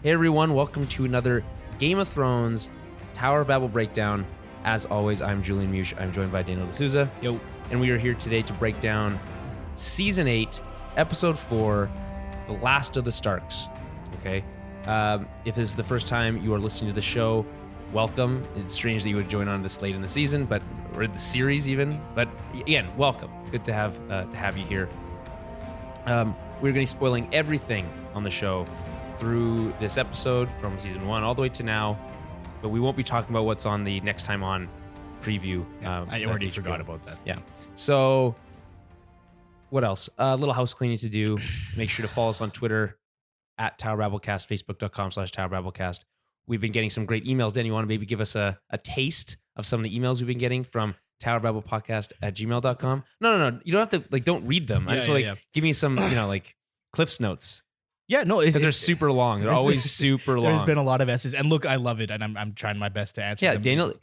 Hey everyone, welcome to another Game of Thrones Tower of Babel breakdown. As always, I'm Julian Meush. I'm joined by Daniel D'Souza. Yo. And we are here today to break down Season 8, Episode 4, The Last of the Starks. Okay? If this is the first time you are listening to the show, welcome. It's strange that you would join on this late in the season, or the series even. But again, welcome. Good to have you here. We're going to be spoiling everything on the show through this episode from season 1 all the way to now, but we won't be talking about what's on the next time on preview. I already forgot about that. Yeah. So what else? A little house cleaning to do. Make sure to follow us on Twitter at Tower Babblecast, Facebook.com/Tower Babblecast. We've been getting some great emails. Dan, you want to maybe give us a taste of some of the emails we've been getting from towerbabblepodcast@gmail.com? No. You don't have to, don't read them. I just give me some, Cliff's notes. Yeah, no, because they're super long. They're always super long. There's been a lot of S's, and look, I love it, and I'm trying my best to answer them. Daniel,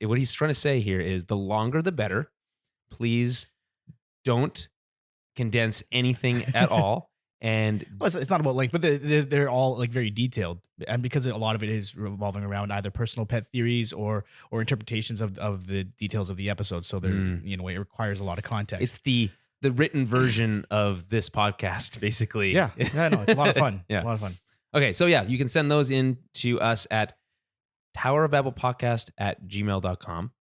what he's trying to say here is the longer the better. Please don't condense anything at all. And it's not about length, but they're all very detailed, and because a lot of it is revolving around either personal pet theories or interpretations of the details of the episode. So they're it requires a lot of context. It's the written version of this podcast, basically. Yeah, it's a lot of fun. Yeah. A lot of fun. Okay, so you can send those in to us at towerofbabblepodcast@gmail.com.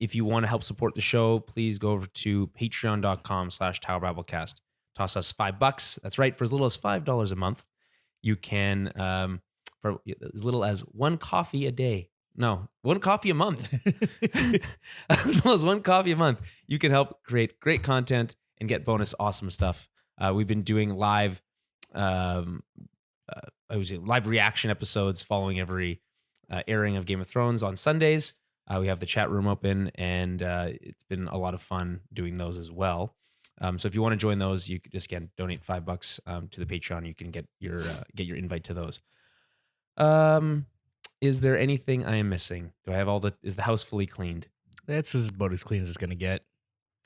If you want to help support the show, please go over to patreon.com/towerbabblecast. Toss us $5. That's right, for as little as $5 a month, you can, for as little as one coffee a day. No, one coffee a month. As little as one coffee a month, you can help create great content and get bonus awesome stuff. We've been doing live reaction episodes following every airing of Game of Thrones on Sundays. We have the chat room open, and it's been a lot of fun doing those as well. So if you want to join those, you can just donate $5 to the Patreon. You can get your invite to those. Is there anything I am missing? Do I have is the house fully cleaned? That's about as clean as it's going to get.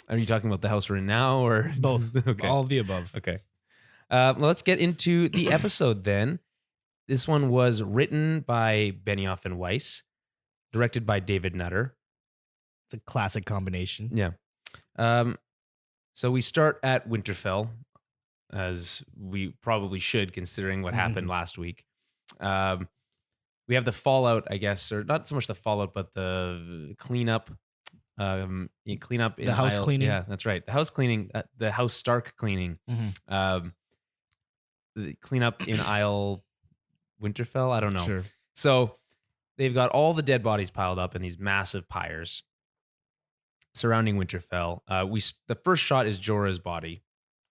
Are you talking about the house we're in now, or both? Okay. All of the above. Okay. Well, let's get into the episode then. This one was written by Benioff and Weiss, directed by David Nutter. It's a classic combination. Yeah. So we start at Winterfell, as we probably should, considering what happened last week. We have the fallout, I guess, or not so much the fallout, but the cleanup. Cleanup in the house cleaning. Yeah, that's right. The house cleaning, the house Stark cleaning. The cleanup in Isle Winterfell. I don't know. Sure. So they've got all the dead bodies piled up in these massive pyres surrounding Winterfell. The first shot is Jorah's body,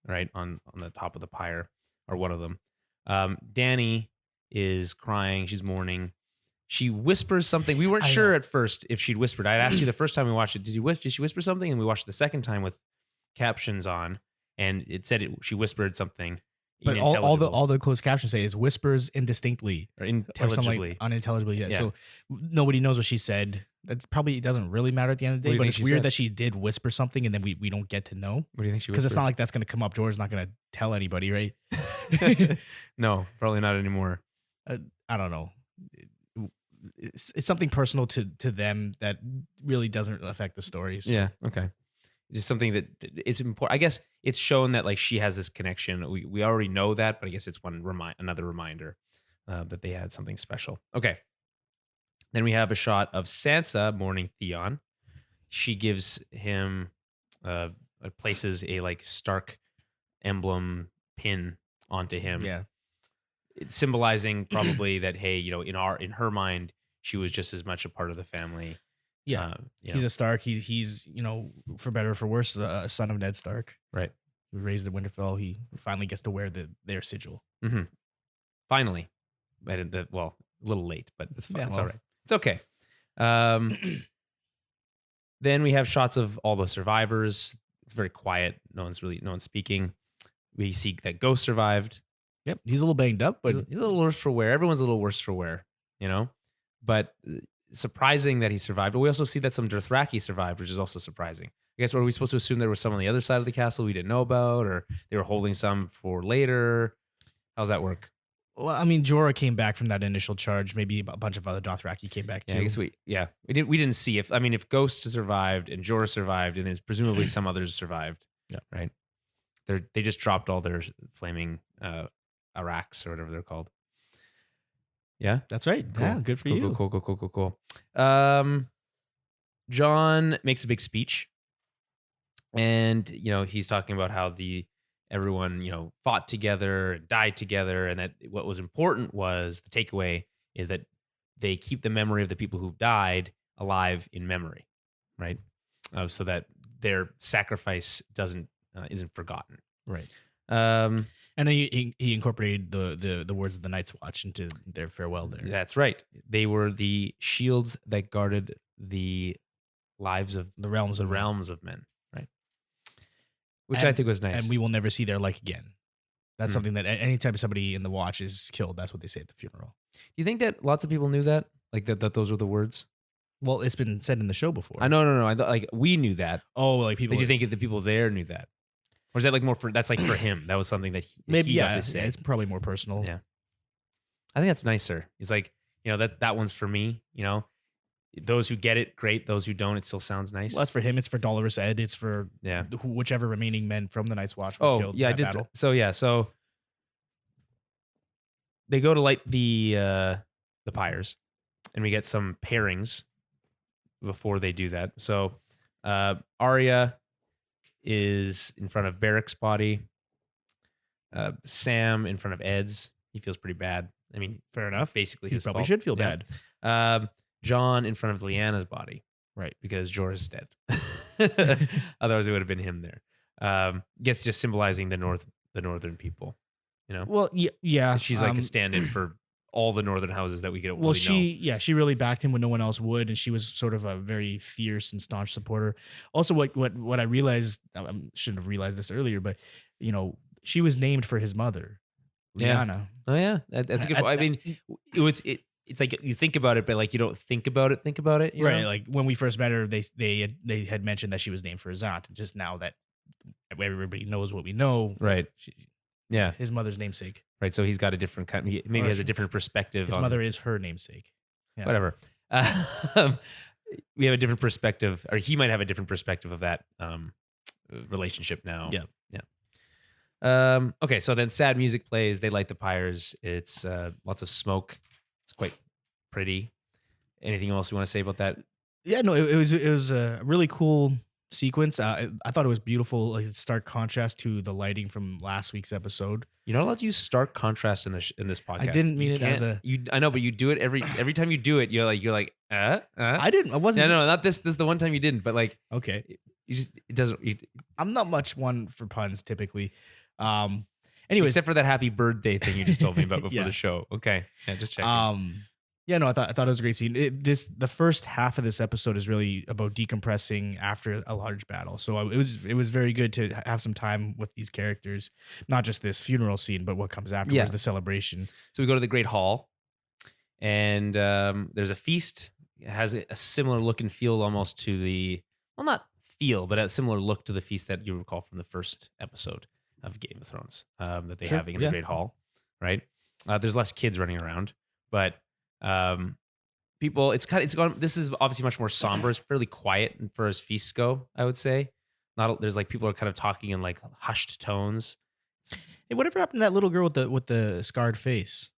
right on the top of the pyre, or one of them. Dany is crying. She's mourning. She whispers something. We weren't sure at first if she'd whispered. I asked you the first time we watched it, did she whisper something? And we watched it the second time with captions on, and it said she whispered something. But all the closed captions say is whispers indistinctly or intelligibly. Or unintelligibly. Yeah. So nobody knows what she said. That's probably, it doesn't really matter at the end of the day, but it's weird that she did whisper something and then we don't get to know. What do you think she whispered? Because it's not like that's going to come up. Jorah's not going to tell anybody, right? No, probably not anymore. I don't know. It's something personal to them that really doesn't affect the story. So. Yeah. Okay. Just something that it's important. I guess it's shown that she has this connection. We already know that, but I guess it's another reminder that they had something special. Okay. Then we have a shot of Sansa mourning Theon. She gives him places a Stark emblem pin onto him. Yeah. It's symbolizing probably that, hey, in her mind, she was just as much a part of the family. Yeah, he's a Stark. He's for better or for worse, a son of Ned Stark. Right. He was raised in Winterfell. He finally gets to wear their sigil. Mm-hmm. Finally, a little late, but it's fine. It's all right. It's okay. Then we have shots of all the survivors. It's very quiet. No one's speaking. We see that Ghost survived. Yep, he's a little banged up, but he's a little worse for wear. Everyone's a little worse for wear, But surprising that he survived. But we also see that some Dothraki survived, which is also surprising. I guess, were we supposed to assume there was some on the other side of the castle we didn't know about, or they were holding some for later? How's that work? Well, I mean, Jorah came back from that initial charge. Maybe a bunch of other Dothraki came back too. Yeah, I guess we didn't see if Ghost survived and Jorah survived, and then presumably some others survived. Yeah. Right. They just dropped all their flaming Araks or whatever they're called. Yeah, That's right. Cool. Yeah, good for you. Cool. Jon makes a big speech, and he's talking about how everyone fought together and died together, and that what was important was the takeaway is that they keep the memory of the people who died alive in memory, right? So that their sacrifice isn't forgotten, right? And then he incorporated the words of the Night's Watch into their farewell there. That's right. They were the shields that guarded the lives of the realms of men, right? Which I think was nice. And we will never see their like again. That's something that anytime somebody in the Watch is killed, that's what they say at the funeral. Do you think that lots of people knew that? Like that those were the words? Well, it's been said in the show before. I know. No. I thought, like we knew that. Oh, like people. Do you think that the people there knew that? Or is that like more for that's like for him? That was something that he got to say. Yeah, it's probably more personal. Yeah. I think that's nicer. It's like, that one's for me, Those who get it, great. Those who don't, it still sounds nice. Well, that's for him. It's for Dolorous Ed. It's for whichever remaining men from the Night's Watch were killed. Yeah, I did. Battle. So they go to light the pyres, and we get some pairings before they do that. So Arya is in front of Barrack's body. Sam in front of Ed's. He feels pretty bad. I mean, fair enough. Basically, he his probably fault. should feel bad. John in front of Lyanna's body, right? Because Jorah's dead. Otherwise, it would have been him there. Guess just symbolizing the northern people. Well, yeah. She's like a stand-in for all the northern houses that we get. Well, she really backed him when no one else would, and she was sort of a very fierce and staunch supporter. Also, what I realized, I shouldn't have realized this earlier, but she was named for his mother, Lyanna. Oh yeah, that's a good point. I mean, it's like you think about it, but like you don't think about it. Right? Like when we first met her, they had mentioned that she was named for his aunt. Just now that everybody knows what we know, right? His mother's namesake. Right, so he's got a different kind. Maybe has a different perspective. His mother is her namesake. Yeah. Whatever. We have a different perspective, or he might have a different perspective of that relationship now. Yeah. Okay, so then sad music plays. They light the pyres. It's lots of smoke. It's quite pretty. Anything else you want to say about that? Yeah, no, it was a really cool sequence. I thought it was beautiful, like stark contrast to the lighting from last week's episode. You're not allowed to use stark contrast in this podcast. I didn't mean it as a. I know, but you do it every time you do it. You're like. I didn't. I wasn't. No, not this. This is the one time you didn't. But like, okay, it doesn't. I'm not much one for puns typically. Anyways, except for that happy birthday thing you just told me about before the show. Okay, yeah, just checking. Yeah, no, I thought it was a great scene. The first half of this episode is really about decompressing after a large battle. So it was very good to have some time with these characters, not just this funeral scene, but what comes afterwards, the celebration. So we go to the Great Hall, and there's a feast. It has a similar look and feel almost to not feel, but a similar look to the feast that you recall from the first episode of Game of Thrones that they have in the Great Hall, right? There's less kids running around, but people, it's gone. This is obviously much more somber. It's fairly quiet for as feasts go, I would say. There's like people are kind of talking in like hushed tones. Hey, whatever happened to that little girl with the scarred face?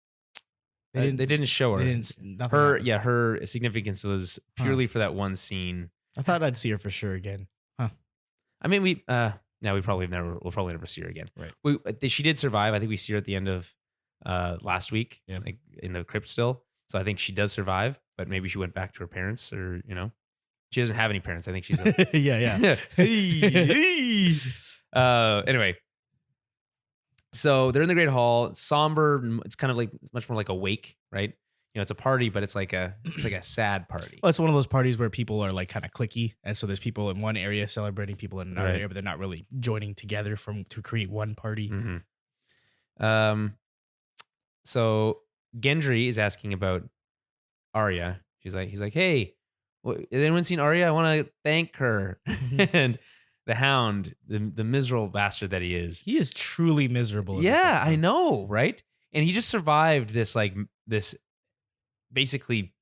They didn't show her. Her significance was purely for that one scene. I thought I'd see her for sure again. Huh. I mean, we'll probably never see her again. Right. She did survive. I think we see her at the end of last week, like in the crypt still. So I think she does survive, but maybe she went back to her parents, or she doesn't have any parents. I think she's anyway. So they're in the Great Hall. It's somber. It's kind of like much more like a wake, right? It's a party, but it's like a sad party. Well, it's one of those parties where people are like kind of cliquey, and so there's people in one area celebrating, people in another area, but they're not really joining together to create one party. Mm-hmm. So Gendry is asking about Arya. He's like, hey, has anyone seen Arya? I want to thank her. And the Hound, the miserable bastard that he is. He is truly miserable. Yeah, I know, right? And he just survived this basically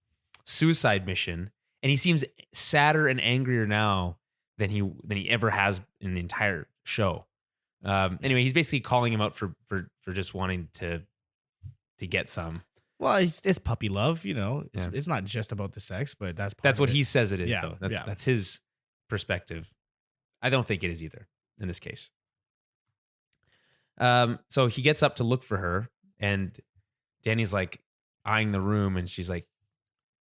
suicide mission, and he seems sadder and angrier now than he ever has in the entire show. Anyway, he's basically calling him out for just wanting to get some. Well, it's puppy love, It's not just about the sex, but that's what he he says it is, Yeah, though. yeah. That's his perspective. I don't think it is either in this case. So he gets up to look for her, and Dany's like eyeing the room, and she's like,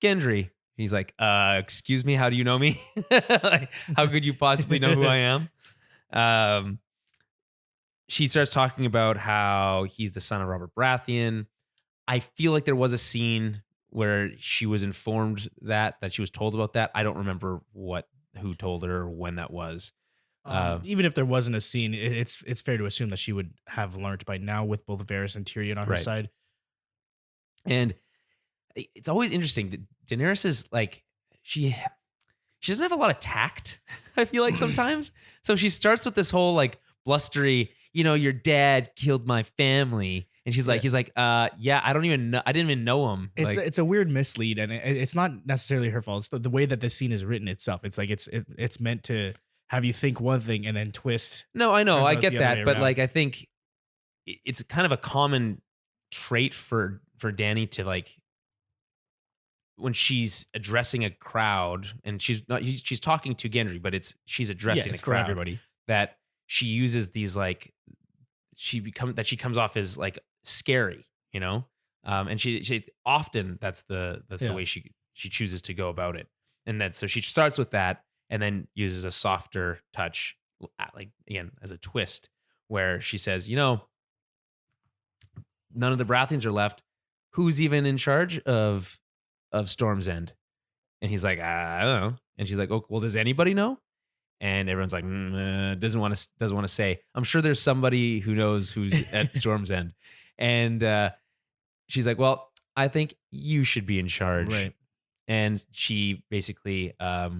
Gendry. He's like, excuse me, how do you know me? Like, how could you possibly know who I am? She starts talking about how he's the son of Robert Baratheon. I feel like there was a scene where she was informed that she was told about that. I don't remember who told her or when that was. Even if there wasn't a scene, it's fair to assume that she would have learned by now with both Varys and Tyrion on her side. And it's always interesting that Daenerys is like, she doesn't have a lot of tact, I feel like sometimes. So she starts with this whole like blustery, your dad killed my family. And he's like, yeah, I don't even know. I didn't even know him. It's a weird mislead, and it's not necessarily her fault. It's the way that the scene is written itself. It's like it's meant to have you think one thing and then twist. No, I know, I get that, but around. like I think it's kind of a common trait for Dany to like when she's addressing a crowd, and she's talking to Gendry, but she's addressing the crowd. For everybody. That she uses these like she comes off as like scary, and she often that's the way she chooses to go about it, and so she starts with that and then uses a softer touch, like again as a twist, where she says, none of the Baratheons are left. Who's even in charge of Storm's End? And he's like, I don't know. And she's like, oh, well, does anybody know? And everyone's like, doesn't want to say. I'm sure there's somebody who knows who's at Storm's End. And she's like, well, I think you should be in charge. Right. And she basically, it's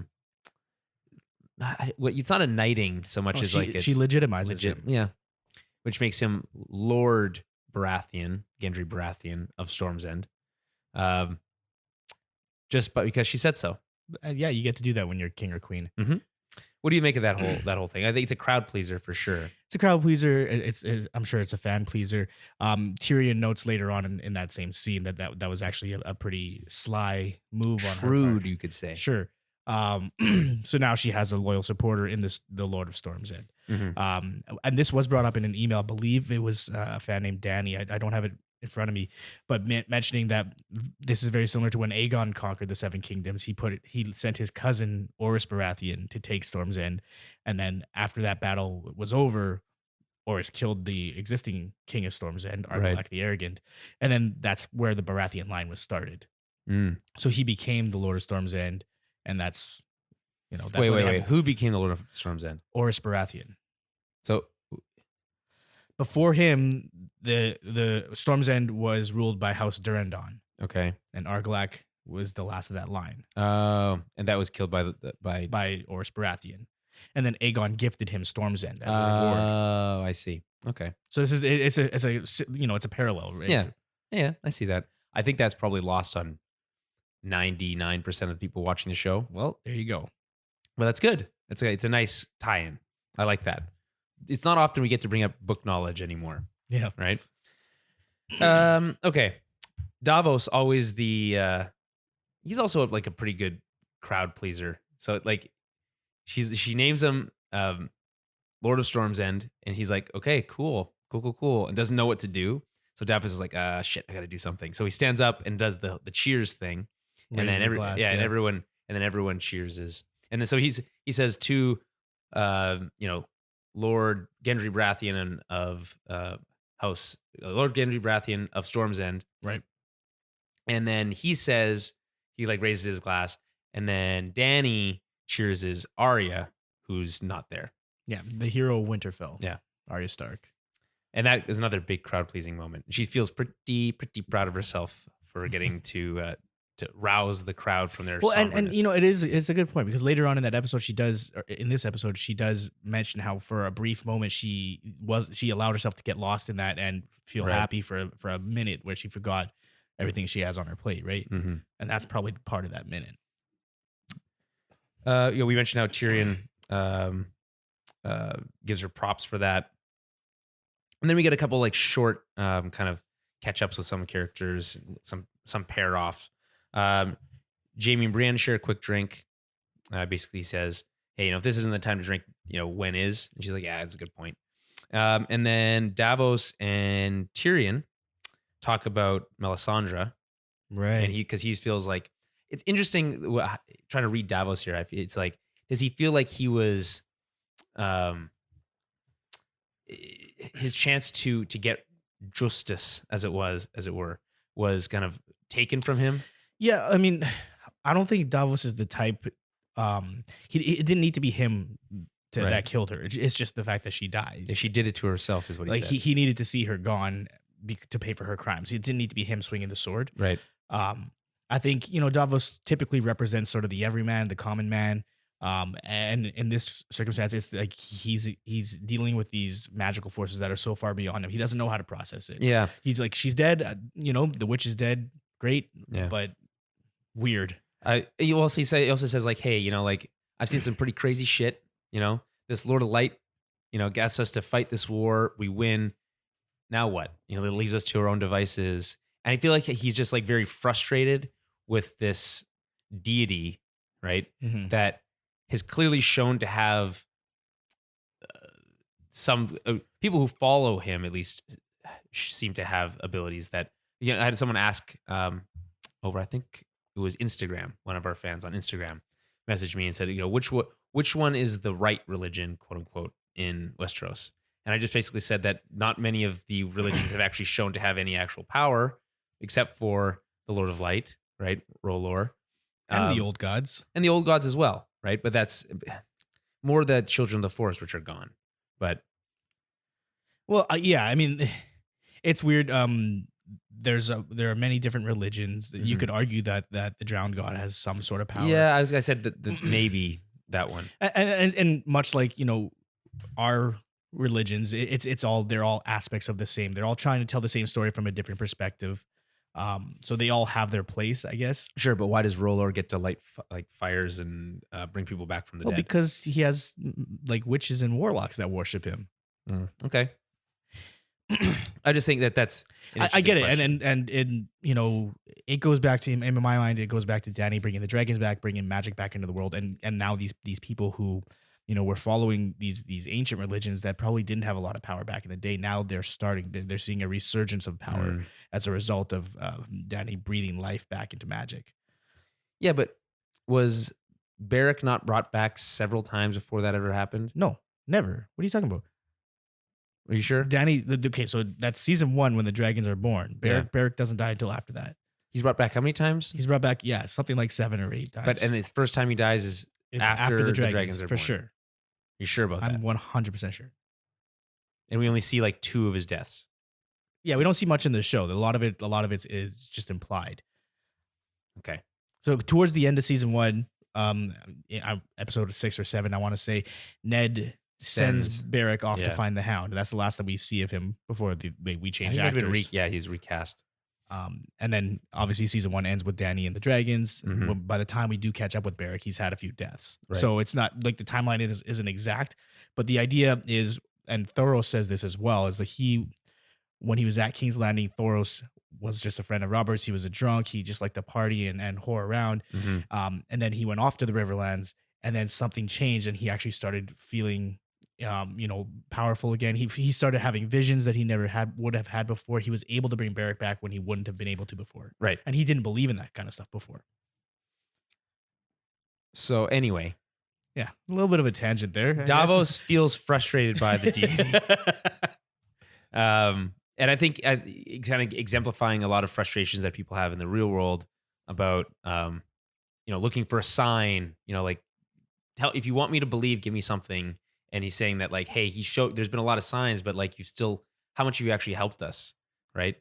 not a knighting so much as she legitimizes him. Yeah. Which makes him Lord Baratheon, Gendry Baratheon of Storm's End. Just because she said so. Yeah, you get to do that when you're king or queen. Mm-hmm. What do you make of that whole thing? I think it's a crowd pleaser for sure. It's a crowd pleaser. I'm sure it's a fan pleaser. Tyrion notes later on in that same scene that was actually a pretty sly move on her part. Shrewd, you could say. Sure. So now she has a loyal supporter in the Lord of Storm's End. Mm-hmm. And this was brought up in an email. I believe it was a fan named Dany. I don't have it in front of me, but mentioning that this is very similar to when Aegon conquered the Seven Kingdoms. He sent his cousin Orys Baratheon to take Storm's End, and then after that battle was over, Orys killed the existing king of Storm's End, Arya the Arrogant, and then that's where the Baratheon line was started. So he became the Lord of Storm's End, and that's wait. Who became the Lord of Storm's End? Orys Baratheon. So before him, the Storm's End was ruled by House Durrandon. Okay. And Argilac was the last of that line. Oh, and that was killed by Orys Baratheon. And then Aegon gifted him Storm's End as a reward. Oh, I see. Okay. So it's a parallel. Right? Yeah, I see that. I think that's probably lost on 99% of the people watching the show. Well, there you go. Well, that's good. It's a nice tie-in. I like that. It's not often we get to bring up book knowledge anymore. Yeah. Right. Okay. Davos always he's also like a pretty good crowd pleaser. So like she names him Lord of Storm's End, and he's like, okay, cool, and doesn't know what to do. So Davos is like, shit, I got to do something. So he stands up and does the cheers thing, and then everyone cheerses, and then so he says to Lord Gendry Baratheon of Lord Gendry Baratheon of Storm's End, right? And then he says, he like raises his glass, and then Dany cheerses Arya, who's not there. Yeah, the hero of Winterfell. Yeah, Arya Stark. And that is another big crowd pleasing moment. She feels pretty proud of herself for getting to rouse the crowd from their Well, and somberness. it's a good point, because later on in that episode, in this episode, she does mention how for a brief moment she allowed herself to get lost in that and feel Right. happy for a minute, where she forgot everything she has on her plate, right? Mm-hmm. And that's probably part of that minute. We mentioned how Tyrion gives her props for that. And then we get a couple like short kind of catch ups with some characters, some pair off. Jaime and Brienne share a quick drink. Basically says, hey, if this isn't the time to drink, when is? And she's like, yeah, that's a good point. And then Davos and Tyrion talk about Melisandre. Right. And because he feels like, it's interesting trying to read Davos here. It's like, does he feel like he was, his chance to get justice, as it were, was kind of taken from him? Yeah, I mean, I don't think Davos is the type. It didn't need to be him that killed her. It's just the fact that she dies. If she did it to herself, is what he said. He needed to see her gone to pay for her crimes. It didn't need to be him swinging the sword. Right. I think Davos typically represents sort of the everyman, the common man. And in this circumstance, it's like he's dealing with these magical forces that are so far beyond him. He doesn't know how to process it. Yeah. He's like, she's dead. The witch is dead. Great. Yeah. But weird. He also says like, hey, like I've seen some pretty crazy shit. This Lord of Light, gets us to fight this war. We win. Now what? It leaves us to our own devices. And I feel like he's just like very frustrated with this deity, right? Mm-hmm. That has clearly shown to have some people who follow him, at least, seem to have abilities that. I had someone ask over, I think it was Instagram. One of our fans on Instagram messaged me and said, which one is the right religion, quote unquote, in Westeros? And I just basically said that not many of the religions have actually shown to have any actual power, except for the Lord of Light, right? R'hllor. And the old gods. And the old gods as well, right? But that's more the children of the forest, which are gone. But well, yeah, I mean, it's weird. There are many different religions. Mm-hmm. You could argue that the drowned god has some sort of power. Yeah, I said that maybe that one. And much like our religions, they're all aspects of the same. They're all trying to tell the same story from a different perspective. So they all have their place, I guess. Sure, but why does R'hllor get to light like fires and bring people back from the dead? Because he has like witches and warlocks that worship him. Okay. I just think that's. I get it, and it goes back to him. In my mind, it goes back to Dany bringing the dragons back, bringing magic back into the world, and now these people who were following these ancient religions that probably didn't have a lot of power back in the day. Now they're seeing a resurgence of power as a result of Dany breathing life back into magic. Yeah, but was Beric not brought back several times before that ever happened? No, never. What are you talking about? Are you sure? Dany, okay, so that's season 1 when the dragons are born. Beric doesn't die until after that. He's brought back how many times? He's brought back, something like 7 or 8 times. And his first time he dies is after the dragons are for born. Sure. You sure about that? I'm 100% sure. And we only see like 2 of his deaths. Yeah, we don't see much in the show. A lot of it is just implied. Okay. So towards the end of season 1, episode 6 or 7, I want to say, Ned sends Beric off to find the Hound. That's the last that we see of him before we change actors. He's recast. And then obviously season 1 ends with Dany and the dragons. Mm-hmm. By the time we do catch up with Beric, he's had a few deaths. Right. So it's not like the timeline isn't exact, but the idea is, and Thoros says this as well, is that when he was at King's Landing, Thoros was just a friend of Robert's. He was a drunk. He just liked to party and whore around. Mm-hmm. And then he went off to the Riverlands, and then something changed, and he actually started feeling powerful again. He started having visions that he never would have had before. He was able to bring Beric back when he wouldn't have been able to before. Right. And he didn't believe in that kind of stuff before. So anyway. Yeah, a little bit of a tangent there. Davos feels frustrated by the deity. And I think kind of exemplifying a lot of frustrations that people have in the real world about, looking for a sign, if you want me to believe, give me something. And he's saying that like, hey, there's been a lot of signs, but like how much have you actually helped us? Right.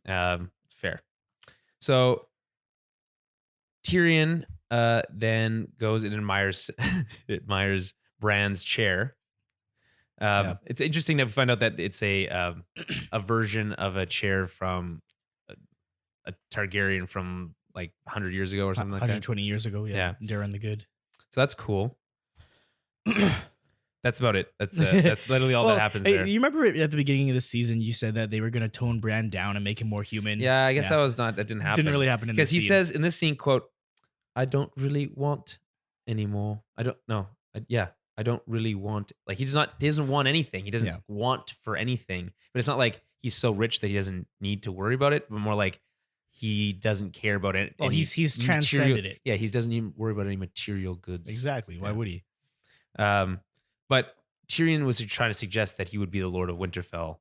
Fair. So Tyrion then goes and admires Bran's chair. It's interesting to find out that it's a version of a chair from a Targaryen from like 100 years ago or something like that. 120 years ago, yeah. Darren the Good. So that's cool. That's about it. That's literally all that happens there. You remember at the beginning of the season, you said that they were going to tone Bran down and make him more human. Yeah, I guess that didn't happen. Didn't really happen in this scene. Because he says in this scene, quote, "I don't really want anymore. I don't really want." Like he doesn't want anything. He doesn't want for anything. But it's not like he's so rich that he doesn't need to worry about it, but more like he doesn't care about it. Well, he's transcended it. Yeah, he doesn't even worry about any material goods. Exactly. Why would he? But Tyrion was trying to suggest that he would be the Lord of Winterfell.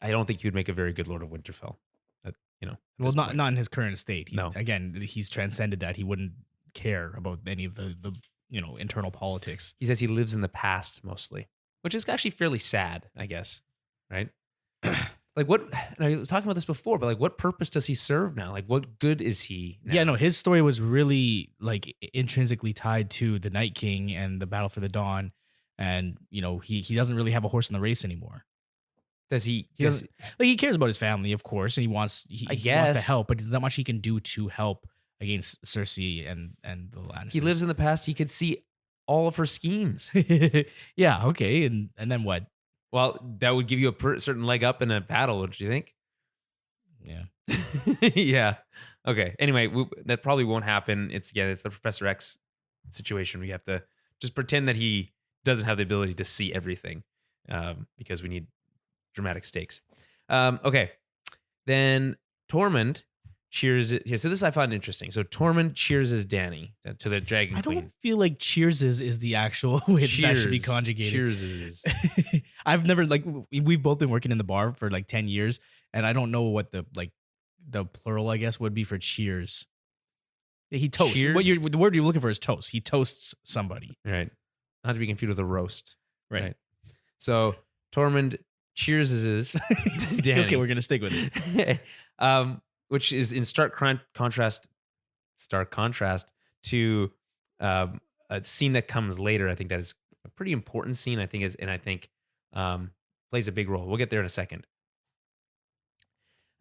I don't think he would make a very good Lord of Winterfell. Well, not in his current state. No. Again, he's transcended that. He wouldn't care about any of the internal politics. He says he lives in the past mostly, which is actually fairly sad, I guess. Right? Like what? And I was talking about this before, but like, what purpose does he serve now? Like, what good is he now? Yeah, no, his story was really like intrinsically tied to the Night King and the Battle for the Dawn. And he doesn't really have a horse in the race anymore. Does he? He cares about his family, of course, and he wants to help, but there's not much he can do to help against Cersei and the Lannisters. He lives in the past. He could see all of her schemes. Yeah. Okay. And then what? Well, that would give you a certain leg up in a battle, don't you think? Yeah. Yeah. Okay. Anyway, that probably won't happen. It's the Professor X situation. We have to just pretend that he doesn't have the ability to see everything because we need dramatic stakes. Okay. Then Tormund cheers it here. So this I find interesting. So Tormund cheers as Dany to the Dragon Queen. I don't feel like cheers is the actual way that should be conjugated. Cheers is. I've never we've both been working in the bar for like 10 years, and I don't know what the plural I guess would be for cheers. He toasts. The word you're looking for is toast. He toasts somebody. Right. Not to be confused with a roast. Right. So Tormund cheers his Dany. Okay, we're gonna stick with it. Which is in stark contrast to a scene that comes later. I think that is a pretty important scene. I think plays a big role. We'll get there in a second.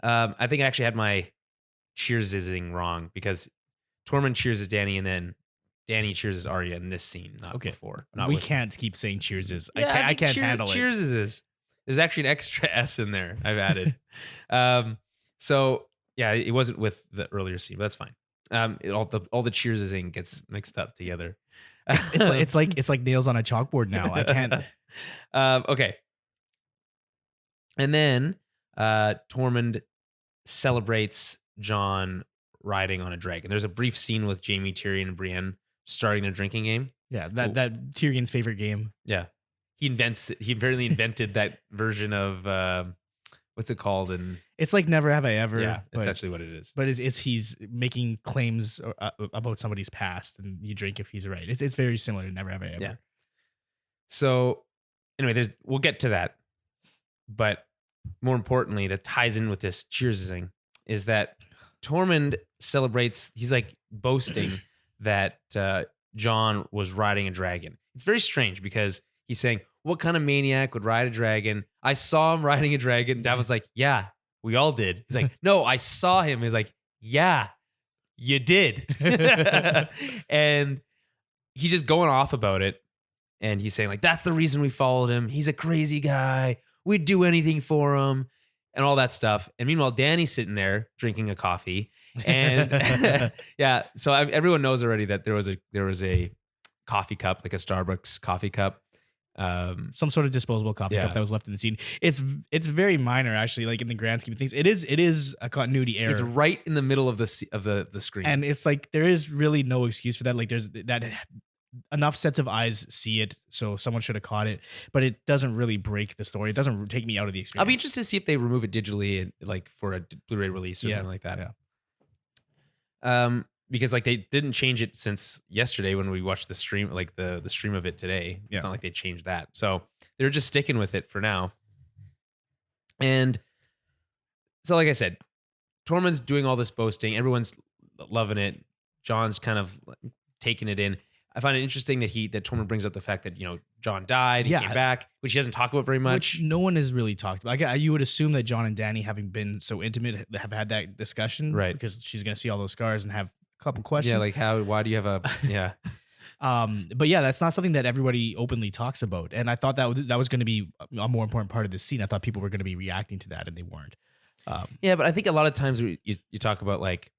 I think I actually had my cheersing wrong because Tormund cheers as Dany and then Dany cheers as Arya in this scene, not before. We can't keep saying cheers is. Yeah, I can't handle it. Cheers is. There's actually an extra S in there I've added. So yeah, it wasn't with the earlier scene, but that's fine. All the cheersing gets mixed up together. It's like nails on a chalkboard now. I can't. Okay. And then Tormund celebrates Jon riding on a dragon. There's a brief scene with Jaime, Tyrion, and Brienne starting a drinking game. Yeah, that Tyrion's favorite game. Yeah. He apparently invented that version of what's it called? And it's like Never Have I Ever. Yeah, that's actually what it is. But he's making claims about somebody's past, and you drink if he's right. It's very similar to Never Have I Ever. Yeah. So anyway, we'll get to that. But more importantly, that ties in with this cheersing is that Tormund celebrates. He's like boasting that Jon was riding a dragon. It's very strange because he's saying, "What kind of maniac would ride a dragon? I saw him riding a dragon." Dad was like, "Yeah, we all did." He's like, "No, I saw him." He's like, "Yeah, you did." And he's just going off about it. And he's saying like, "That's the reason we followed him. He's a crazy guy. We'd do anything for him," and all that stuff. And meanwhile, Dany's sitting there drinking a coffee. And yeah, so everyone knows already that there was a coffee cup, like a Starbucks coffee cup. Some sort of disposable coffee cup that was left in the scene. It's very minor, actually, like in the grand scheme of things. It is a continuity error. It's right in the middle of the screen, and it's like there is really no excuse for that. Like there's that enough sets of eyes see it, so someone should have caught it. But it doesn't really break the story. It doesn't take me out of the experience. I'll be interested to see if they remove it digitally, and like for a Blu-ray release or something like that. Yeah. Because like they didn't change it since yesterday when we watched the stream, like the stream of it today. It's not like they changed that. So they're just sticking with it for now. And so, like I said, Tormund's doing all this boasting. Everyone's loving it. John's kind of taking it in. I find it interesting that Tormund brings up the fact that, John died, he came back, which he doesn't talk about very much. Which no one has really talked about. You would assume that John and Dany, having been so intimate, have had that discussion. Right. Because she's going to see all those scars and have a couple questions. Yeah, like why do you have a, yeah. But yeah, that's not something that everybody openly talks about. And I thought that was going to be a more important part of the scene. I thought people were going to be reacting to that, and they weren't. Yeah, but I think a lot of times you talk about like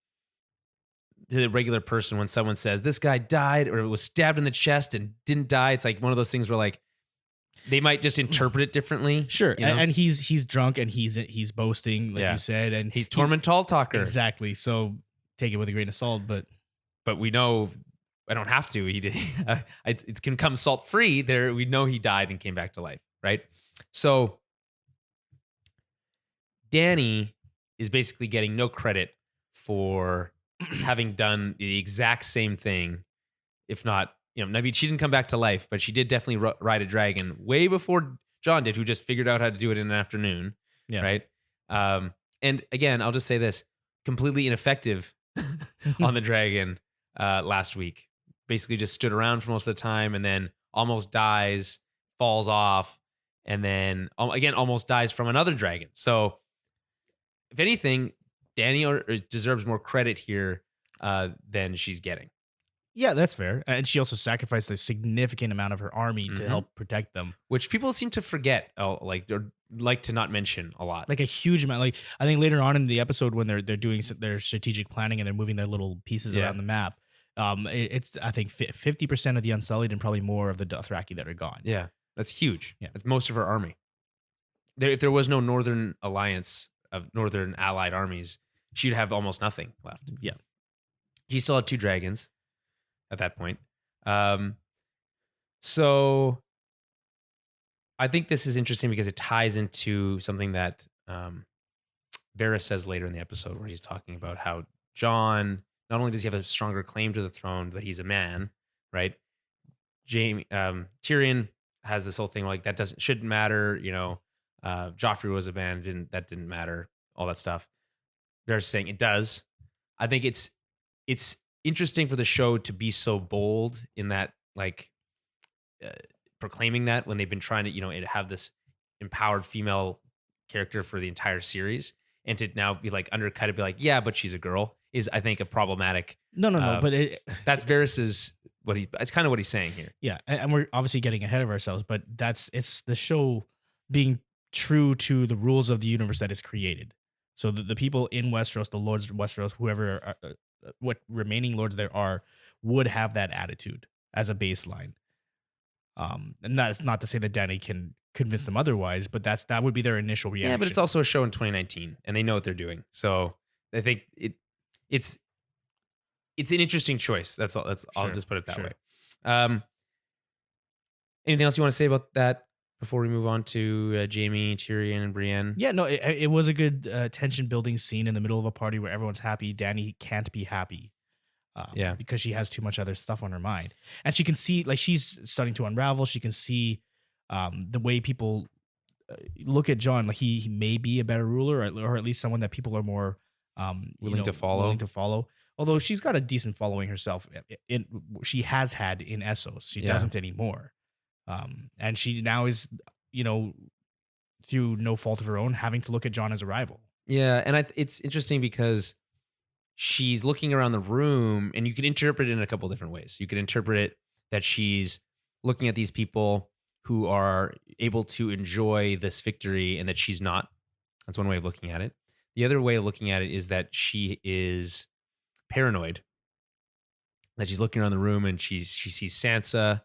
the regular person, when someone says this guy died or was stabbed in the chest and didn't die, it's like one of those things where like they might just interpret it differently. Sure. And he's drunk and he's boasting, like you said, and he's Tormund tall talker. Exactly. So take it with a grain of salt, but we know I don't have to. He did. It can come salt free. There, we know he died and came back to life, right? So Dany is basically getting no credit for having done the exact same thing, if not, I mean, she didn't come back to life, but she did definitely ride a dragon way before Jon did, who just figured out how to do it in an afternoon, right? And again, I'll just say this: completely ineffective on the dragon last week. Basically, just stood around for most of the time, and then almost dies, falls off, and then again almost dies from another dragon. So, if anything, Dany deserves more credit here than she's getting. Yeah, that's fair. And she also sacrificed a significant amount of her army to help protect them, which people seem to forget, or like to not mention a lot. Like a huge amount. Like I think later on in the episode when they're doing their strategic planning and they're moving their little pieces around the map, it's I think 50% of the Unsullied and probably more of the Dothraki that are gone. Yeah, that's huge. Yeah, that's most of her army. If there was no Northern Alliance of Northern Allied armies, she'd have almost nothing left. Yeah, she still had 2 dragons at that point. So I think this is interesting because it ties into something that Varys says later in the episode, where he's talking about how Jon, not only does he have a stronger claim to the throne, but he's a man, right? Tyrion has this whole thing like that shouldn't matter, Joffrey was a man, that didn't matter, all that stuff. They're saying it does. I think it's interesting for the show to be so bold in that, like, proclaiming that when they've been trying to, have this empowered female character for the entire series, and to now be like undercut it, be like, yeah, but she's a girl, is I think a problematic. No, but that's Varys's it's kind of what he's saying here. Yeah, and we're obviously getting ahead of ourselves, but it's the show being true to the rules of the universe that it's created. So the people in Westeros, the lords of Westeros, whoever, what remaining lords there are, would have that attitude as a baseline. And that's not to say that Dany can convince them otherwise, but that would be their initial reaction. Yeah, but it's also a show in 2019, and they know what they're doing. So I think it's an interesting choice. That's all. I'll just put it that way. Anything else you want to say about that before we move on to Jaime, Tyrion, and Brienne? Yeah, no, it was a good tension building scene in the middle of a party where everyone's happy. Dany can't be happy. Because she has too much other stuff on her mind. And she can see, like, she's starting to unravel. She can see the way people look at Jon. Like, he may be a better ruler, or at least someone that people are more willing to follow. Although she's got a decent following herself. She has had in Essos. She doesn't anymore. And she now is, through no fault of her own, having to look at Jon as a rival. Yeah, and it's interesting because she's looking around the room, and you can interpret it in a couple different ways. You could interpret it that she's looking at these people who are able to enjoy this victory and that she's not. That's one way of looking at it. The other way of looking at it is that she is paranoid, that she's looking around the room and she sees Sansa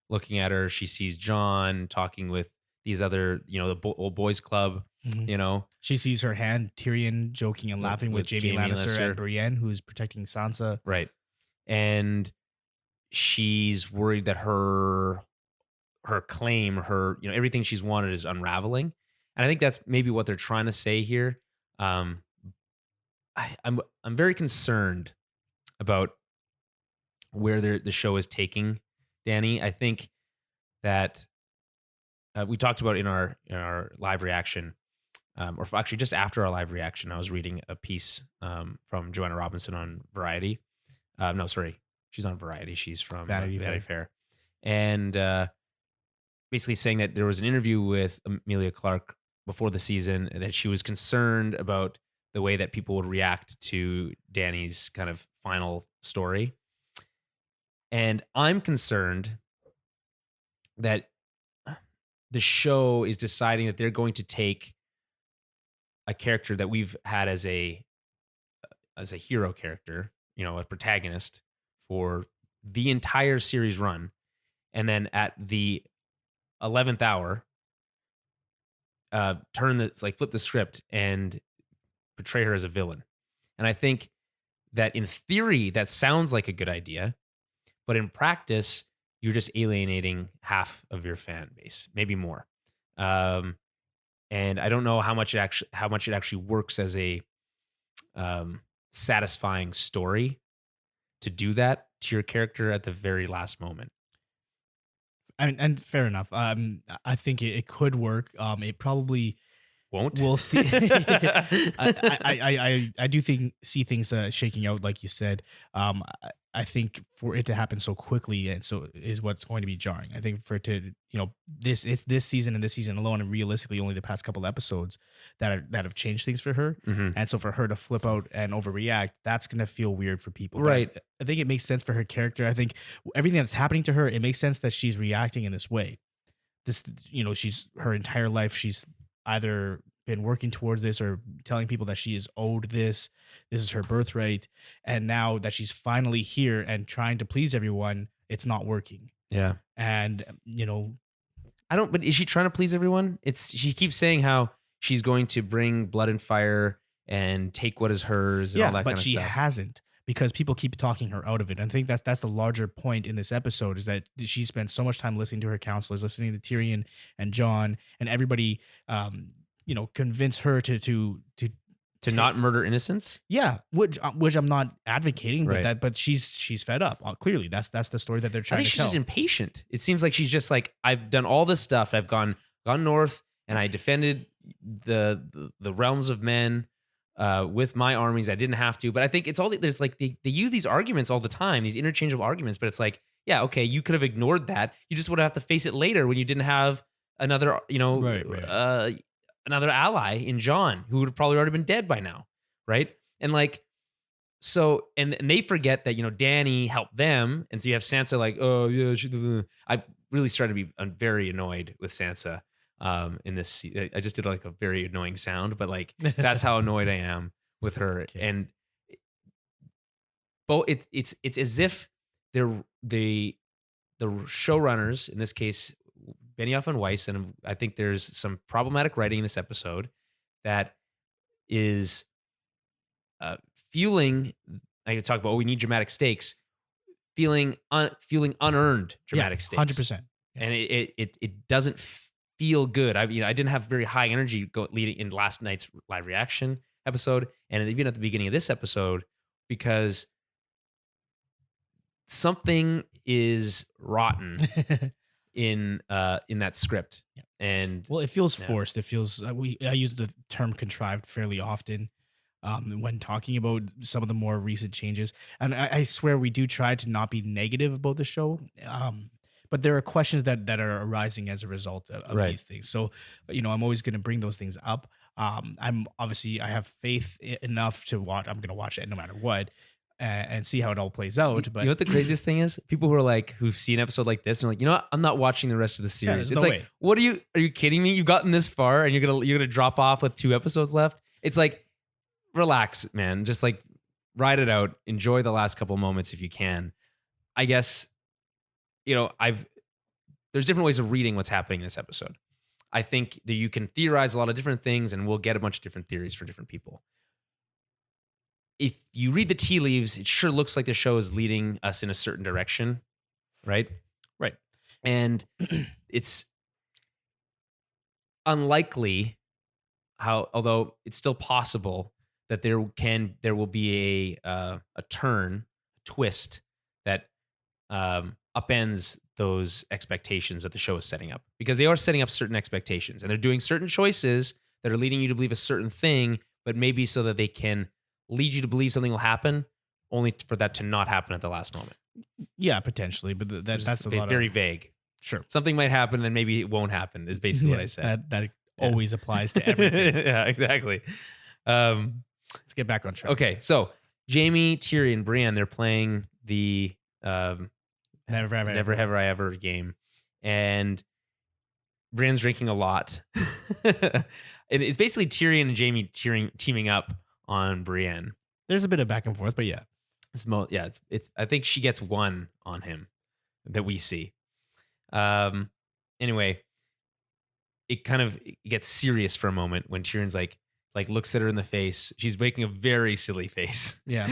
looking at her. She sees Jon talking with these other, the old boys club, She sees her hand, Tyrion joking and laughing with Jaime Lannister and Brienne, who's protecting Sansa. Right. And she's worried that her claim, everything she's wanted is unraveling. And I think that's maybe what they're trying to say here. I'm very concerned about where the show is taking Dany. I think that we talked about in our live reaction, or actually just after our live reaction, I was reading a piece from Joanna Robinson on Variety, No, sorry, she's on Variety. She's from Vanity Fair. And basically saying that there was an interview with Emilia Clarke before the season and that she was concerned about the way that people would react to Dany's kind of final story. And I'm concerned that the show is deciding that they're going to take a character that we've had as a hero character, a protagonist for the entire series run, and then at the 11th hour, flip the script and portray her as a villain. And I think that in theory that sounds like a good idea, but in practice you're just alienating half of your fan base, maybe more. And I don't know how much it actually works as a satisfying story to do that to your character at the very last moment. I mean, and fair enough. I think it could work. It probably won't. We'll see. I do see things shaking out, like you said. I think for it to happen so quickly and so is what's going to be jarring. I think for it to, it's this season and this season alone, and realistically only the past couple episodes that have changed things for her. Mm-hmm. And so for her to flip out and overreact, that's going to feel weird for people. Right. I think it makes sense for her character. I think everything that's happening to her, it makes sense that she's reacting in this way. She's her entire life, she's either been working towards this or telling people that she is owed this is her birthright, and now that she's finally here and trying to please everyone, it's not working. Yeah. And but is she trying to please everyone? She keeps saying how she's going to bring blood and fire and take what is hers and all that kind of stuff. But she hasn't, because people keep talking her out of it. And I think that's the larger point in this episode, is that she spent so much time listening to her counselors, listening to Tyrion and Jon and everybody, convince her to not murder innocents. Yeah, which I'm not advocating, but right. but she's fed up. Clearly, that's the story that they're trying to tell. I think she's just impatient. It seems like she's just like, I've done all this stuff. I've gone north and I defended the realms of men with my armies. I didn't have to, but I think it's all there's like they use these arguments all the time, these interchangeable arguments. But it's like, yeah, okay, you could have ignored that. You just would have to face it later when you didn't have another, Right. Another ally in Jon, who would have probably already been dead by now, right? And like, so, and they forget that, Dany helped them, and so you have Sansa like, oh yeah, I really started to be very annoyed with Sansa in this. I just did like a very annoying sound, but like that's how annoyed I am with her. Okay. And both it's as if the showrunners, in this case Benioff and Weiss, and I think there's some problematic writing in this episode that is fueling. I could talk about, we need dramatic stakes, fueling unearned dramatic stakes. 100%. And it doesn't feel good. I didn't have very high energy leading in last night's live reaction episode, and even at the beginning of this episode, because something is rotten. in that script. Yeah. And it feels forced. It feels I use the term contrived fairly often when talking about some of the more recent changes, and I swear we do try to not be negative about the show, but there are questions that are arising as a result of right. these things. So I'm always going to bring those things up. I have faith enough to watch. I'm going to watch it no matter what. And see how it all plays out. But you know what the craziest thing is? People who are like, who've seen an episode like this and are like, you know what? I'm not watching the rest of the series. It's like, way. What are you kidding me? You've gotten this far and you're gonna drop off with 2 episodes left. It's like, relax, man. Just like ride it out. Enjoy the last couple moments if you can. I guess, there's different ways of reading what's happening in this episode. I think that you can theorize a lot of different things, and we'll get a bunch of different theories for different people. If you read the tea leaves, it sure looks like the show is leading us in a certain direction, right? Right. And it's unlikely although it's still possible that there will be a twist that upends those expectations that the show is setting up, because they are setting up certain expectations and they're doing certain choices that are leading you to believe a certain thing, but maybe so that they can lead you to believe something will happen, only for that to not happen at the last moment. Yeah, potentially, but that's a lot very of, vague. sure. Something might happen, and then maybe it won't happen. Is basically what I said. That always applies to everything. Yeah, exactly. Let's get back on track. Okay, so Jaime, Tyrion, Brienne, they're playing the Never Have I Ever game, and Brienne's drinking a lot. And it's basically Tyrion and Jaime teaming up on Brienne. There's a bit of back and forth, but yeah. It's I think she gets one on him that we see. Anyway, it kind of gets serious for a moment when Tyrion's like looks at her in the face. She's making a very silly face. Yeah.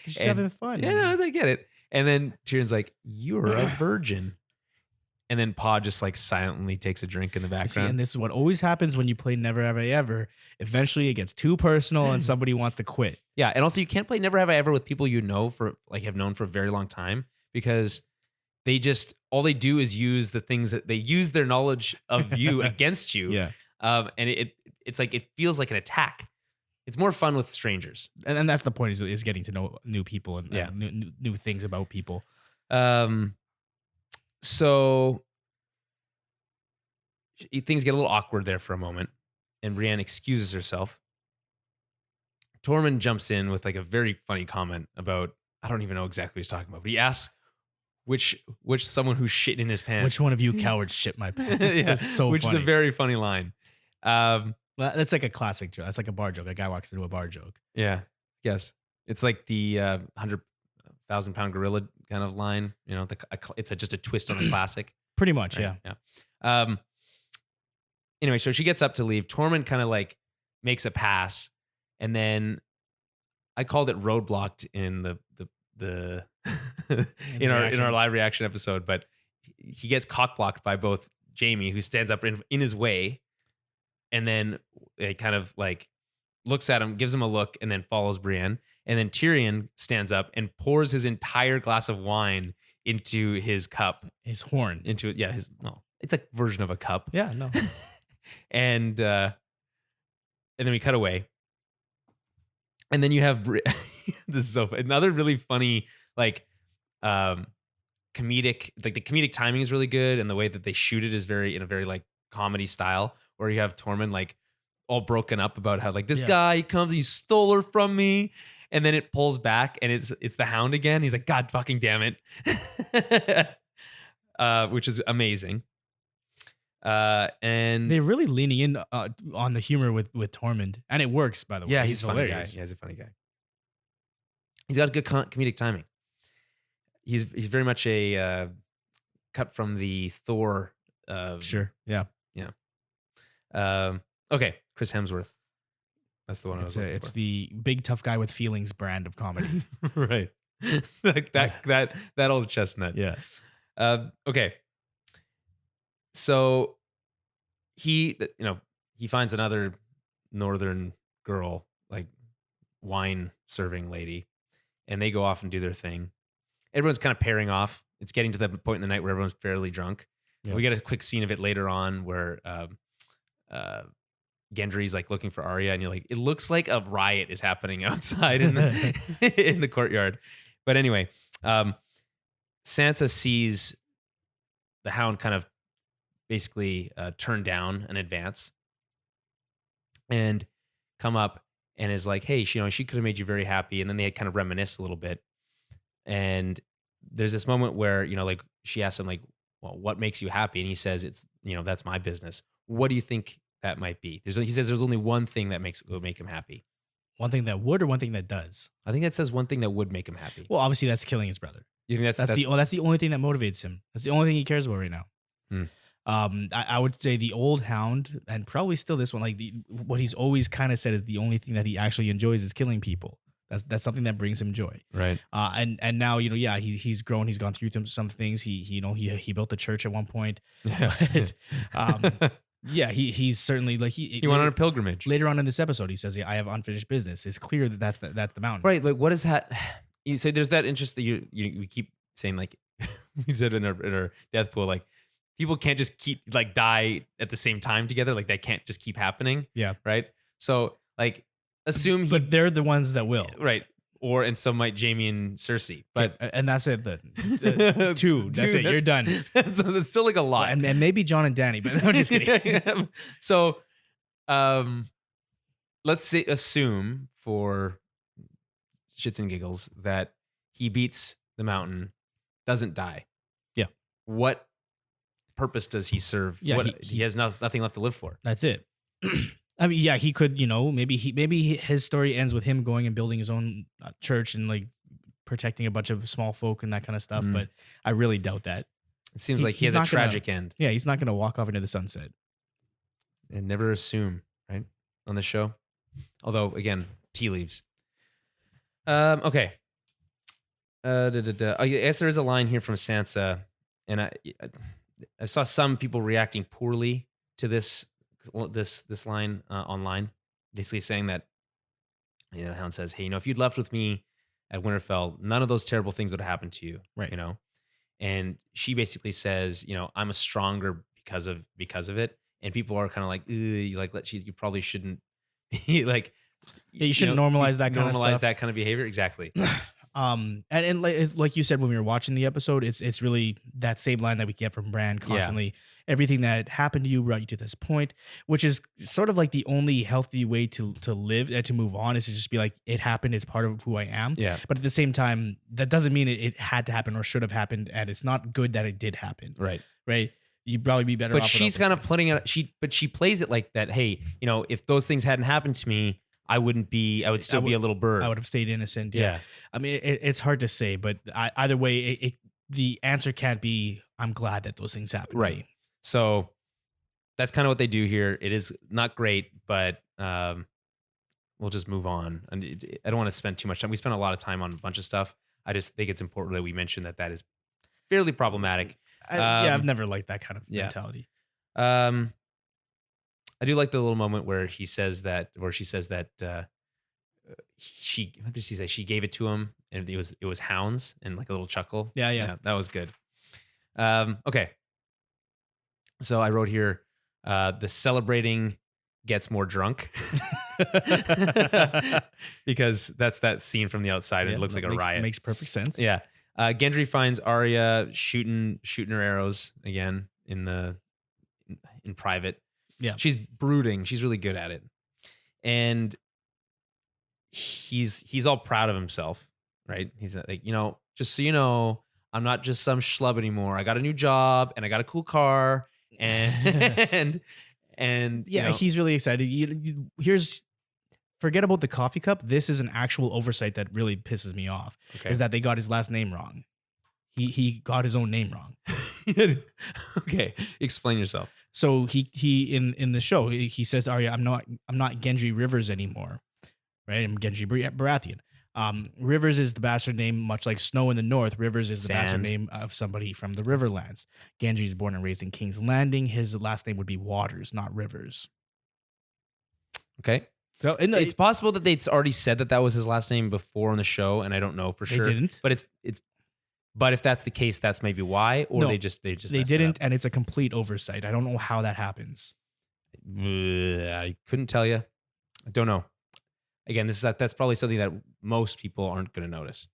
She's having fun. Yeah, no, I get it. And then Tyrion's like, "You're a virgin." And then Pa just like silently takes a drink in the background. See, and this is what always happens when you play Never Have I Ever. Eventually it gets too personal and somebody wants to quit. Yeah, and also you can't play Never Have I Ever with people you know for like have known for a very long time, because they just all they do is use the things that they use their knowledge of you against you. Yeah. And it's like it feels like an attack. It's more fun with strangers. And that's the point is getting to know new people and Yeah. new things about people. So things get a little awkward there for a moment, and Brienne excuses herself. Tormund jumps in with like a very funny comment about, I don't even know exactly what he's talking about, but he asks which someone who's shit in his pants. Which one of you cowards shit my pants? Yeah, That's so which funny. is a very funny line. That's like a classic joke. That's like a bar joke. A guy walks into a bar joke. Yeah, yes. It's like the 100,000-pound gorilla kind of line. You know, it's just a twist on a classic. Pretty much, Right? yeah. Anyway, so she gets up to leave. Tormund kind of like makes a pass, and then I called it roadblocked in the in our live reaction episode, but he gets cockblocked by both Jaime, who stands up in his way, and then it kind of like looks at him, gives him a look, and then follows Brienne. And then Tyrion stands up and pours his entire glass of wine into his cup. His horn. Into it. Yeah, it's a version of a cup. Yeah, no. And then we cut away. And then you have this is so funny. Another really funny like comedic, like the comedic timing is really good, and the way that they shoot it is in a very like comedy style, where you have Tormund like all broken up about how like this guy, he comes and he stole her from me, and then it pulls back and it's the Hound again. He's like, God fucking damn it. Which is amazing. And they're really leaning in on the humor with Tormund, and it works, by the way. Yeah, he's a funny guy. hilarious. Yeah, he's a funny guy. He's got good comedic timing. He's very much a cut from the Thor. Sure. Yeah. Okay, Chris Hemsworth. That's the one. It's the big tough guy with feelings brand of comedy. Right. Like that old chestnut. Yeah. Okay. So he finds another northern girl, like wine serving lady, and they go off and do their thing. Everyone's kind of pairing off. It's getting to the point in the night where everyone's fairly drunk. Yeah. We get a quick scene of it later on where Gendry's like looking for Arya, and you're like, it looks like a riot is happening outside in the in the courtyard. But anyway, Sansa sees the Hound kind of basically turn down an advance and come up and is like, hey, she could have made you very happy. And then they kind of reminisce a little bit. And there's this moment where, like she asks him like, well, what makes you happy? And he says, it's, that's my business. What do you think that might be? He says there's only one thing that will make him happy. One thing that would, or one thing that does? I think that says one thing that would make him happy. Well, obviously that's killing his brother. You think that's the only thing that motivates him. That's the only thing he cares about right now. I would say the old Hound, and probably still this one, like what he's always kind of said is the only thing that he actually enjoys is killing people. That's something that brings him joy. Right. And now, he's grown, he's gone through some things. He built a church at one point. But, he's certainly like he went on a pilgrimage. Later on in this episode, he says, I have unfinished business. It's clear that that's the mountain. Right. Like, what is that? You say there's that interest that we keep saying, like we said in our death pool, like people can't just keep like die at the same time together. Like that can't just keep happening. Yeah. Right. So like assume but they're the ones that will. Right. and some might Jaime and Cersei. But and that's it. Two. That's it. You're done. That's still like a lot. And maybe Jon and Dany, but I'm just kidding. So, let's assume for shits and giggles that he beats the mountain, doesn't die. Yeah. What purpose does he serve? Yeah, he has nothing left to live for. That's it. I mean, yeah, he could, maybe his story ends with him going and building his own church and like protecting a bunch of small folk and that kind of stuff. But I really doubt that. It seems like he has a tragic end. Yeah, he's not going to walk off into the sunset. And never assume, right, on the show. Although, again, tea leaves. Okay. I guess there is a line here from Sansa, and I saw some people reacting poorly to this line online, basically saying that the Hound says, "Hey, if you'd left with me at Winterfell, none of those terrible things would have happened to you." Right. And she basically says, I'm a stronger because of it. And people are kind of like, you probably shouldn't like. Yeah, you shouldn't normalize that kind of stuff. Normalize that kind of behavior. Exactly. And like you said when we were watching the episode, it's really that same line that we get from Bran constantly. Yeah. Everything that happened to you brought you to this point, which is sort of like the only healthy way to live and to move on is to just be like, it happened. It's part of who I am. Yeah. But at the same time, that doesn't mean it had to happen or should have happened, and it's not good that it did happen. Right. Right. You'd probably be better. But she's kind of putting it. She plays it like that. Hey, if those things hadn't happened to me, I would still be a little bird. I would have stayed innocent. Yeah. I mean, it's hard to say, but either way, the answer can't be, I'm glad that those things happened. Right. So that's kind of what they do here. It is not great, but we'll just move on. And I don't want to spend too much time. We spent a lot of time on a bunch of stuff. I just think it's important that we mention that is fairly problematic. I've never liked that kind of mentality. I do like the little moment where she says that what did she say? She gave it to him, and it was hounds, and like a little chuckle. Yeah, that was good. Okay. So I wrote here, the celebrating gets more drunk because that's that scene from the outside. And it looks like a riot. Makes perfect sense. Yeah. Gendry finds Arya shooting her arrows again in private. Yeah. She's brooding. She's really good at it. And he's all proud of himself, right? He's like, just so you know, I'm not just some schlub anymore. I got a new job and I got a cool car and he's really excited. Forget about the coffee cup. This is an actual oversight that really pisses me off. Okay. Is that they got his last name wrong. He got his own name wrong. Okay, explain yourself. So he in the show he says, Arya, I'm not Gendry Rivers anymore, right? I'm Gendry Baratheon. Rivers is the bastard name, much like snow in the north. Rivers is the bastard name of somebody from the Riverlands. Gendry is born and raised in King's Landing. His last name would be Waters, not Rivers. Okay. So it's possible that they'd already said that was his last name before on the show, and I don't know for sure. They didn't. But if that's the case, that's maybe why, or they didn't, and it's a complete oversight. I don't know how that happens. I couldn't tell you. I don't know. Again, that's probably something that most people aren't going to notice.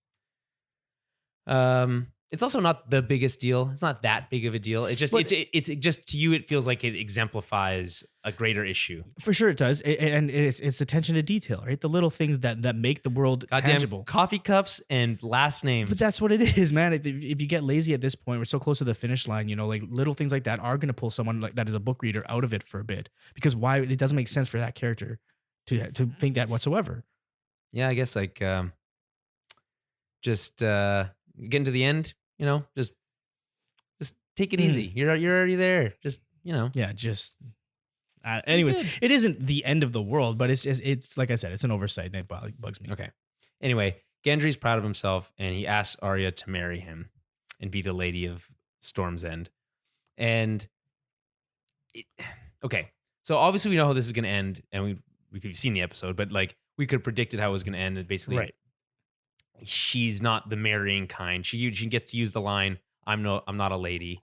It's also not the biggest deal. It's not that big of a deal. It's just to you, it feels like it exemplifies a greater issue. For sure, it does, and it's attention to detail, right? The little things that make the world tangible. Coffee cups and last names. But that's what it is, man. If you get lazy at this point, we're so close to the finish line. Like little things like that are going to pull someone like that is a book reader out of it for a bit, because why? It doesn't make sense for that character to think that whatsoever. Yeah, I guess like just getting to the end. Just take it easy. You're already there. Just Yeah, just. Anyway, it isn't the end of the world, but it's like I said, it's an oversight, and it bugs me. Okay. Anyway, Gendry's proud of himself, and he asks Arya to marry him and be the Lady of Storm's End. And okay, so obviously we know how this is going to end, and we've seen the episode, but like we could have predicted how it was going to end. And basically, right. She's not the marrying kind. She gets to use the line, I'm not a lady,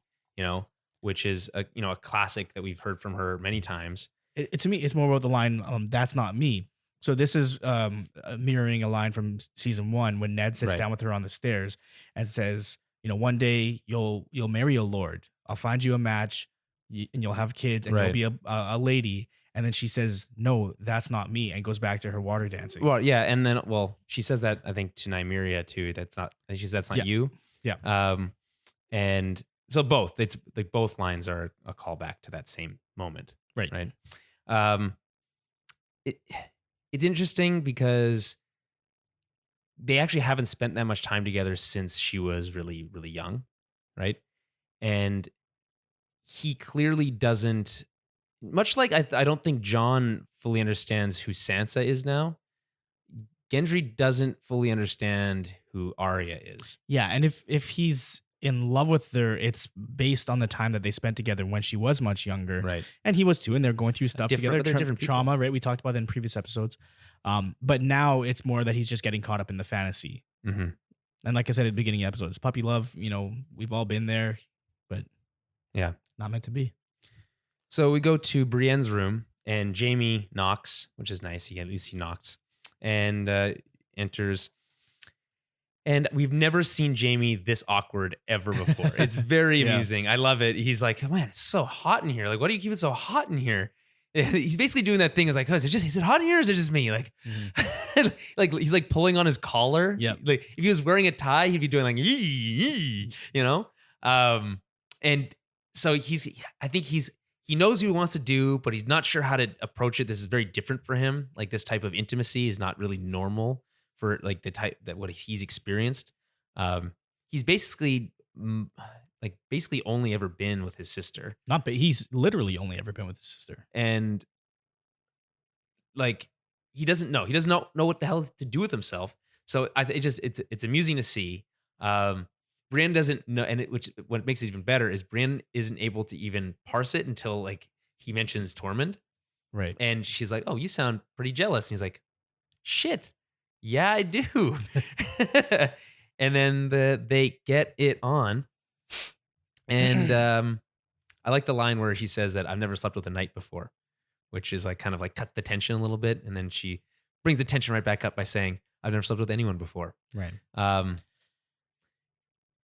which is a classic that we've heard from her many times. To me, it's more about the line, that's not me. So this is mirroring a line from season 1 when Ned sits Right. down with her on the stairs and says, one day you'll marry a lord. I'll find you a match, and you'll have kids, and you'll Right. be a lady. And then she says, "No, that's not me," and goes back to her water dancing. Well, yeah, and then she says that I think to Nymeria too. That's not. And she says that's not Yeah. you. Yeah. And so both it's like both lines are a callback to that same moment. Right. Right. It's interesting because they actually haven't spent that much time together since she was really, really young, right? And he clearly doesn't, much like I don't think Jon fully understands who Sansa is now. Gendry doesn't fully understand who Arya is. Yeah, and if he's in love with her, it's based on the time that they spent together when she was much younger. Right. And he was too, and they're going through stuff together. They're different people. Trauma, right? We talked about that in previous episodes. But now it's more that he's just getting caught up in the fantasy. Mm-hmm. And like I said at the beginning of the episode, it's puppy love. We've all been there, but yeah, not meant to be. So we go to Brienne's room, and Jaime knocks, which is nice. At least he knocked, and enters. And we've never seen Jaime this awkward ever before. It's very amusing. I love it. He's like, man, it's so hot in here. Like, why do you keep it so hot in here? He's basically doing that thing. It's like, is it hot in here or is it just me? Like, like he's like pulling on his collar. Yeah. Like if he was wearing a tie, he'd be doing like, and so I think he knows what he wants to do, but he's not sure how to approach it. This is very different for him. Like this type of intimacy is not really normal for like the type that what he's experienced. He's basically only ever been with his sister. He's literally only ever been with his sister. And like he doesn't know what the hell to do with himself. So it's amusing to see. Brienne doesn't know, and what makes it even better is Brienne isn't able to even parse it until like he mentions Tormund. Right. And she's like, "Oh, you sound pretty jealous." And he's like, "Shit. Yeah, I do." And then they get it on. And I like the line where he says that I've never slept with a knight before, which is like kind of like cuts the tension a little bit. And then she brings the tension right back up by saying, I've never slept with anyone before. Right.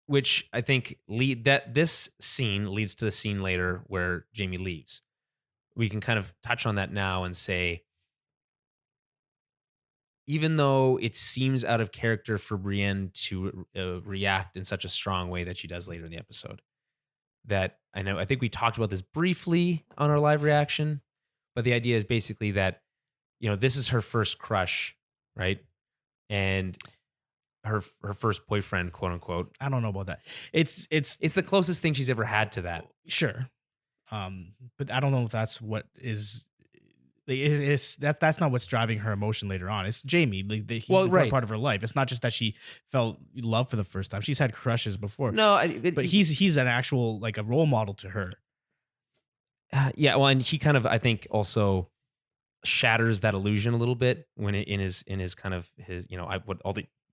Which I think this scene leads to the scene later where Jaime leaves. We can kind of touch on that now and say, even though it seems out of character for Brienne to react in such a strong way that she does later in the episode, that I think we talked about this briefly on our live reaction, but the idea is basically that, this is her first crush, right? And her first boyfriend, quote unquote. I don't know about that. It's the closest thing she's ever had to that. Sure. But I don't know if that's what is. That's not what's driving her emotion later on. It's Jaime. He's part of her life. It's not just that she felt love for the first time. She's had crushes before. No, but he's an actual like a role model to her. Yeah, well, and he kind of I think also shatters that illusion a little bit when in his kind of his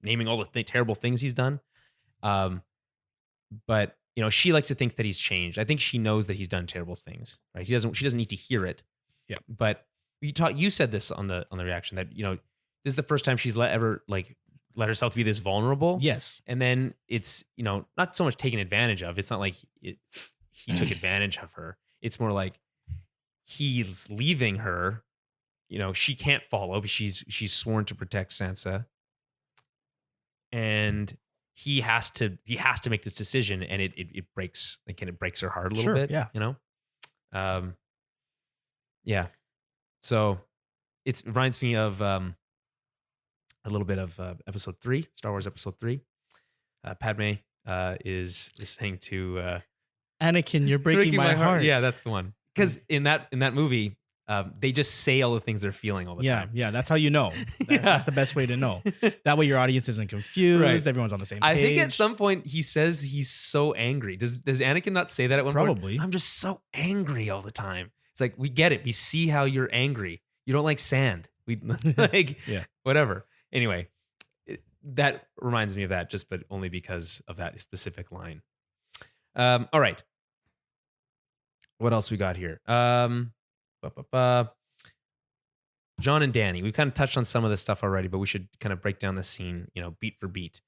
naming all the terrible things he's done. But she likes to think that he's changed. I think she knows that he's done terrible things. Right? She doesn't need to hear it. Yeah, but. You said this on the reaction that this is the first time she's let herself be this vulnerable. Yes, and then it's not so much taken advantage of. It's not like he took advantage of her. It's more like he's leaving her. She can't follow, but she's sworn to protect Sansa, and he has to make this decision, and it breaks her heart a little bit. Yeah, yeah. So it reminds me of a little bit of episode 3, Star Wars episode 3. Padme is saying to Anakin, you're breaking my heart. Yeah, that's the one. Because in that movie, they just say all the things they're feeling all the time. Yeah, that's how you know. That's the best way to know. That way your audience isn't confused. Right. Everyone's on the same page. I think at some point he says he's so angry. Does Anakin not say that at one point? Probably. I'm just so angry all the time. It's like, we get it. We see how you're angry. You don't like sand. We whatever. Anyway, that reminds me of that, but only because of that specific line. All right. What else we got here? Jon and Dany. We've kind of touched on some of this stuff already, but we should kind of break down the scene, beat for beat.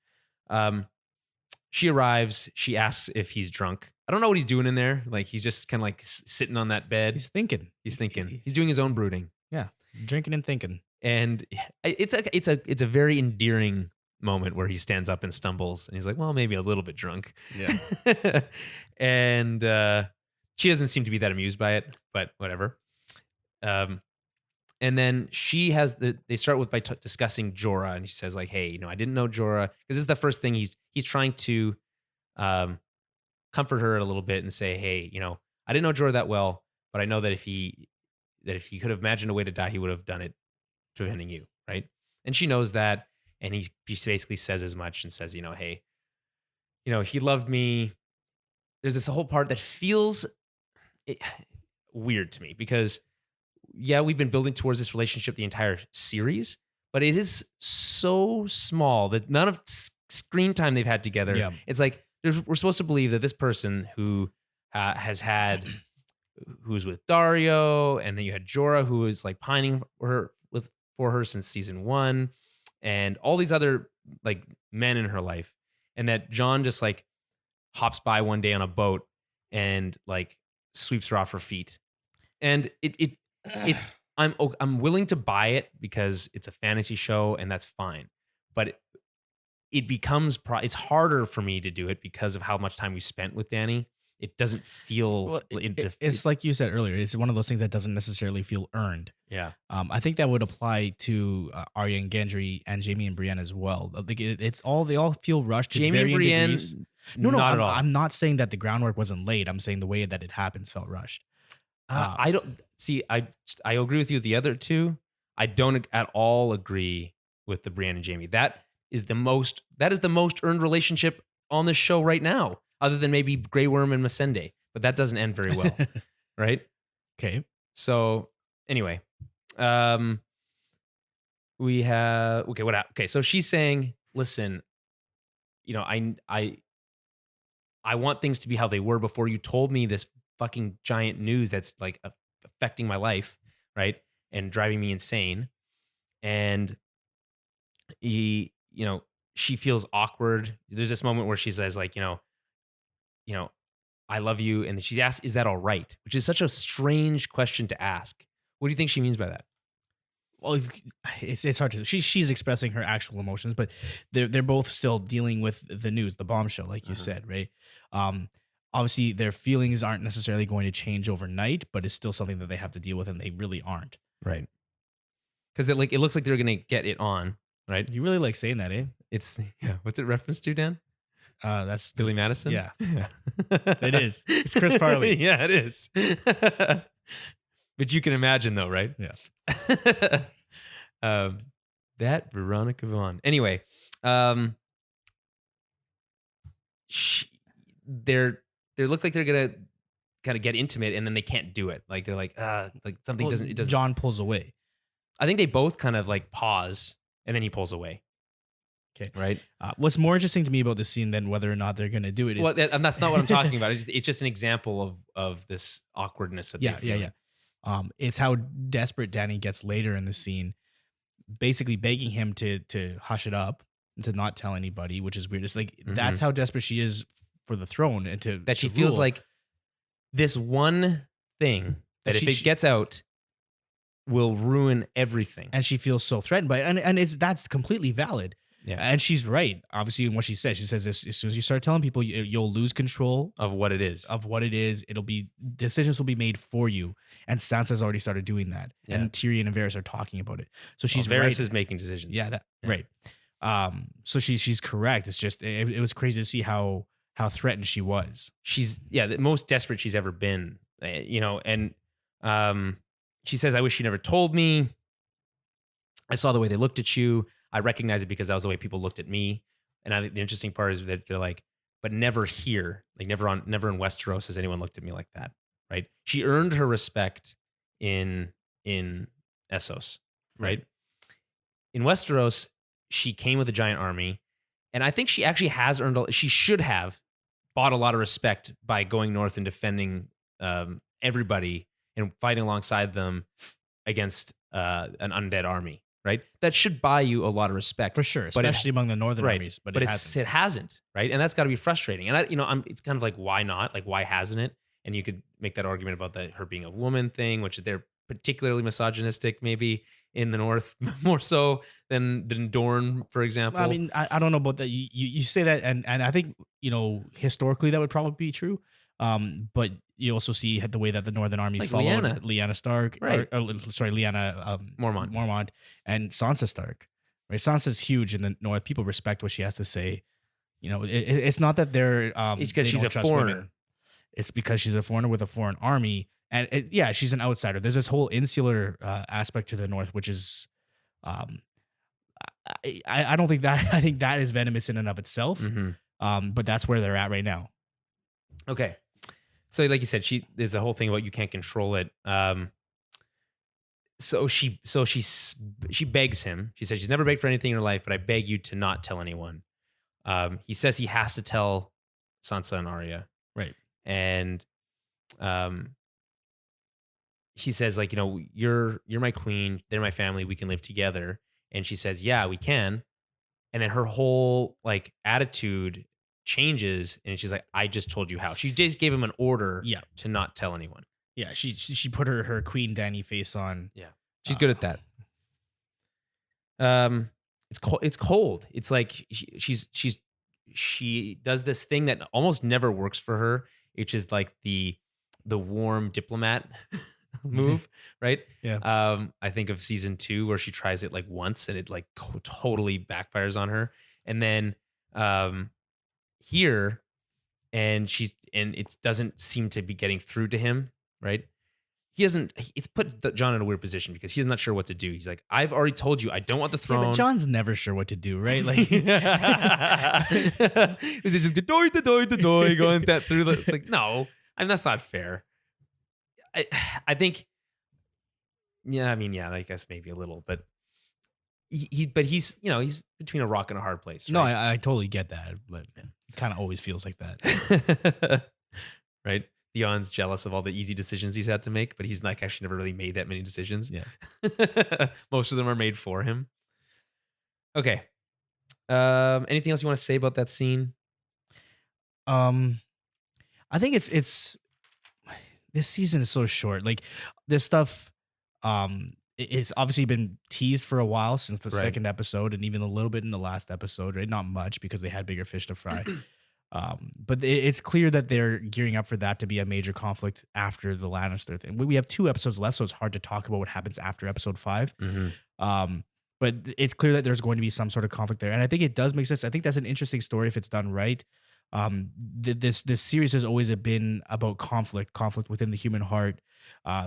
She arrives. She asks if he's drunk. I don't know what he's doing in there. Like he's just kind of like sitting on that bed. He's thinking. He's thinking. He's doing his own brooding. Yeah, drinking and thinking. And it's a very endearing moment where he stands up and stumbles, and he's like, "Well, maybe a little bit drunk." Yeah. And she doesn't seem to be that amused by it, but whatever. And then they start by discussing Jorah, and she says like, "Hey, I didn't know Jorah," because this is the first thing he's trying to comfort her a little bit and say, "Hey, I didn't know Jorah that well, but I know that if he could have imagined a way to die, he would have done it defending you, right?" And she knows that, and he basically says as much and says, "Hey, he loved me." There's this whole part that feels weird to me because, yeah, we've been building towards this relationship the entire series, but it is so small that none of screen time they've had together. Yeah. It's like we're supposed to believe that this person who who's with Dario, and then you had Jorah, who is like pining for her since season 1, and all these other like men in her life, and that Jon just like hops by one day on a boat and like sweeps her off her feet, and I'm willing to buy it because it's a fantasy show and that's fine, but it becomes it's harder for me to do it because of how much time we spent with Dany. It doesn't feel. It's like you said earlier. It's one of those things that doesn't necessarily feel earned. Yeah. I think that would apply to Arya and Gendry and Jaime and Brienne as well. Like they all feel rushed to Jaime varying and Brienne, degrees. No, not at all. I'm not saying that the groundwork wasn't laid. I'm saying the way that it happens felt rushed. I don't see. I agree with you with the other two. I don't at all agree with the Brienne and Jaime. That is the most earned relationship on this show right now, other than maybe Grey Worm and Missandei, but that doesn't end very well, right? Okay. So anyway, we have okay. So she's saying, "Listen, I want things to be how they were before you told me this fucking giant news that's like affecting my life, right, and driving me insane." And she feels awkward. There's this moment where she says like, "I love you," and she asks, "Is that all right?" Which is such a strange question to ask. What do you think she means by that? Well, it's hard to. She's expressing her actual emotions, but they're both still dealing with the news, the bombshell, like you said, right? Obviously, their feelings aren't necessarily going to change overnight, but it's still something that they have to deal with, and they really aren't. Right. Because it looks like they're gonna get it on, right? You really like saying that, eh? What's it reference to, Dan? That's Billy Madison. Yeah. It is. It's Chris Farley. Yeah, it is. But you can imagine, though, right? Yeah. That Veronica Vaughn. Anyway, they look like they're gonna kind of get intimate, and then they can't do it. Like they're like something doesn't. It doesn't. Jon pulls away. I think they both kind of like pause, and then he pulls away. Okay. Right. What's more interesting to me about this scene than whether or not they're going to do it is... Well, and that's not what I'm talking about. It's just an example of this awkwardness that they feel. Yeah. It's how desperate Dany gets later in the scene, basically begging him to hush it up and to not tell anybody, which is weird. It's like that's how desperate she is for the throne and that she feels rule. Like this one thing that if it gets out will ruin everything, and she feels so threatened by it, and that's completely valid. Yeah, and she's right. Obviously, in what she says, as soon as you start telling people, you'll lose control of what it is. Decisions will be made for you. And Sansa's already started doing that. Yeah. And Tyrion and Varys are talking about it. So she's Varys is making decisions. Yeah, right. So she's correct. It's just it was crazy to see how threatened she was. She's the most desperate she's ever been. And she says, "I wish you never told me. I saw the way they looked at you. I recognize it because that was the way people looked at me." And I think the interesting part is that they're like, "But never here, like never in Westeros has anyone looked at me like that." Right? She earned her respect in Essos, right? In Westeros, she came with a giant army, and I think she actually has earned. She should have bought a lot of respect by going north and defending everybody and fighting alongside them against an undead army, right? That should buy you a lot of respect. For sure, especially among the northern right, armies. But it hasn't, right? And that's got to be frustrating. And it's kind of like, why not? Like, why hasn't it? And you could make that argument about her being a woman thing, which they're particularly misogynistic, maybe in the North more so than Dorne, for example. I mean, I don't know about that. You say that, and I think historically that would probably be true. But you also see the way that the northern armies like followed Lyanna. Lyanna Stark, right? Lyanna Mormont, and Sansa Stark. Right, Sansa's huge in the North. People respect what she has to say. It's not that they're it's because she's a foreigner. Women. It's because she's a foreigner with a foreign army, and she's an outsider. There's this whole insular aspect to the North, which is, I don't think that I think that is venomous in and of itself. Mm-hmm. But that's where they're at right now. Okay, so like you said, there's the whole thing about you can't control it. So she begs him. She says she's never begged for anything in her life, but I beg you to not tell anyone. He says he has to tell Sansa and Arya. Right. And he says, like, you're my queen, they're my family, we can live together. And she says, yeah, we can. And then her whole like attitude changes, and she's like, I just told you how. She just gave him an order to not tell anyone. Yeah, she put her Queen Dany face on. Yeah, she's good at that. It's cold. It's like she does this thing that almost never works for her, which is like the warm diplomat move, right? Yeah. I think of season 2 where she tries it like once and it like totally backfires on her, and then here, and it doesn't seem to be getting through to him, right? It's put John in a weird position because he's not sure what to do. He's like, I've already told you I don't want the throne. Yeah, but John's never sure what to do, right? Like, is it just the going that through the like? No, that's not fair. I think, I guess maybe a little, but he's between a rock and a hard place. Right? No, I totally get that, but it kind of always feels like that, right? Theon's jealous of all the easy decisions he's had to make, but he's like actually never really made that many decisions. Yeah. Most of them are made for him. Okay. Anything else you want to say about that scene? I think it's this season is so short. Like this stuff, it's obviously been teased for a while since the second episode, and even a little bit in the last episode, right? Not much because they had bigger fish to fry. But it's clear that they're gearing up for that to be a major conflict after the Lannister thing. We have 2 episodes left, so it's hard to talk about what happens after episode 5. Mm-hmm. But it's clear that there's going to be some sort of conflict there, and I think it does make sense. I think that's an interesting story if it's done right. This series has always been about conflict within the human heart.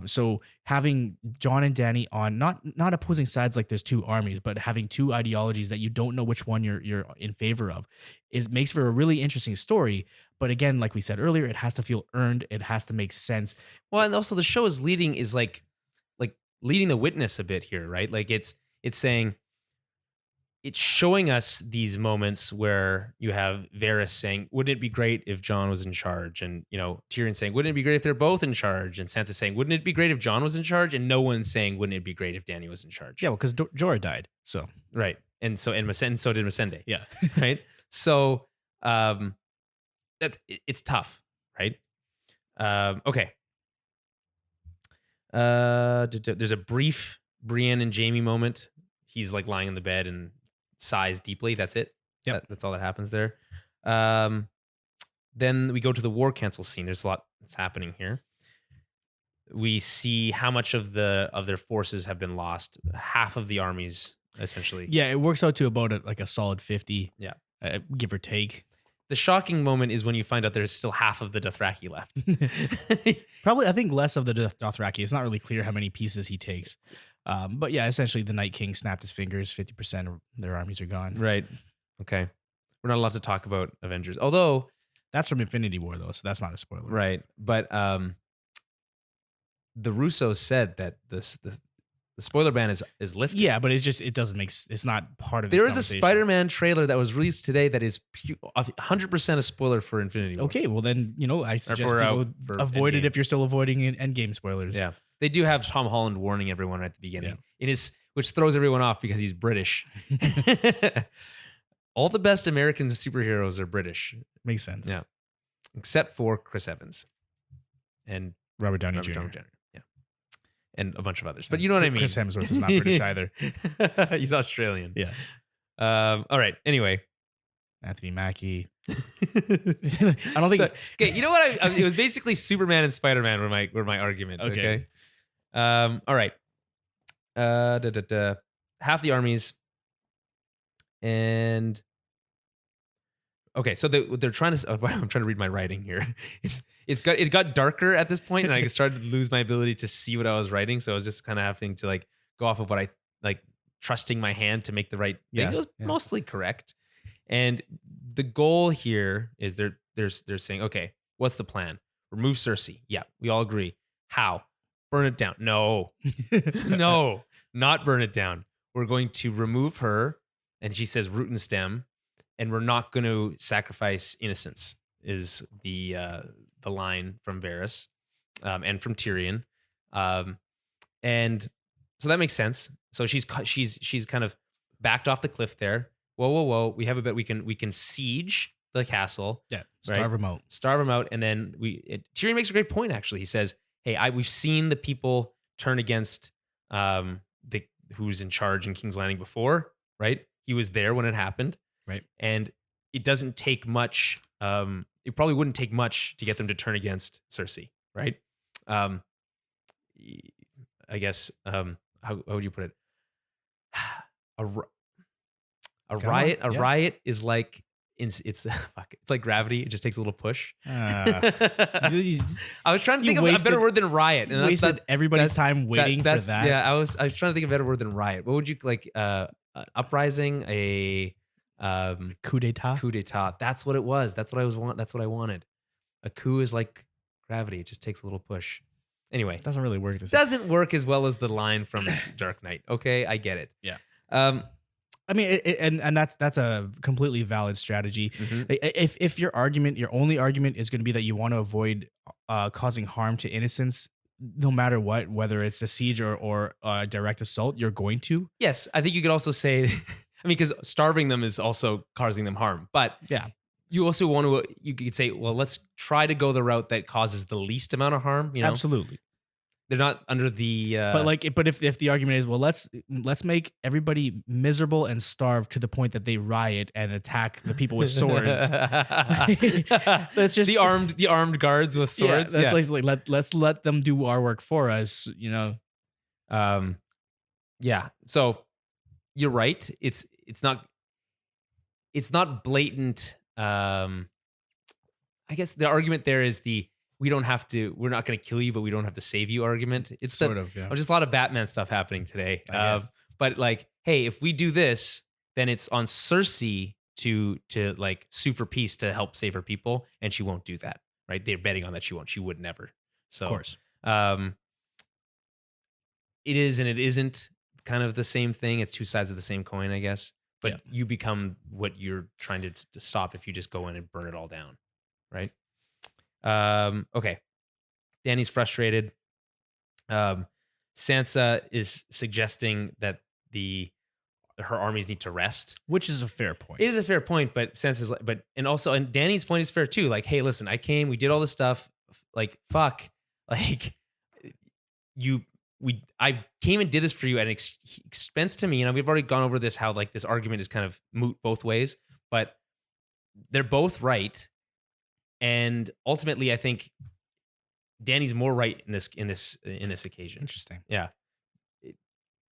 So having Jon and Dany on not opposing sides like there's 2 armies, but having 2 ideologies that you don't know which one you're in favor of makes for a really interesting story. But again, like we said earlier, it has to feel earned. It has to make sense. Well, and also the show is leading the witness a bit here, right? Like it's saying, it's showing us these moments where you have Varys saying, wouldn't it be great if Jon was in charge? And, Tyrion saying, wouldn't it be great if they're both in charge? And Sansa saying, wouldn't it be great if Jon was in charge? And no one's saying, wouldn't it be great if Dany was in charge? Yeah, well, because Jorah died. So. Right. And so did Missandei. Yeah. Right. So it's tough. Right. Okay. There's a brief Brienne and Jaime moment. He's like lying in the bed and sighs deeply. That's it. Yeah, that's all that happens there. Then we go to the war cancel scene. There's a lot that's happening here. We see how much of their forces have been lost. Half of the armies, essentially. Yeah, it works out to about a solid 50. Yeah, give or take. The shocking moment is when you find out there's still half of the Dothraki left. Probably, I think less of the Dothraki. It's not really clear how many pieces he takes. But yeah, essentially the Night King snapped his fingers. 50% of their armies are gone. Right. Okay. We're not allowed to talk about Avengers. Although that's from Infinity War though, so that's not a spoiler. Right. But the Russos said that the spoiler ban is lifted. Yeah, but it doesn't make, it's not part of this There is a Spider-Man trailer that was released today that is 100% a spoiler for Infinity War. Okay, well then, I suggest people avoid it if you're still avoiding Endgame spoilers. Yeah. They do have Tom Holland warning everyone at the beginning, which throws everyone off because he's British. All the best American superheroes are British. Makes sense. Yeah, except for Chris Evans and Robert Downey Jr. Yeah, and a bunch of others. But you know what I mean. Chris Hemsworth is not British either. He's Australian. Yeah. All right. Anyway, Anthony Mackie. I don't think. Okay, you know what? It was basically Superman and Spider-Man were my argument. Okay. All right. Half the armies, and okay. So they're trying to. I'm trying to read my writing here. It got darker at this point, and I started to lose my ability to see what I was writing. So I was just kind of having to like go off of what I like, trusting my hand to make the right things. It was mostly correct. And the goal here is they're saying, okay, what's the plan? Remove Cersei. Yeah, we all agree. How? Burn it down. No, no, not burn it down. We're going to remove her. And she says root and stem. And we're not going to sacrifice innocence is the line from Varys and from Tyrion. And so that makes sense. So she's kind of backed off the cliff there. Whoa. We have a bit. We can siege the castle. Yeah. Starve them out. Starve them out. And then Tyrion makes a great point, actually. He says, hey, we've seen the people turn against who's in charge in King's Landing before, right? He was there when it happened. Right. And it doesn't take much. It probably wouldn't take much to get them to turn against Cersei, right? I guess, how would you put it? A riot is like it's like gravity. It just takes a little push. I was trying to think of a better word than riot, and wasted everybody's time waiting for that. Yeah, I was trying to think of a better word than riot. What would you like? Uprising, a coup d'état. Coup d'état. That's what it was. That's what I wanted. A coup is like gravity. It just takes a little push. Anyway, it doesn't really work. Doesn't work as well as the line from Dark Knight. Okay, I get it. Yeah. I mean, and that's a completely valid strategy. Mm-hmm. If your only argument is going to be that you want to avoid causing harm to innocents, no matter what, whether it's a siege or a direct assault, you're going to. Yes, I think you could also say, I mean, because starving them is also causing them harm. But yeah, you also want to. You could say, well, let's try to go the route that causes the least amount of harm. You know? Absolutely. They're not under the. But if the argument is, well, let's make everybody miserable and starve to the point that they riot and attack the people with swords. That's just the armed guards with swords. Yeah, let's let them do our work for us. You know. Yeah. So you're right. It's not blatant. I guess the argument there is we're not going to kill you, but we don't have to save you argument. It's just a lot of Batman stuff happening today. But like, hey, if we do this, then it's on Cersei to like sue for peace to help save her people. And she won't do that, right? They're betting on that she won't. She would never. So, of course. It is and it isn't kind of the same thing. It's two sides of the same coin, I guess. But you become what you're trying to stop if you just go in and burn it all down, right? Okay. Dany's frustrated. Sansa is suggesting that her armies need to rest, which is a fair point. It is a fair point, but Sansa's and Dany's point is fair too. Like, hey, listen, I came, we did all this stuff. Like, fuck, like I came and did this for you at an expense to me, and we've already gone over this. How like this argument is kind of moot both ways, but they're both right. And ultimately, I think Dany's more right in this occasion. Interesting. Yeah.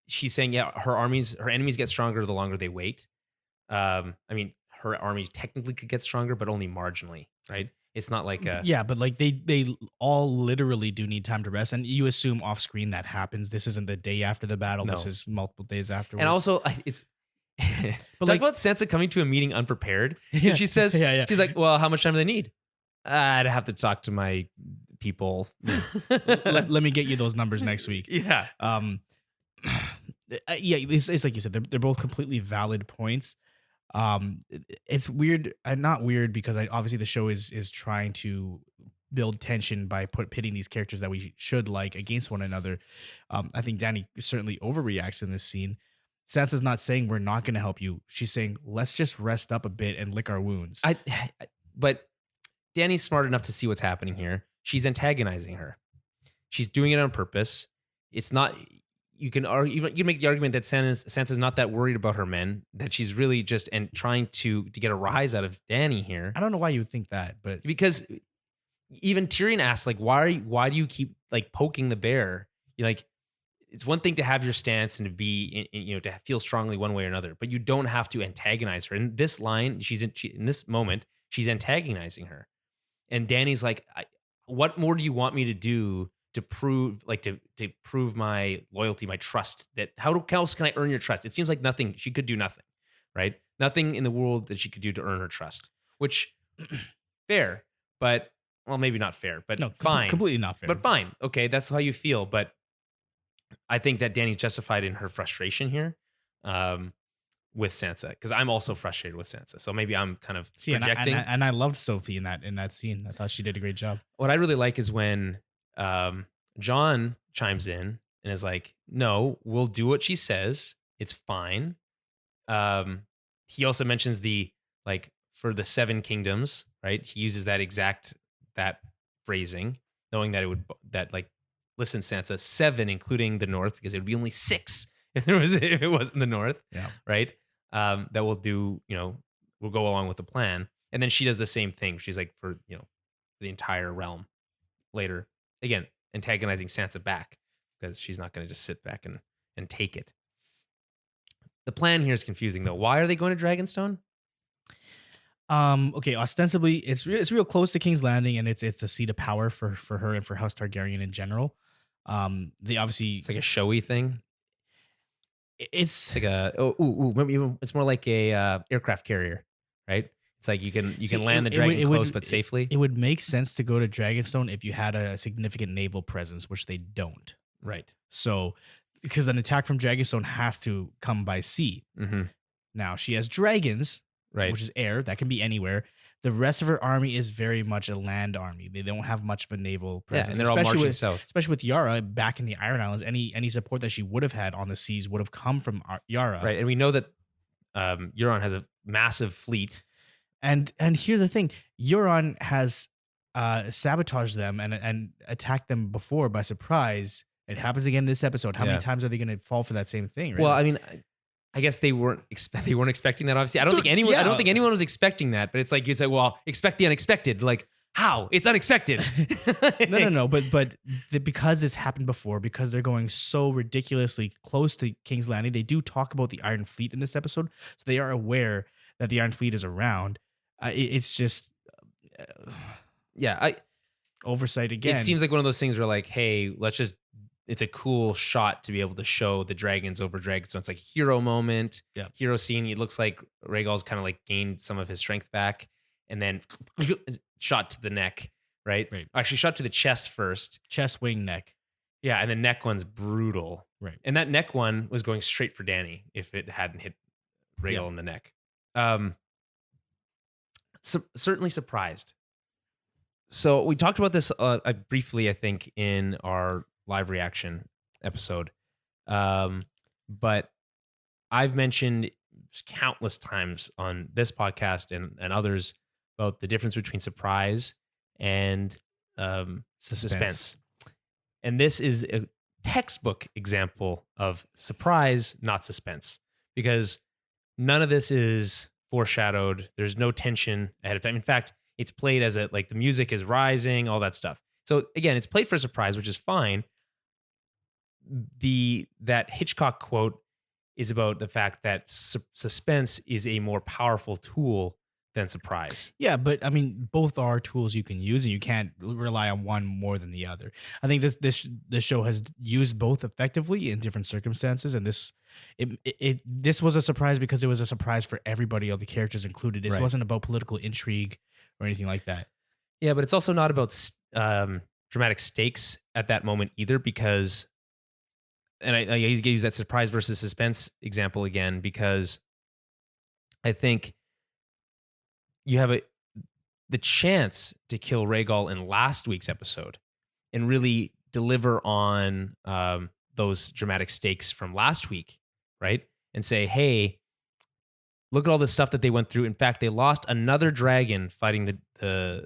She's saying, her enemies get stronger the longer they wait. I mean, her armies technically could get stronger, but only marginally, right? It's not like but like they all literally do need time to rest, and you assume off screen that happens. This isn't the day after the battle. No. This is multiple days afterwards. And also, it's. But like about Sansa coming to a meeting unprepared. Yeah. She says, she's like, well, how much time do they need? I'd have to talk to my people. let me get you those numbers next week. Yeah. It's like you said, they're both completely valid points. It's weird, not weird because obviously the show is trying to build tension by pitting these characters that we should like against one another. I think Dany certainly overreacts in this scene. Sansa's not saying we're not going to help you. She's saying let's just rest up a bit and lick our wounds. But Dany's smart enough to see what's happening here. She's antagonizing her. She's doing it on purpose. It's not. You can argue. You can make the argument that Sansa's not that worried about her men. That she's really just trying to get a rise out of Dany here. I don't know why you would think that, but because even Tyrion asks, like, why do you keep like poking the bear? You're like, it's one thing to have your stance and to be, to feel strongly one way or another, but you don't have to antagonize her. In this line, in this moment, she's antagonizing her, and Dany's like, what more do you want me to do to prove, like, to prove my loyalty, my trust? That how else can I earn your trust? It seems like nothing. She could do nothing, right? Nothing in the world that she could do to earn her trust. Which, fair, but well, maybe not fair, but no, fine, completely not fair. But fine, okay, that's how you feel. But I think that Dany's justified in her frustration here with Sansa, because I'm also frustrated with Sansa. So maybe I'm kind of projecting. And I loved Sophie in that scene. I thought she did a great job. What I really like is when Jon chimes in and is like, "No, we'll do what she says. It's fine." He also mentions for the 7 kingdoms, right? He uses that phrasing, knowing that listen, Sansa, 7, including the North, because it would be only 6 if it wasn't the North, right? That will do, we'll go along with the plan. And then she does the same thing. She's like, for the entire realm later, again, antagonizing Sansa back, because she's not going to just sit back and take it. The plan here is confusing, though. Why are they going to Dragonstone? Okay, ostensibly it's real close to King's Landing, and it's a seat of power for her and for House Targaryen in general. They obviously, it's like a showy thing. It's like it's more like a aircraft carrier, right? It's like you can land the dragon close but safely. It would make sense to go to Dragonstone if you had a significant naval presence, which they don't. Right. So, because an attack from Dragonstone has to come by sea. Mm-hmm. Now she has dragons, right, which is air that can be anywhere. The rest of her army is very much a land army. They don't have much of a naval presence. Yeah, and they're all marching south. Especially with Yara back in the Iron Islands, any support that she would have had on the seas would have come from Yara. Right, and we know that Euron has a massive fleet. And here's the thing: Euron has sabotaged them and attacked them before by surprise. It happens again this episode. How many times are they going to fall for that same thing? Right? Well, I mean, I guess they weren't expecting that. Obviously, I don't think anyone was expecting that. But it's like you say, well, expect the unexpected. Like, how? It's unexpected. No. But because it's happened before, because they're going so ridiculously close to King's Landing, they do talk about the Iron Fleet in this episode, so they are aware that the Iron Fleet is around. It's just, oversight again. It seems like one of those things where, like, hey, it's a cool shot to be able to show the dragons over Dragonstone. It's like hero moment, hero scene. It looks like Rhaegal's kind of like gained some of his strength back, and then shot to the neck, right? Actually, shot to the chest first. Chest, wing, neck. Yeah, and the neck one's brutal. Right. And that neck one was going straight for Dany if it hadn't hit Rhaegal in the neck. Certainly surprised. So we talked about this briefly, I think, in our live reaction episode. But I've mentioned countless times on this podcast and others about the difference between surprise and suspense. And this is a textbook example of surprise, not suspense, because none of this is foreshadowed. There's no tension ahead of time. In fact, it's played as the music is rising, all that stuff. So again, it's played for surprise, which is fine. That Hitchcock quote is about the fact that suspense is a more powerful tool than surprise. Yeah, but I mean, both are tools you can use, and you can't rely on one more than the other. I think this show has used both effectively in different circumstances, and this was a surprise because it was a surprise for everybody, all the characters included. This wasn't about political intrigue or anything like that. Yeah, but it's also not about dramatic stakes at that moment either, because, and I use that surprise versus suspense example again, because I think you have the chance to kill Rhaegal in last week's episode and really deliver on those dramatic stakes from last week, right? And say, hey, look at all the stuff that they went through. In fact, they lost another dragon fighting the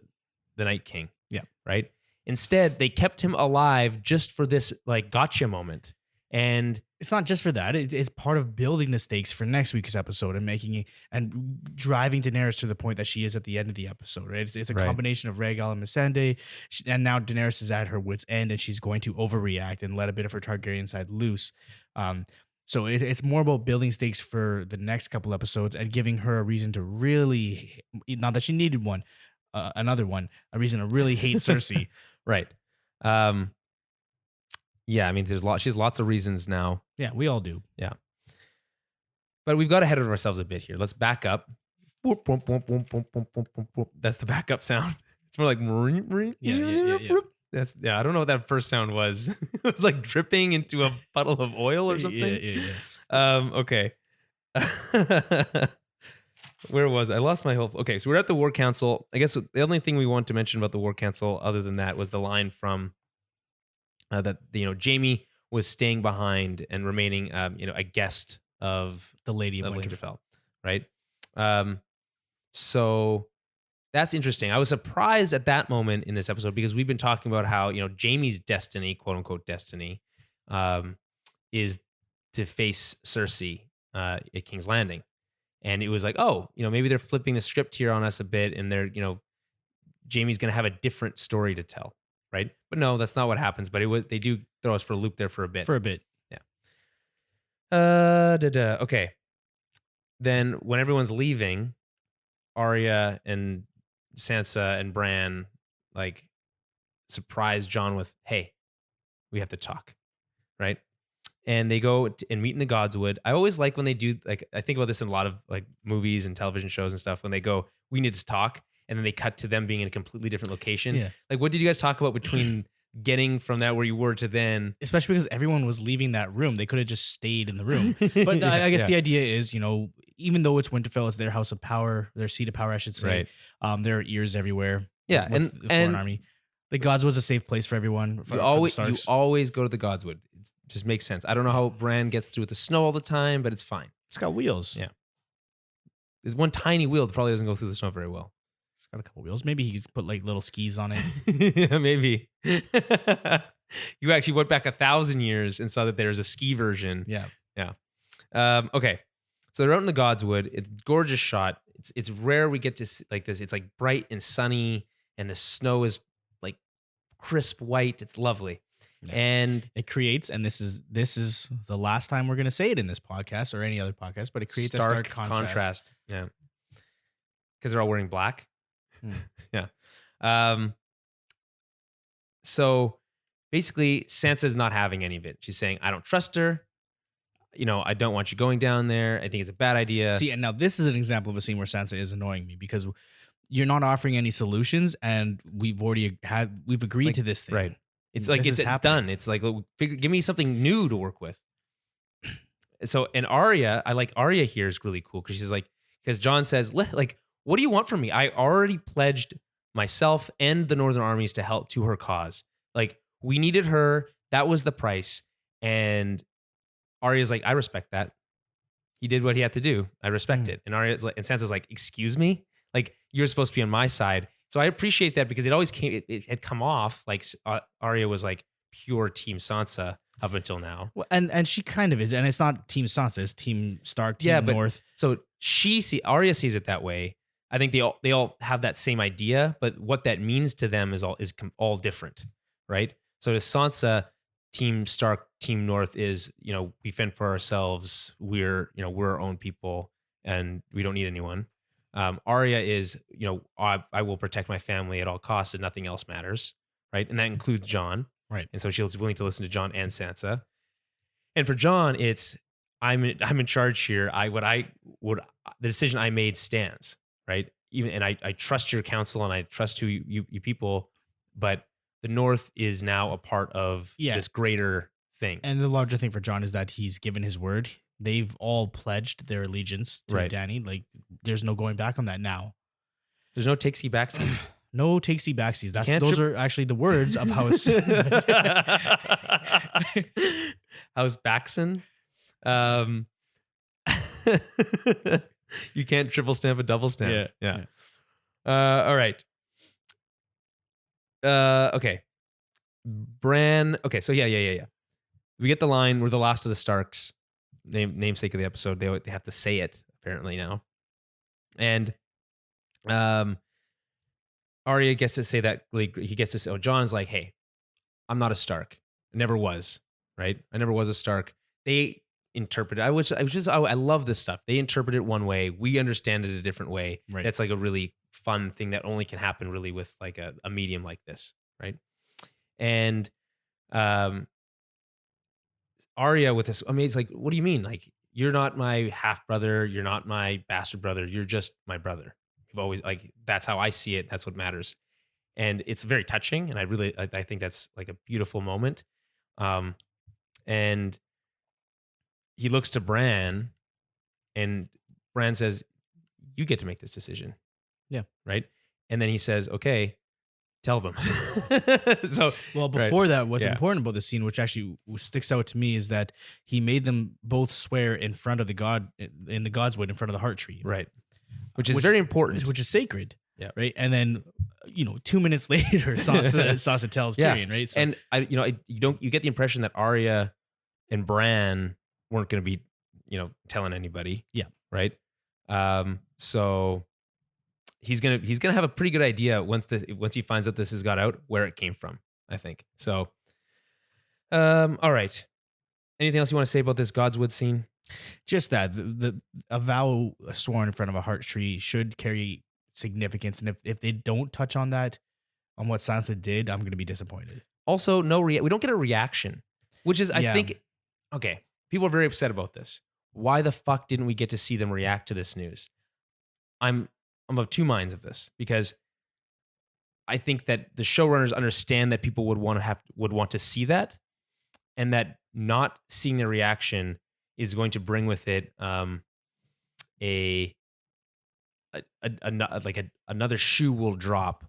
Night King. Yeah. Right? Instead, they kept him alive just for this like gotcha moment. And it's not just for that. It's part of building the stakes for next week's episode and making it and driving Daenerys to the point that she is at the end of the episode. Right? It's a combination of Rhaegal and Missandei, and now Daenerys is at her wit's end, and she's going to overreact and let a bit of her Targaryen side loose. So it's more about building stakes for the next couple episodes and giving her a reason to really, not that she needed one, another one, a reason to really hate Cersei. Right. Yeah, I mean, she has lots of reasons now. Yeah, we all do. Yeah. But we've got ahead of ourselves a bit here. Let's back up. That's the backup sound. It's more like yeah. I don't know what that first sound was. It was like dripping into a puddle of oil or something. Yeah. Okay. Where was I? Lost my whole. Okay, so we're at the War Council. I guess the only thing we want to mention about the War Council, other than that, was the line from that Jaime was staying behind and remaining, a guest of the Lady of Winterfell, right? So that's interesting. I was surprised at that moment in this episode because we've been talking about how Jaime's destiny, quote unquote destiny, is to face Cersei at King's Landing. And it was like, oh, maybe they're flipping the script here on us a bit, and they're, Jaime's going to have a different story to tell, right? But no, that's not what happens. But they do throw us for a loop there for a bit. Yeah. Okay. Then when everyone's leaving, Arya and Sansa and Bran surprise Jon with, "Hey, we have to talk," right? And they go and meet in the Godswood. I always like when they do, I think about this in a lot of movies and television shows and stuff, when they go, "We need to talk," and then they cut to them being in a completely different location. Yeah. What did you guys talk about between getting from that where you were to then? Especially because everyone was leaving that room. They could have just stayed in the room. But I guess the idea is, even though it's Winterfell, it's their house of power, their seat of power, I should say. Right. There are ears everywhere. Yeah. And the foreign army. The Gods was a safe place for everyone. You always go to the Godswood. It just makes sense. I don't know how Bran gets through with the snow all the time, but it's fine. It's got wheels. Yeah. There's one tiny wheel that probably doesn't go through the snow very well. It's got a couple wheels. Maybe he could put little skis on it. Yeah, maybe. You actually went back 1,000 years and saw that there's a ski version. Yeah. Yeah. Okay. So they're out in the Godswood. It's a gorgeous shot. It's rare we get to see this. It's bright and sunny, and the snow is crisp white. It's lovely. Yeah. And it creates, and this is the last time we're going to say it in this podcast or any other podcast, but it creates a stark contrast. Yeah. Because they're all wearing black. Yeah. So basically, Sansa's not having any of it. She's saying, I don't trust her. I don't want you going down there. I think it's a bad idea. See, and now this is an example of a scene where Sansa is annoying me because you're not offering any solutions, and we've agreed to this thing. Right. It's it's done. It's give me something new to work with. So, and Arya, I like Arya here is really cool because she's because Jon says, what do you want from me? I already pledged myself and the Northern armies to help to her cause. We needed her. That was the price. And Arya's I respect that. He did what he had to do. I respect it. And Arya's and Sansa's excuse me? You're supposed to be on my side. So I appreciate that because it always it had come off Arya was pure Team Sansa up until now. Well, and she kind of is. And it's not Team Sansa, it's Team Stark, Team North. So Arya sees it that way. I think they all have that same idea, but what that means to them is all different, right? So to Sansa, Team Stark, Team North is, we fend for ourselves. We're our own people and we don't need anyone. Arya is, I will protect my family at all costs and nothing else matters, right? And that includes Jon. Right. And so she's willing to listen to Jon and Sansa. And for Jon, it's, I'm in charge here. The decision I made stands, right? And I trust your counsel and I trust you people, but the North is now a part of this greater thing. And the larger thing for Jon is that he's given his word. They've all pledged their allegiance to Dany. There's no going back on that now. There's no takesy backsies. No takesy backsies. Those are actually the words of House House Baxon. You can't triple stamp a double stamp. Yeah. All right. Okay. Bran. Okay. So yeah. We get the line, "We're the last of the Starks." Namesake of the episode. They have to say it apparently now, and Arya gets to say that. Like, he gets to say, "Oh, Jon's like, hey, I'm not a Stark. I never was. Right? I never was a Stark." They interpret it. I love this stuff. They interpret it one way. We understand it a different way. Right. That's like a really fun thing that only can happen really with like a medium like this, right? And Arya with this, I mean, it's like, what do you mean? Like, you're not my half brother. You're not my bastard brother. You're just my brother. You've always, like, that's how I see it. That's what matters. And it's very touching. And I think that's like a beautiful moment. And he looks to Bran, and Bran says, "You get to make this decision." Yeah. Right. And then he says, "Okay, tell them." So, well, before that, what's important about the scene, which actually sticks out to me, is that he made them both swear in front of the god, in the Godswood, in front of the heart tree. Right. Which is very important. Which is sacred. Yeah. Right. And then, 2 minutes later, Sansa tells Tyrion, right? So, and you get the impression that Arya and Bran weren't going to be, telling anybody. Yeah. Right. So he's gonna have a pretty good idea once he finds out this has got out, where it came from, I think. So, all right. Anything else you want to say about this Godswood scene? Just that a vow sworn in front of a heart tree should carry significance, and if they don't touch on that, on what Sansa did, I'm going to be disappointed. Also, we don't get a reaction, which is, I think, okay. People are very upset about this. Why the fuck didn't we get to see them react to this news? I'm of two minds of this, because I think that the showrunners understand that people would want to see that, and that not seeing the reaction is going to bring with it another shoe will drop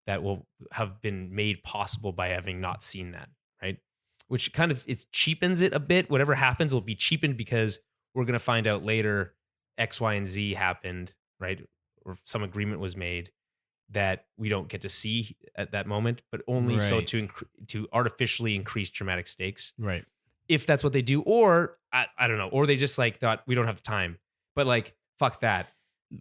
that will have been made possible by having not seen that, right? Which kind of, it cheapens it a bit. Whatever happens will be cheapened because we're going to find out later X, Y, and Z happened, right? Or some agreement was made that we don't get to see at that moment, but only so to artificially increase dramatic stakes. Right. If that's what they do, or I don't know, or they just like thought we don't have time, but like, fuck that.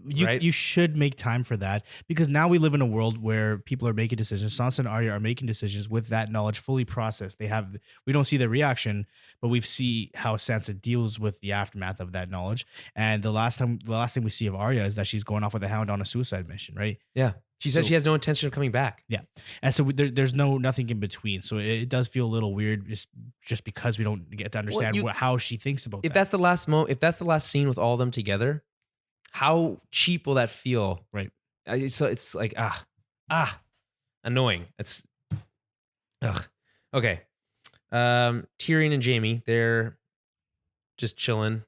You should make time for that, because now we live in a world where people are making decisions. Sansa and Arya are making decisions with that knowledge fully processed. We don't see the reaction, but we see how Sansa deals with the aftermath of that knowledge. And the last thing we see of Arya is that she's going off with a Hound on a suicide mission, right? Yeah. She said she has no intention of coming back. Yeah. And so there's nothing in between. So it does feel a little weird just because we don't get to understand how she thinks about that. If that's the last scene with all of them together, how cheap will that feel? Right. So it's like, annoying. Okay. Tyrion and Jaime, they're just chilling,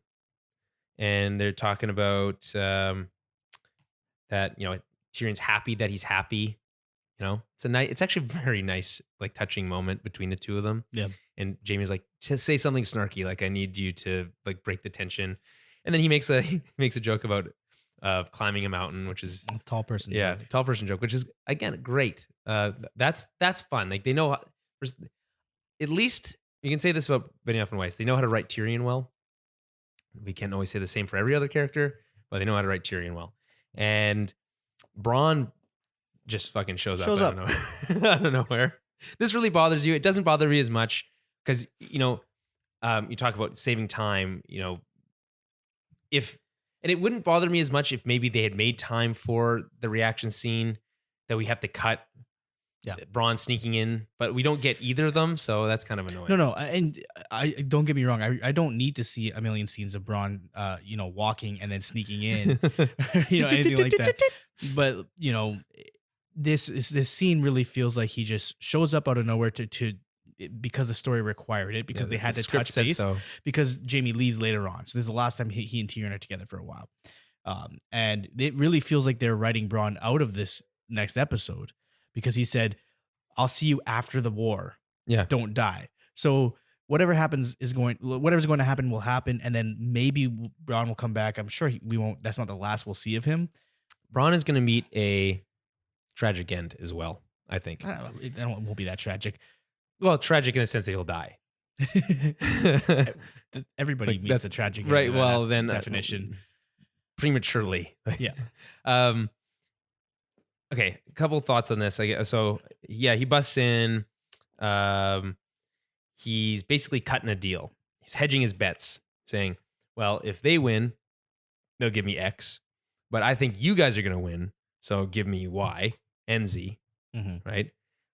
and they're talking about that, Tyrion's happy that he's happy. It's actually a very nice, like, touching moment between the two of them. Yeah. And Jaime's like, to say something snarky, like, I need you to, like, break the tension. And then he makes a joke about climbing a mountain, which is a tall person. Yeah, joke. Tall person joke, which is, again, great. That's fun. Like, they know at least you can say this about Benioff and Weiss. They know how to write Tyrion well. We can't always say the same for every other character, but they know how to write Tyrion well. And Bronn just fucking shows up out of nowhere. This really bothers you. It doesn't bother me as much because, you talk about saving time, and it wouldn't bother me as much if maybe they had made time for the reaction scene that we have to cut. Yeah, Bronn sneaking in, but we don't get either of them, so that's kind of annoying. No, and I don't get me wrong. I don't need to see a million scenes of Bronn, walking and then sneaking in, anything like that. But this scene really feels like he just shows up out of nowhere to because the story required it, because they had to touch base. Because Jaime leaves later on, so this is the last time he and Tyrion are together for a while. And it really feels like they're writing Bronn out of this next episode because he said, "I'll see you after the war. Yeah. Don't die." So whatever's going to happen will happen, and then maybe Bronn will come back. I'm sure we won't. That's not the last we'll see of him. Bronn is going to meet a tragic end as well, I think. I don't know. It won't be that tragic. Well, tragic in the sense that he'll die. Everybody Like, meets that's the tragic end right. of Well, that then definition. Prematurely. Yeah. Okay, a couple thoughts on this. I guess. So yeah, he busts in. He's basically cutting a deal. He's hedging his bets, saying, "Well, if they win, they'll give me X, but I think you guys are going to win, so give me Y and Z." Right?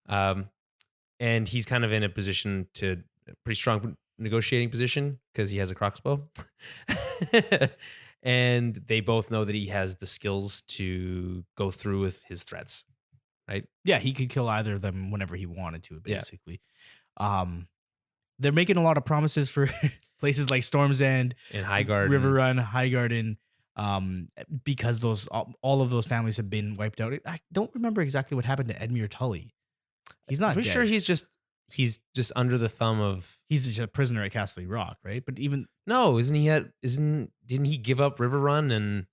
And he's kind of in a position to pretty strong negotiating position because he has a crossbow. And they both know that he has the skills to go through with his threats, right? Yeah, he could kill either of them whenever he wanted to, basically. They're making a lot of promises for places like Storm's End and Highgarden, River Run, Highgarden, because all of those families have been wiped out. I don't remember exactly what happened to Edmure Tully. He's not pretty dead. sure he's just under the thumb of. He's just a prisoner at Castle Rock, right? But even no, didn't he give up River Run and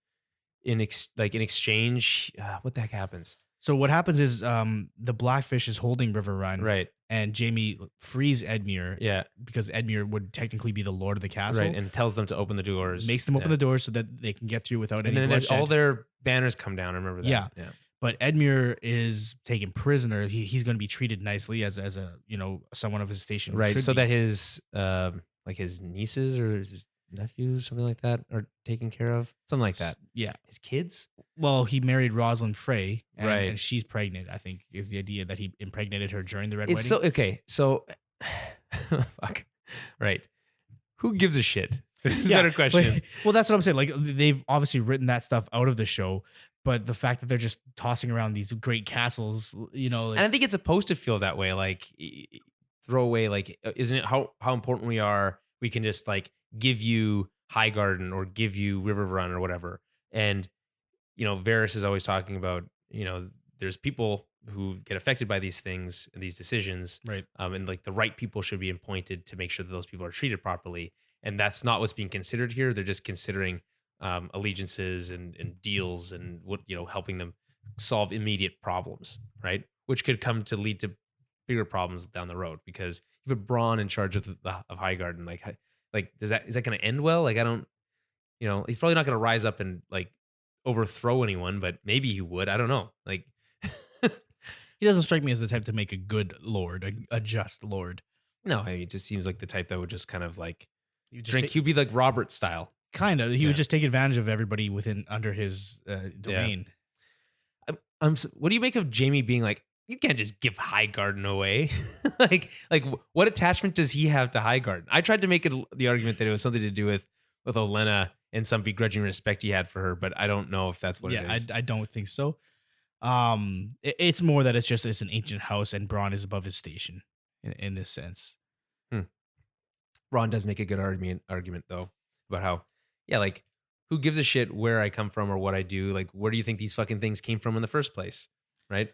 in exchange? What the heck happens? So what happens is the Blackfish is holding River Run, right? And Jaime frees Edmure, yeah, because Edmure would technically be the lord of the castle, right? And tells them to open the doors, makes them open the doors so that they can get through without any bloodshed. And then bloodshed. all their banners come down. I remember that. Yeah. Yeah. But Edmure is taken prisoner. He's going to be treated nicely as a someone of his station, right? So be. that his his nieces or his nephews, something like that, are taken care of, something like that. Yeah, his kids. Well, he married Rosalind Frey, right? And she's pregnant. I think is the idea that he impregnated her during the Red Wedding. So okay, so fuck, right? Who gives a shit? It's a better question. Well, that's what I'm saying. Like, they've obviously written that stuff out of the show. But the fact that they're just tossing around these great castles, and I think it's supposed to feel that way. Like, throw away, like, isn't it how important we are? We can just like give you Highgarden or give you River Run or whatever. And Varys is always talking about there's people who get affected by these things and these decisions, right? And like the right people should be appointed to make sure that those people are treated properly. And that's not what's being considered here. They're just considering allegiances and deals and what helping them solve immediate problems, right? Which could come to lead to bigger problems down the road because you have Bronn in charge of Highgarden. Like is that going to end well? Like I don't, he's probably not going to rise up and like overthrow anyone, but maybe he would. I don't know. Like he doesn't strike me as the type to make a good lord, a just lord. No, it just seems like the type that would just kind of like drink. He'd be like Robert style. Kind of. He would just take advantage of everybody under his domain. Yeah. What do you make of Jaime being like, you can't just give Highgarden away? like what attachment does he have to Highgarden? I tried to make the argument that it was something to do with Olenna and some begrudging respect he had for her, but I don't know if that's what it is. I don't think so. It's more that it's an ancient house and Bronn is above his station in this sense. Bronn does make a good argument though about how, yeah, like who gives a shit where I come from or what I do? Like, where do you think these fucking things came from in the first place? Right?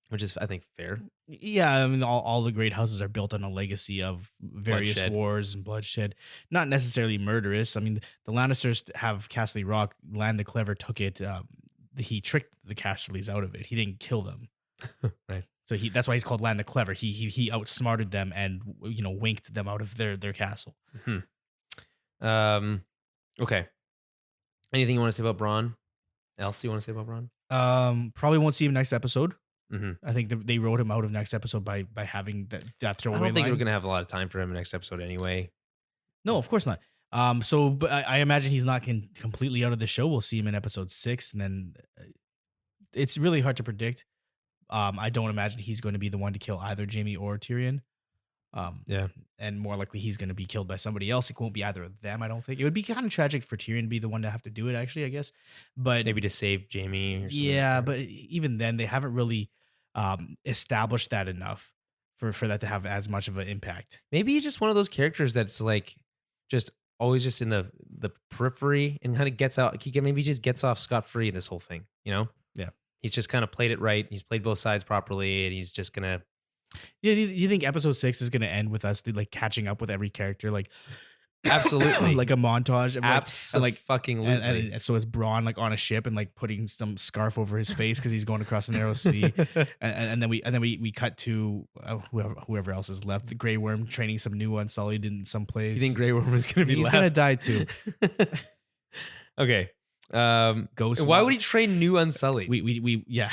Which is, I think, fair. Yeah, I mean, all the great houses are built on a legacy of various wars and bloodshed. Not necessarily murderous. I mean, the Lannisters have Castle Rock. Land the Clever took it. He tricked the Castlys out of it. He didn't kill them. Right. So that's why he's called Land the Clever. He outsmarted them and winked them out of their castle. Mm-hmm. Okay. Anything you want to say about Bronn? Else you want to say about Bronn? Probably won't see him next episode. Mm-hmm. I think they wrote him out of next episode by having that throwaway line. I don't think we're gonna have a lot of time for him next episode anyway. No, of course not. But I imagine he's not completely out of the show. We'll see him in episode 6, and then it's really hard to predict. I don't imagine he's going to be the one to kill either Jaime or Tyrion. Yeah, and more likely he's going to be killed by somebody else. It won't be either of them. I don't think it would be kind of tragic for Tyrion to be the one to have to do it. Actually, I guess, but maybe to save Jaime. Or something. Yeah, but even then, they haven't really established that enough for that to have as much of an impact. Maybe he's just one of those characters that's like just always just in the periphery and kind of gets out. Maybe just gets off scot-free in this whole thing, you know? Yeah. He's just kind of played it right. He's played both sides properly, and he's just gonna. Yeah, do you think episode 6 is gonna end with us like catching up with every character, like Absolutely. like a montage of Absolutely. and so it's Bronn like on a ship and like putting some scarf over his face because he's going across the narrow sea, and then we cut to whoever else is left. The Grey Worm training some new Unsullied in some place. You think Grey Worm is gonna be? He's gonna die too. Okay. Ghost. Why would he train new Unsullied? We yeah.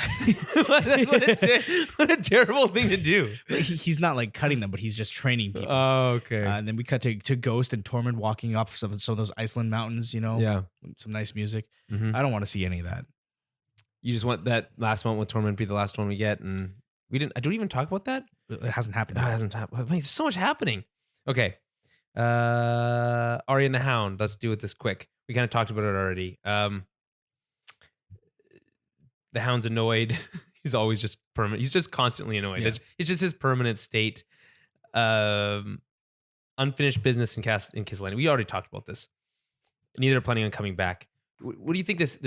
what a terrible thing to do. He's not like cutting them, but he's just training people. Oh, okay. And then we cut to Ghost and Tormund walking off some of those Iceland mountains, you know? Yeah. Some nice music. Mm-hmm. I don't want to see any of that. You just want that last moment with Tormund be the last one we get, and we didn't. I don't even talk about that. It hasn't happened. It hasn't happened. I mean, there's so much happening. Okay. Arya and the Hound. Let's do it this quick. We kind of talked about it already. The Hound's annoyed. He's always just permanent. He's just constantly annoyed. Yeah. It's just his permanent state. Unfinished business in King's Landing. We already talked about this. Neither are planning on coming back. What do you think this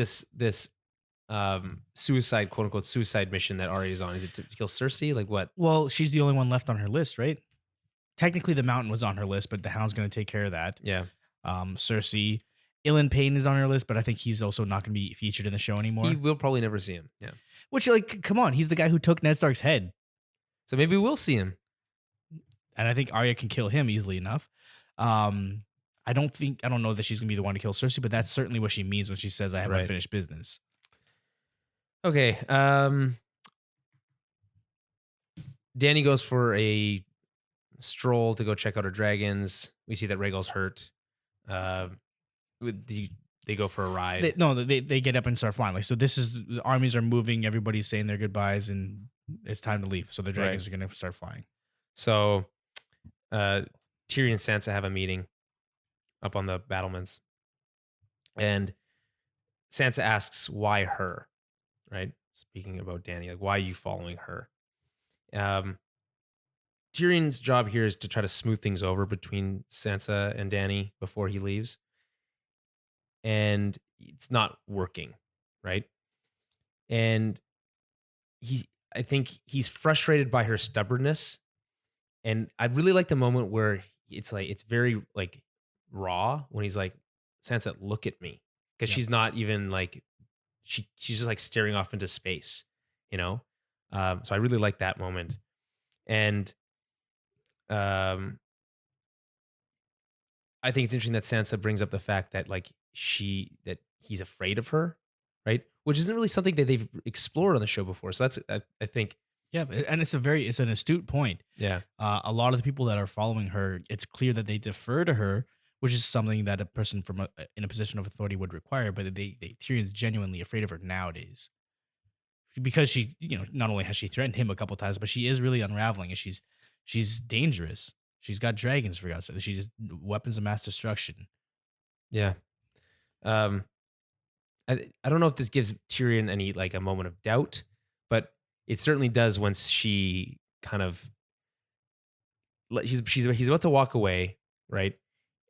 suicide, quote unquote, suicide mission that Arya is on? Is it to kill Cersei? Like what? Well, she's the only one left on her list, right? Technically, the Mountain was on her list, but the Hound's going to take care of that. Yeah. Cersei. Ilan Payne is on her list, but I think he's also not going to be featured in the show anymore. He will probably never see him. Yeah. Which, like, come on. He's the guy who took Ned Stark's head. So maybe we'll see him. And I think Arya can kill him easily enough. I don't know that she's going to be the one to kill Cersei, but that's certainly what she means when she says, I have unfinished business. Okay. Dany goes for a stroll to go check out her dragons. We see that Rhaegal's hurt. They go for a ride. They get up and start flying. Like, so the armies are moving. Everybody's saying their goodbyes, and it's time to leave. So the dragons are going to start flying. So, Tyrion and Sansa have a meeting up on the battlements, and Sansa asks, "Why her?" Right? Speaking about Dany, like, why are you following her? Tyrion's job here is to try to smooth things over between Sansa and Dany before he leaves. And it's not working, right? And I think he's frustrated by her stubbornness. And I really like the moment where it's very like raw when he's like, Sansa, look at me. Because she's not even like, she's just like staring off into space, you know? So I really like that moment. And I think it's interesting that Sansa brings up the fact that like that he's afraid of her, right? Which isn't really something that they've explored on the show before. So that's I think. Yeah, and it's an astute point. Yeah. A lot of the people that are following her, it's clear that they defer to her, which is something that a person in a position of authority would require. But Tyrion's genuinely afraid of her nowadays, because she, not only has she threatened him a couple times, but she is really unraveling, and she's dangerous. She's got dragons, for God's sake. She's weapons of mass destruction. Yeah. I don't know if this gives Tyrion any like a moment of doubt, but it certainly does once she kind of he's about to walk away, right?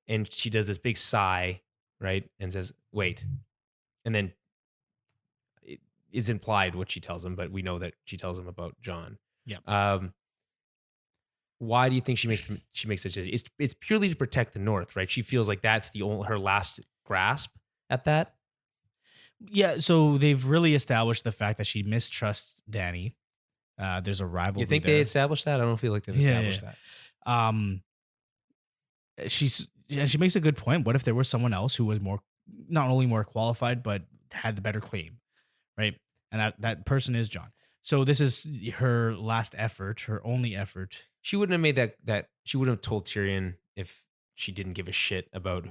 And she does this big sigh, right? And says, "Wait." And then it's implied what she tells him, but we know that she tells him about Jon. Yeah. Why do you think she makes the decision? It's purely to protect the North, right? She feels like that's her last grasp at that. Yeah, so they've really established the fact that she mistrusts Dany. There's a rivalry. You think they established that? I don't feel like they've established that. She makes a good point. What if there was someone else who was not only more qualified, but had the better claim, right? And that person is Jon. So this is her last effort, her only effort. She wouldn't have made that. She wouldn't have told Tyrion if she didn't give a shit about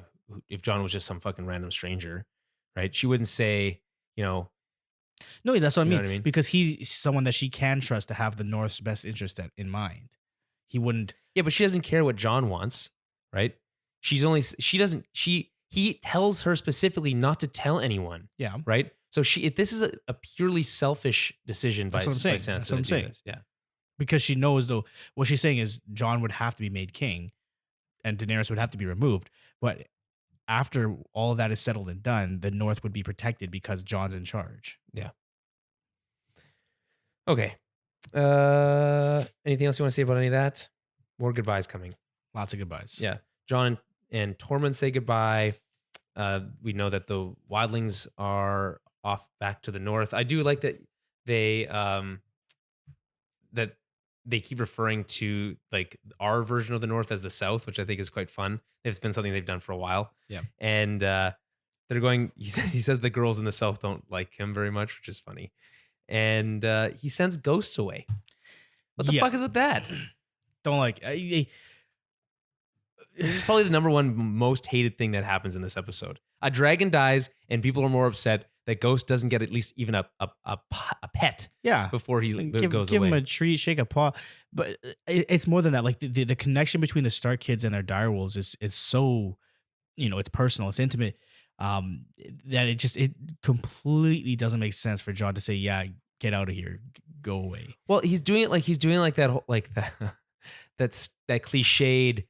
if Jon was just some fucking random stranger, right? She wouldn't say, No, that's what I mean. Because he's someone that she can trust to have the North's best interest in mind. He wouldn't. Yeah, but she doesn't care what Jon wants, right? He tells her specifically not to tell anyone. Yeah. Right. So this is a purely selfish decision by Sansa. That's what I'm saying. Yeah. Because she knows, though, what she's saying is Jon would have to be made king and Daenerys would have to be removed. But after all of that is settled and done, the North would be protected because Jon's in charge. Yeah. Okay. Anything else you want to say about any of that? More goodbyes coming. Lots of goodbyes. Yeah. Jon and Tormund say goodbye. We know that the wildlings are off back to the north. I do like that they keep referring to like our version of the north as the south, which I think is quite fun. It's been something they've done for a while. Yeah. And they're going, he says the girls in the south don't like him very much, which is funny. And he sends ghosts away. What the fuck is with that? Don't like. This is probably the number one most hated thing that happens in this episode. A dragon dies, and people are more upset that Ghost doesn't get at least even a pet. Yeah. Before he goes give away. Him a treat, shake a paw. But it's more than that. Like the connection between the Stark kids and their direwolves is so, it's personal, it's intimate. That it completely doesn't make sense for Jon to say, yeah, get out of here, go away. Well, he's doing it like that whole, like that cliched,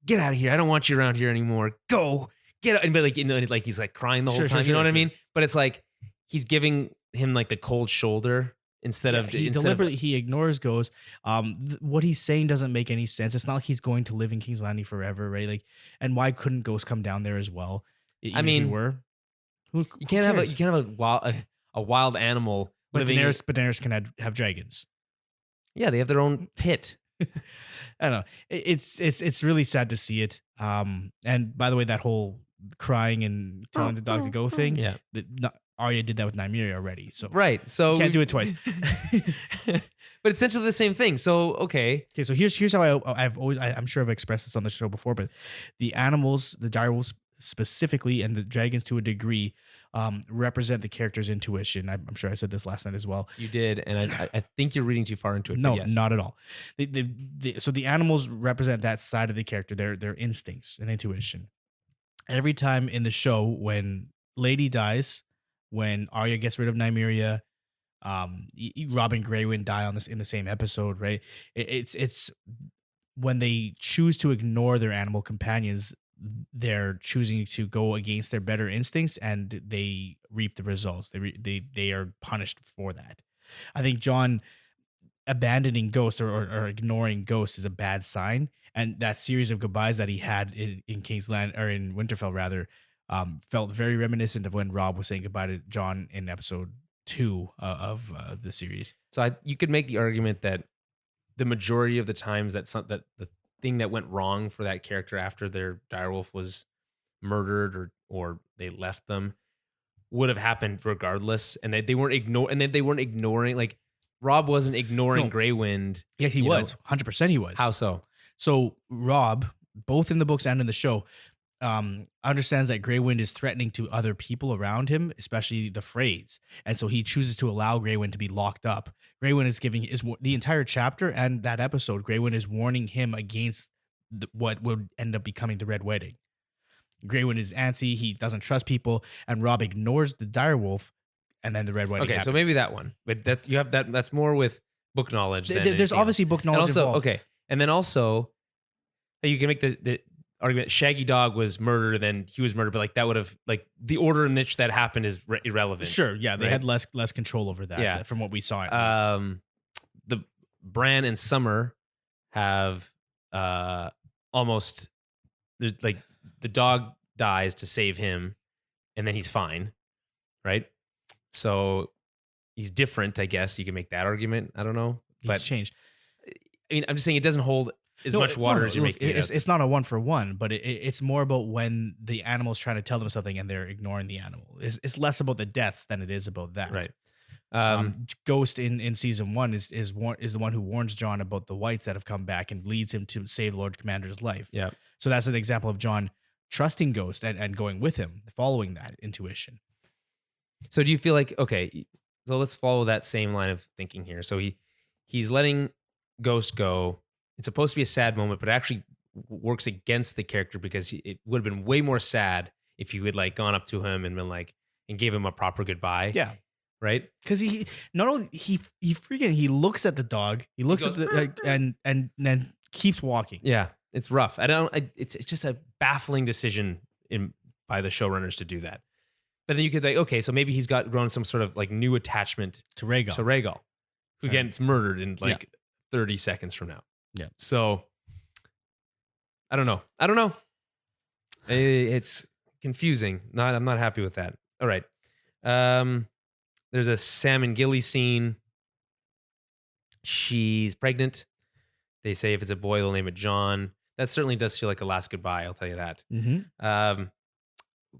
get out of here, I don't want you around here anymore, go, get out. But like he's like crying the whole time, you know what I mean? But it's like he's giving him like the cold shoulder instead of deliberately he ignores Ghost. What he's saying doesn't make any sense. It's not like he's going to live in King's Landing forever, right? Like, and why couldn't Ghost come down there as well? I mean, you can't have a wild animal. But Daenerys can have dragons. Yeah, they have their own pit. I don't know. It's really sad to see it. And by the way, that whole crying and telling the dog to go thing. Yeah, Arya did that with Nymeria already. So right. So you can't do it twice. But essentially the same thing. So okay. So here's how I'm sure I've expressed this on the show before, but the animals, the direwolves specifically, and the dragons to a degree, represent the character's intuition. I'm sure I said this last night as well. You did, and I think you're reading too far into it. No, yes. Not at all. So the animals represent that side of the character, their instincts and intuition. Every time in the show, when Lady dies, when Arya gets rid of Nymeria, Robb and Grey Wind die in the same episode, right? It's when they choose to ignore their animal companions, they're choosing to go against their better instincts, and they reap the results. They are punished for that. I think Jon abandoning Ghost or ignoring Ghost is a bad sign, and that series of goodbyes that he had in King's Land, or in Winterfell rather, felt very reminiscent of when Robb was saying goodbye to Jon in episode 2 of the series. So you could make the argument that the majority of the times that the thing that went wrong for that character after their direwolf was murdered or they left them would have happened regardless, and that they weren't ignoring, like Robb wasn't ignoring Grey Wind. Yeah, he was 100%. He was. How so? So Robb, both in the books and in the show, understands that Grey Wind is threatening to other people around him, especially the Freys, and so he chooses to allow Grey Wind to be locked up. Grey Wind is the entire chapter and that episode. Grey Wind is warning him against what would end up becoming the Red Wedding. Grey Wind is antsy. He doesn't trust people, and Robb ignores the direwolf, and then the Red Wedding. Okay, so maybe that one, but that's more with book knowledge. There's obviously book knowledge also involved. Okay, and then also you can make the argument Shaggy Dog was murdered and then he was murdered, but like that would have, like, the order in which that happened is irrelevant. Sure, yeah, they had less control over that, from what we saw at least. The Bran and Summer have almost, there's like the dog dies to save him and then he's fine, right? So he's different, I guess you can make that argument. I don't know, He's changed. I mean, I'm just saying it doesn't hold as much water as you're making it. It's not a 1-for-1, but it's more about when the animal's trying to tell them something and they're ignoring the animal. It's less about the deaths than it is about that. Right. Ghost in season 1 is the one who warns Jon about the whites that have come back and leads him to save Lord Commander's life. Yeah. So that's an example of Jon trusting Ghost and going with him, following that intuition. So do you feel like, okay, so let's follow that same line of thinking here. So he's letting Ghost go. It's supposed to be a sad moment, but it actually works against the character because it would have been way more sad if you had like gone up to him and been like, and gave him a proper goodbye. Yeah. Right? Because he not only he looks at the dog, he looks at the and then keeps walking. Yeah, it's rough. It's just a baffling decision by the showrunners to do that. But then you could okay, so maybe he's grown some sort of like new attachment to Rhaegal, who gets murdered in 30 seconds from now. Yeah. So I don't know. It's confusing. I'm not happy with that. All right. There's a Sam and Gilly scene. She's pregnant. They say if it's a boy, they'll name it John. That certainly does feel like a last goodbye. I'll tell you that. Mm-hmm.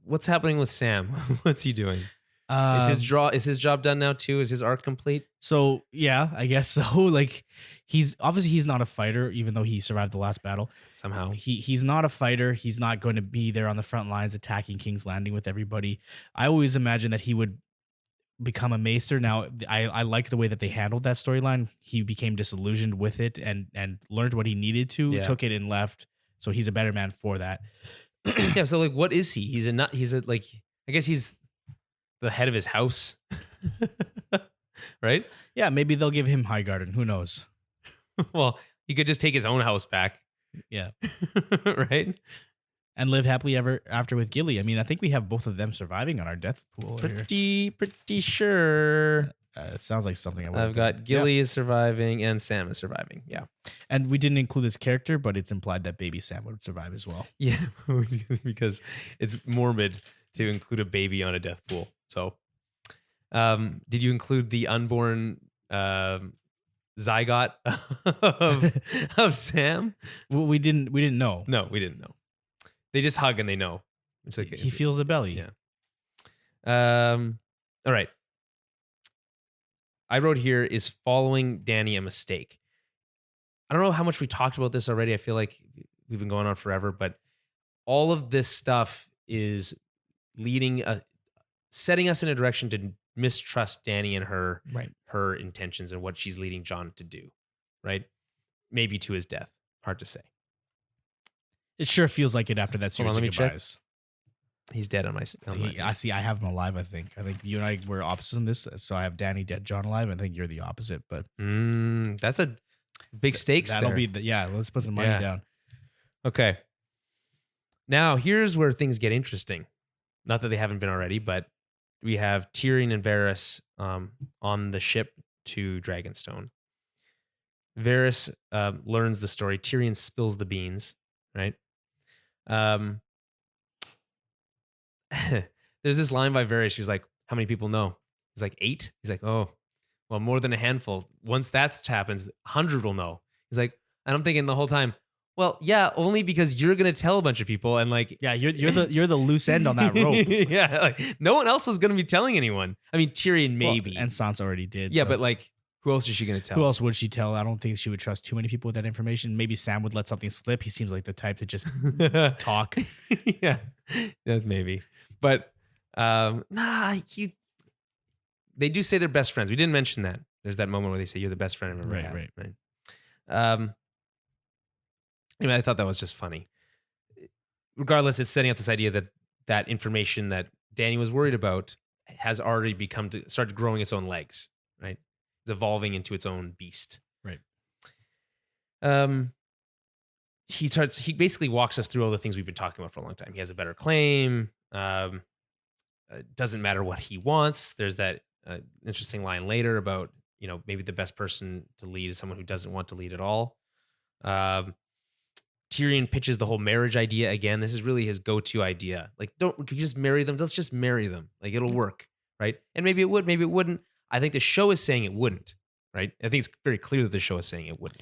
What's happening with Sam? What's he doing? Is his job done now too? Is his arc complete? So yeah, I guess so. Like he's not a fighter, even though he survived the last battle. Somehow he's not a fighter. He's not going to be there on the front lines attacking King's Landing with everybody. I always imagined that he would become a maester. Now I like the way that they handled that storyline. He became disillusioned with it and learned what he needed to, took it and left. So he's a better man for that. Yeah. So like, what is he? He's I guess he's the head of his house, right? Yeah. Maybe they'll give him Highgarden. Who knows? Well, he could just take his own house back. Yeah. Right. And live happily ever after with Gilly. I mean, I think we have both of them surviving on our death pool. Pretty sure. It sounds like something I've got Gilly is surviving and Sam is surviving. Yeah. And we didn't include this character, but it's implied that baby Sam would survive as well. Yeah. Because it's morbid to include a baby on a death pool. So, did you include the unborn zygote of Sam? Well, we didn't know. No, we didn't know. They just hug and they know. It's like he feels a belly. Yeah. All right. I wrote here, is following Dany a mistake? I don't know how much we talked about this already. I feel like we've been going on forever, but all of this stuff is setting us in a direction to mistrust Dany and her intentions and what she's leading Jon to do, right? Maybe to his death. Hard to say. It sure feels like it after that series of goodbyes. Check. He's dead on my. I see. I have him alive. I think you and I were opposites in this. So I have Dany dead, Jon alive. I think you're the opposite. But that's a big stakes. That'll be let's put some money down. Okay. Now here's where things get interesting. Not that they haven't been already, but we have Tyrion and Varys on the ship to Dragonstone. Varys learns the story. Tyrion spills the beans, right? There's this line by Varys. She's like, how many people know? He's like, 8. He's like, oh, well, more than a handful. Once that happens, 100 will know. He's like, and I'm thinking the whole time, well, yeah, only because you're gonna tell a bunch of people, and like, yeah, you're the loose end on that rope. Yeah, like no one else was gonna be telling anyone. I mean, Tyrion maybe, and Sansa already did. Yeah, so. But like, who else is she gonna tell? Who else would she tell? I don't think she would trust too many people with that information. Maybe Sam would let something slip. He seems like the type to just talk. Yeah, that's maybe. But they do say they're best friends. We didn't mention that. There's that moment where they say you're the best friend I've ever had. Right. Anyway, I thought that was just funny. Regardless, it's setting up this idea that information that Dany was worried about has already started growing its own legs, right? It's evolving into its own beast. Right. He basically walks us through all the things we've been talking about for a long time. He has a better claim. Doesn't matter what he wants. There's that interesting line later about, maybe the best person to lead is someone who doesn't want to lead at all. Tyrion pitches the whole marriage idea again. This is really his go-to idea. Like, could you just marry them? Let's just marry them. Like, it'll work, right? And maybe it would, maybe it wouldn't. I think the show is saying it wouldn't, right? I think it's very clear that the show is saying it wouldn't.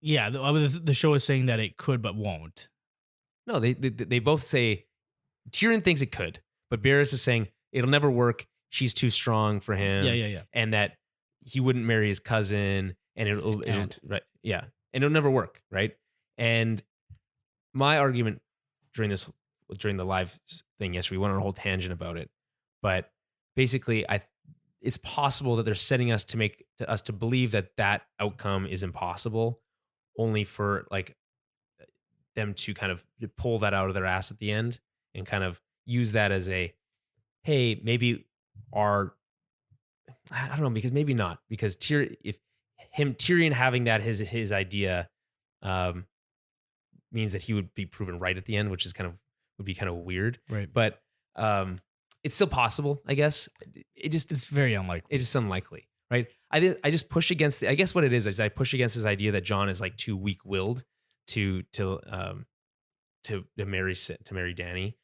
Yeah, the show is saying that it could but won't. No, they both say Tyrion thinks it could, but Varys is saying it'll never work. She's too strong for him. Yeah. And that he wouldn't marry his cousin, and it'll right? Yeah, and it'll never work, right? And my argument during the live thing yesterday, we went on a whole tangent about it, but basically, it's possible that they're setting us to believe that outcome is impossible, only for like them to kind of pull that out of their ass at the end and kind of use that as hey, maybe I don't know, because maybe not, because Tyrion having that his idea means that he would be proven right at the end, which is kind of would be kind of weird. Right. But it's still possible, I guess. It's very unlikely. It's just unlikely, right? I just push against I guess what it is I push against this idea that Jon is like too weak-willed to marry Dany.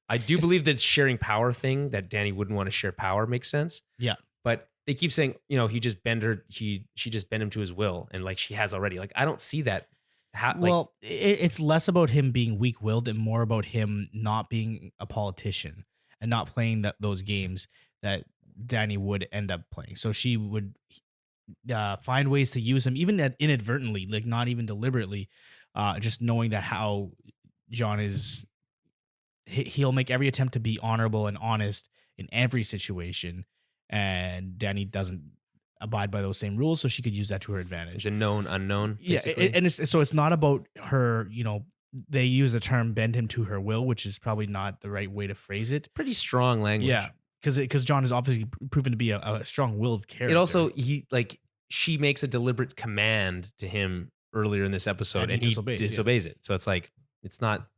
I do believe that sharing power thing, that Dany wouldn't want to share power, makes sense. Yeah. But they keep saying, she just bent him to his will, and like she has already. Like I don't see that. It's less about him being weak-willed and more about him not being a politician and not playing those games that Dany would end up playing. So she would find ways to use him, even inadvertently, like not even deliberately, just knowing that how Jon is. He'll make every attempt to be honorable and honest in every situation, and Dany doesn't abide by those same rules, so she could use that to her advantage. The known unknown, basically. Yeah, and it's not about her. They use the term "bend him to her will," which is probably not the right way to phrase it. Pretty strong language. Yeah, because Jon is obviously proven to be a strong-willed character. It also she makes a deliberate command to him earlier in this episode, and he disobeys it. So it's like. It's not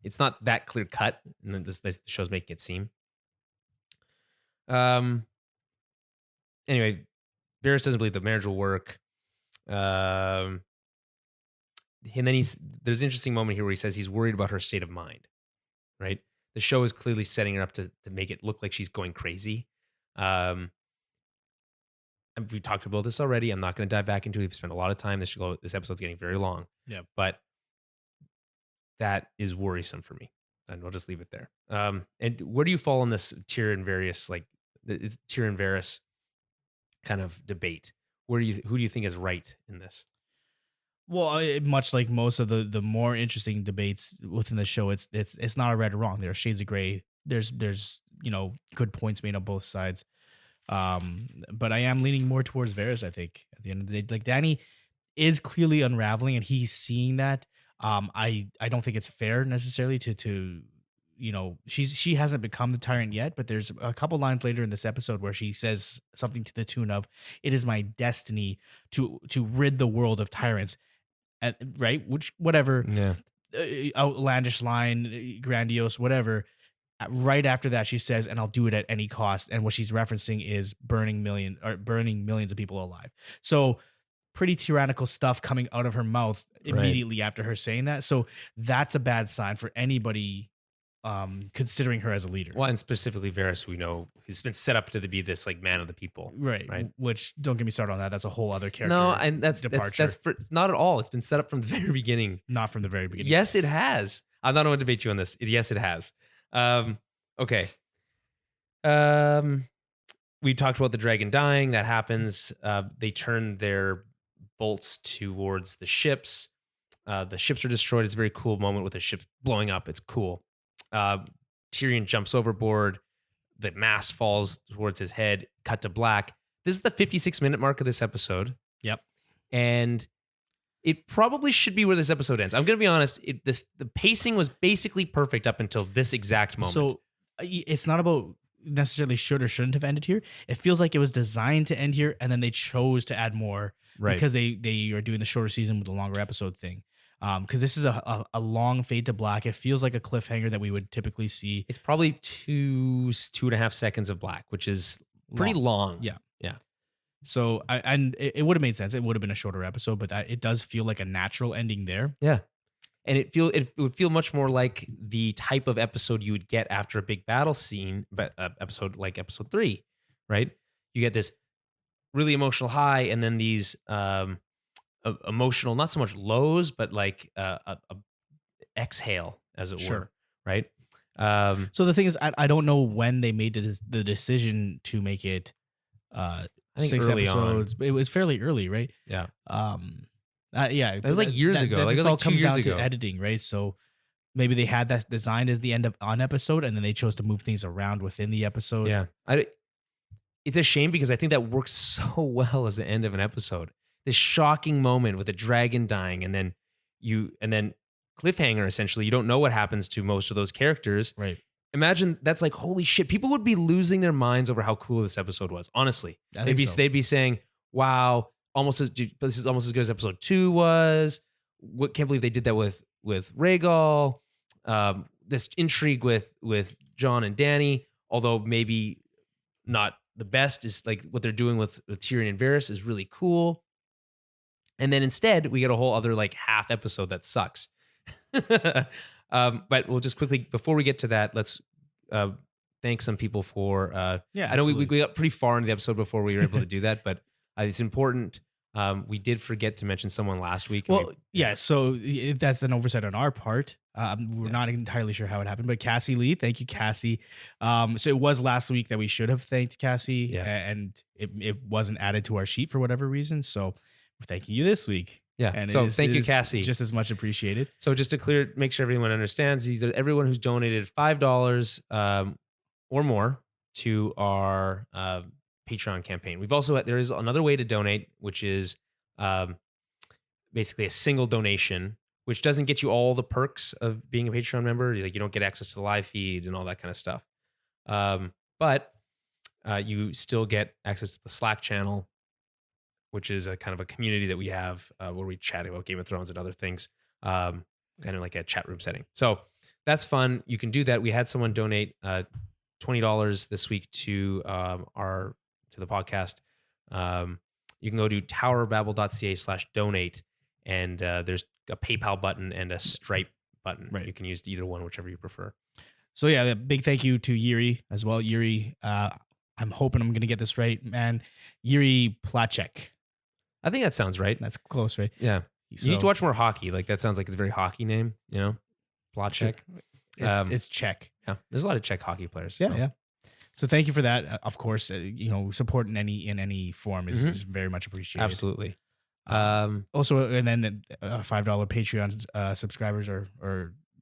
that clear cut, and the show's making it seem. Anyway, Varys doesn't believe the marriage will work. And then there's an interesting moment here where he says he's worried about her state of mind. Right, the show is clearly setting her up to make it look like she's going crazy. And we talked about this already. I'm not going to dive back into it. We've spent a lot of time. This episode's getting very long. Yeah, but. That is worrisome for me, and I'll just leave it there. And where do you fall on this Tyrion Varys kind of debate? Who do you think is right in this? Well, much like most of the more interesting debates within the show, it's not a right or wrong. There are shades of gray. There's good points made on both sides. But I am leaning more towards Varys. I think at the end of the day, like Dany is clearly unraveling, and he's seeing that. I don't think it's fair necessarily to she hasn't become the tyrant yet, but there's a couple lines later in this episode where she says something to the tune of, "It is my destiny to rid the world of tyrants," and right, which whatever, outlandish line, grandiose, whatever. Right after that, she says, "And I'll do it at any cost." And what she's referencing is burning millions of people alive. So. Pretty tyrannical stuff coming out of her mouth immediately after her saying that. So that's a bad sign for anybody considering her as a leader. Well, and specifically Varys, we know he's been set up to be this like man of the people. Right. Which don't get me started on that. That's a whole other character. No, and that's not at all. It's been set up from the very beginning. Not from the very beginning. Yes, it has. I'm not going to debate you on this. Yes, it has. Okay. We talked about the dragon dying. That happens. They turn their bolts towards the ships. The ships are destroyed. It's a very cool moment with the ship blowing up. It's cool. Tyrion jumps overboard. The mast falls towards his head. Cut to black. This is the 56-minute mark of this episode. Yep. And it probably should be where this episode ends. I'm going to be honest. The pacing was basically perfect up until this exact moment. So it's not about necessarily should or shouldn't have ended here. It feels like it was designed to end here, and then they chose to add more because they are doing the shorter season with the longer episode thing. Because this is a long fade to black. It feels like a cliffhanger that we would typically see. It's probably 2.5 seconds of black, which is pretty long. Yeah. So it would have made sense. It would have been a shorter episode, but it does feel like a natural ending there. Yeah. And it would feel much more like the type of episode you would get after a big battle scene, but episode like episode 3, right? You get this really emotional high, and then these emotional, not so much lows, but like a exhale, as it were, right? So the thing is, I don't know when they made the decision to make it. I think 6 episodes. It was fairly early, right? Yeah. Yeah, it was like years ago. Like it was like 2 years ago. To editing, right? So maybe they had that designed as the end of an episode, and then they chose to move things around within the episode. Yeah, it's a shame because I think that works so well as the end of an episode. This shocking moment with a dragon dying, and then cliffhanger. Essentially, you don't know what happens to most of those characters. Right. Imagine that's like holy shit. People would be losing their minds over how cool this episode was. Honestly, they'd be saying, "Wow." This is almost as good as episode 2 was. Can't believe they did that with Rhaegal. this intrigue with Jon and Dany, although maybe not the best, is like what they're doing with Tyrion and Varys is really cool. And then instead, we get a whole other like half episode that sucks. But we'll just quickly, before we get to that, let's thank some people for. I know we got pretty far into the episode before we were able to do that, but it's important. We did forget to mention someone last week. Well, so that's an oversight on our part. We're not entirely sure how it happened, but Cassie Lee, thank you, Cassie. So it was last week that we should have thanked Cassie, and it wasn't added to our sheet for whatever reason. So we're thanking you this week. Yeah. And so thank you, Cassie. Just as much appreciated. So just to make sure everyone understands, these are everyone who's donated $5 or more to our Patreon campaign. We've also there is another way to donate, which is basically a single donation, which doesn't get you all the perks of being a Patreon member. Like you don't get access to the live feed and all that kind of stuff. But you still get access to the Slack channel, which is a kind of a community that we have where we chat about Game of Thrones and other things, kind of like a chat room setting. So that's fun. You can do that. We had someone donate $20 this week to the podcast. You can go to towerbabble.ca/donate, and there's a PayPal button and a Stripe button. Right. You can use either one, whichever you prefer. So yeah, a big thank you to Yuri as well. Yuri, I'm hoping I'm going to get this right, man. Yuri Placek. I think that sounds right. That's close, right? Yeah. You need to watch more hockey. Like that sounds like it's a very hockey name, you know? Placek. It's Czech. Yeah. There's a lot of Czech hockey players. Yeah, yeah. So thank you for that. Of course, support in any form is very much appreciated. Absolutely. Also, and then the $5 Patreon subscribers or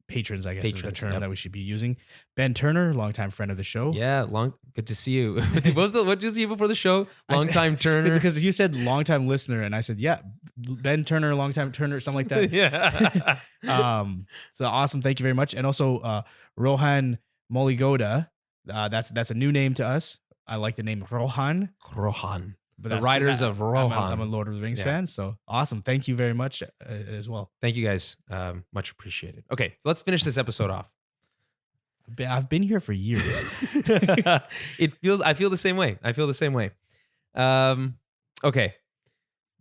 patrons, I guess is the term that we should be using. Ben Turner, longtime friend of the show. Yeah, good to see you. What did you see before the show? Longtime Turner. Because you said longtime listener, and I said, yeah, Ben Turner, longtime Turner, something like that. Yeah. So awesome. Thank you very much. And also Rohan Moligoda. That's a new name to us. I like the name Rohan. But the writers of Rohan. I'm a Lord of the Rings fan, so awesome. Thank you very much as well. Thank you guys. Much appreciated. Okay, so let's finish this episode off. I've been here for years. I feel the same way. Okay.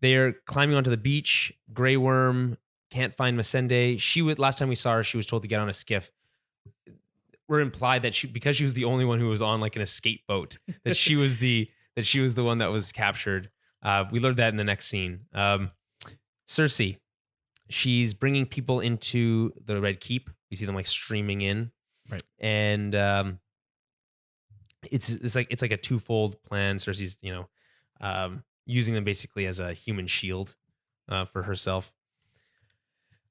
They are climbing onto the beach. Grey Worm can't find Missandei. Last time we saw her, she was told to get on a skiff. We're implied that because she was the only one who was on like an escape boat, that she was the one that was captured. We learned that in the next scene. Cersei, she's bringing people into the Red Keep. You see them like streaming in, right? And it's like a twofold plan. Cersei's using them basically as a human shield for herself.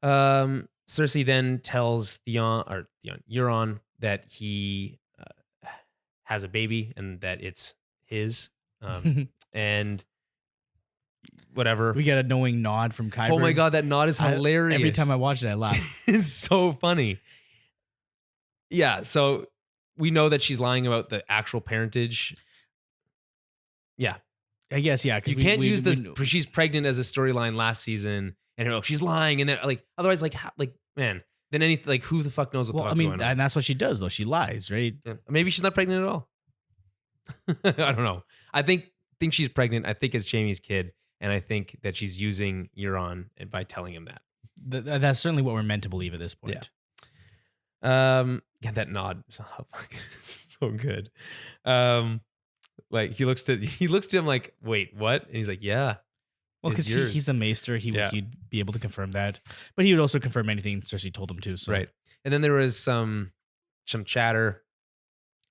Cersei then tells Euron that he has a baby and that it's his. And whatever. We get a knowing nod from Qyburn. Oh my god, that nod is hilarious. Every time I watch it, I laugh. It's so funny. Yeah, so we know that she's lying about the actual parentage. Yeah. I guess, yeah. You can't use this. She's pregnant as a storyline last season, and she's lying, and then otherwise, man. Then who the fuck knows what the fuck's going on? And that's what she does, though. She lies, right? Yeah. Maybe she's not pregnant at all. I don't know. I think she's pregnant. I think it's Jaime's kid, and I think that she's using Euron by telling him that. That's certainly what we're meant to believe at this point. Yeah. That nod, so good. He looks to him like, wait, what? And he's like, yeah. Well, because he's a maester, he'd be able to confirm that, but he would also confirm anything Cersei told him to. So. Right. And then there was some chatter,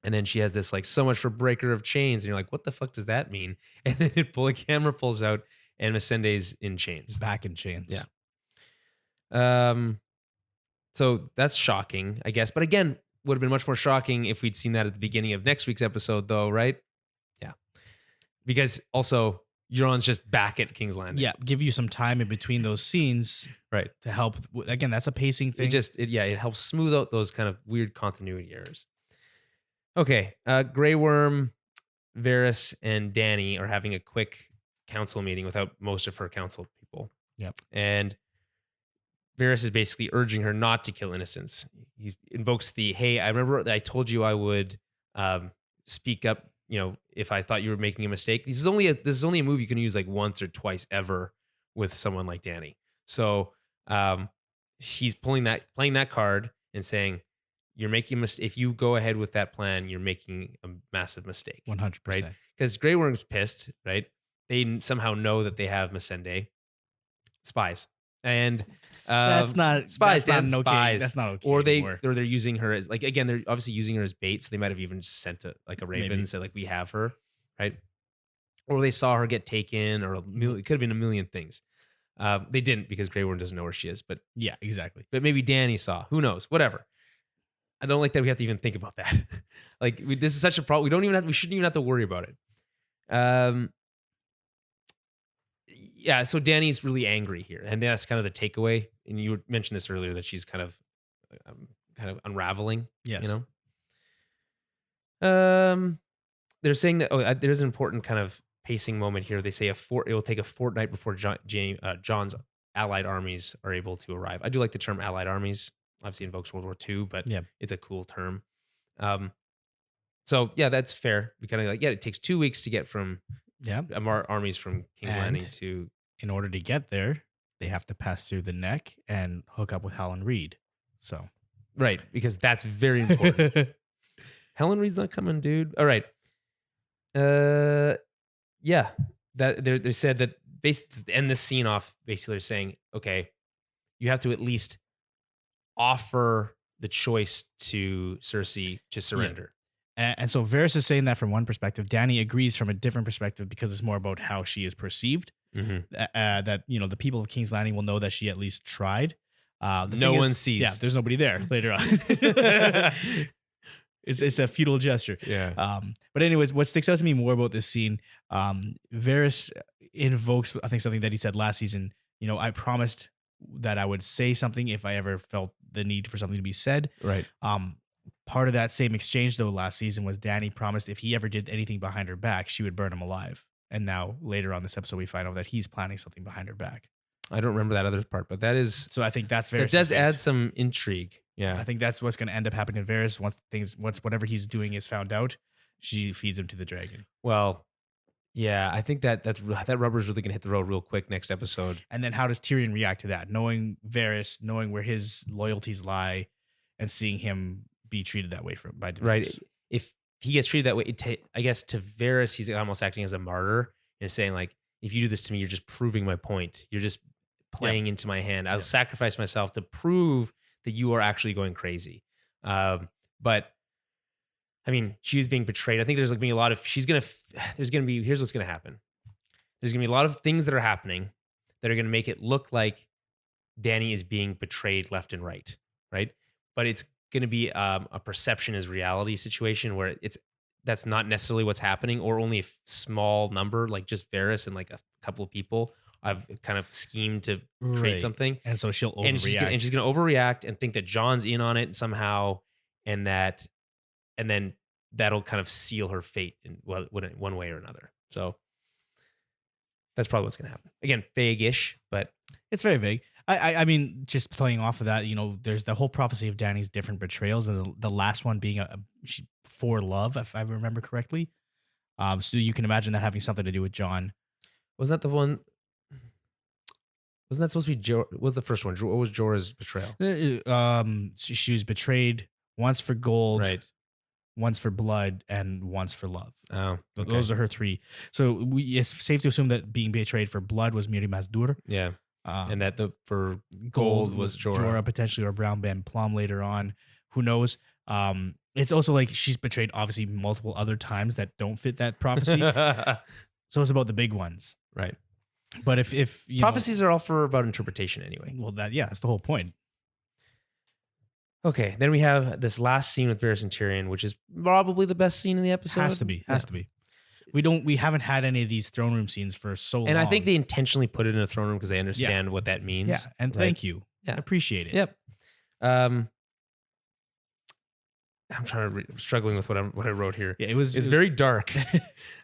and then she has this so much for breaker of chains, and you're like, what the fuck does that mean? And then the camera pulls out, and Missandei's in chains, back in chains. Yeah. So that's shocking, I guess. But again, would have been much more shocking if we'd seen that at the beginning of next week's episode, though, right? Yeah. Because also, Euron's just back at King's Landing. Yeah, give you some time in between those scenes, right? To help. Again, that's a pacing thing. It helps smooth out those kind of weird continuity errors. Okay, Grey Worm, Varys, and Dany are having a quick council meeting without most of her council people. Yep. And Varys is basically urging her not to kill innocents. He invokes the, hey, I remember that I told you I would speak up, if I thought you were making a mistake. This is only a move you can use like once or twice ever with someone like Dany. So he's playing that card and saying, you're making a mistake. If you go ahead with that plan, you're making a massive mistake. 100%. Right? Because Grey Worm's pissed, right? They somehow know that they have Missandei spies. And that's not spies. That's not spies. Okay. That's not okay. Or anymore. they're using her as like, again, they're obviously using her as bait. So they might have even sent a raven and said like, we have her, right? Or they saw her get taken, or it could have been a million things. They didn't, because Grey Worm doesn't know where she is. But yeah, exactly. But maybe Dany saw. Who knows? Whatever. I don't like that we have to even think about that. Like this is such a problem. We shouldn't even have to worry about it. Yeah, so Dany's really angry here, and that's kind of the takeaway. And you mentioned this earlier, that she's kind of unraveling. Yes. They're saying that there's an important kind of pacing moment here. They say it will take a fortnight before Jon's allied armies are able to arrive. I do like the term allied armies. Obviously invokes World War II, but it's a cool term. So yeah, that's fair. We kind of like, it takes 2 weeks to get from armies from King's Landing to. In order to get there, they have to pass through the neck and hook up with Howland Reed. So right, because that's very important. Helen Reed's not coming, dude. All right. Yeah, that they said that basically to end this scene off. Basically, they're saying, okay, you have to at least offer the choice to Cersei to surrender. And so Varys is saying that from one perspective. Dany agrees from a different perspective, because it's more about how she is perceived. Mm-hmm. That the people of King's Landing will know that she at least tried. No one sees. Yeah, there's nobody there later on. It's a futile gesture. Yeah. But anyways, what sticks out to me more about this scene, Varys invokes, I think, something that he said last season. I promised that I would say something if I ever felt the need for something to be said. Right. Part of that same exchange, though, last season was Dany promised if he ever did anything behind her back, she would burn him alive. And now later on this episode, we find out that he's planning something behind her back. I don't remember that other part, but that is. So I think that's Varys. It does add some intrigue. Yeah. I think that's what's going to end up happening to Varys once whatever he's doing is found out. She feeds him to the dragon. Well, yeah, I think that rubber's really going to hit the road real quick next episode. And then how does Tyrion react to that? Knowing Varys, knowing where his loyalties lie, and seeing him be treated that way by Daenerys. Right. If he gets treated that way, I guess to Varys, he's almost acting as a martyr and saying like, if you do this to me, you're just proving my point. You're just playing into my hand. I'll sacrifice myself to prove that you are actually going crazy. But I mean, she's being betrayed. I think there's going to be a lot of, here's what's going to happen. There's going to be a lot of things that are happening that are going to make it look like Dany is being betrayed left and right. Right. But it's going to be a perception is reality situation where that's not necessarily what's happening, or only a small number, like just Varys and like a couple of people I've kind of schemed to create something. And so she'll overreact. And she's going to overreact and think that Jon's in on it somehow, and then that'll kind of seal her fate in one way or another. So that's probably what's going to happen. Again, vague-ish, but it's very vague. I mean, just playing off of that, there's the whole prophecy of Dany's different betrayals, and the last one being for love, if I remember correctly. So you can imagine that having something to do with Jon. Wasn't that the one? Wasn't that supposed to be what was the first one? What was Jorah's betrayal? She was betrayed once for gold, right? Once for blood, and once for love. Oh, okay. Those are her three. So it's safe to assume that being betrayed for blood was Miri Mazdur. Yeah. And that for gold was Jorah potentially, or Brown Ben Plum later on. Who knows? It's also like she's betrayed obviously multiple other times that don't fit that prophecy. So it's about the big ones, right? But if prophecies are all about interpretation anyway. Well, that's the whole point. Okay, then we have this last scene with Varys and Tyrion, which is probably the best scene in the episode. Has to be. We haven't had any of these throne room scenes for so long. And I think they intentionally put it in a throne room because they understand what that means. Yeah, and thank you. Yeah. I appreciate it. Yep. I'm struggling with what I wrote here. Yeah, it was very dark.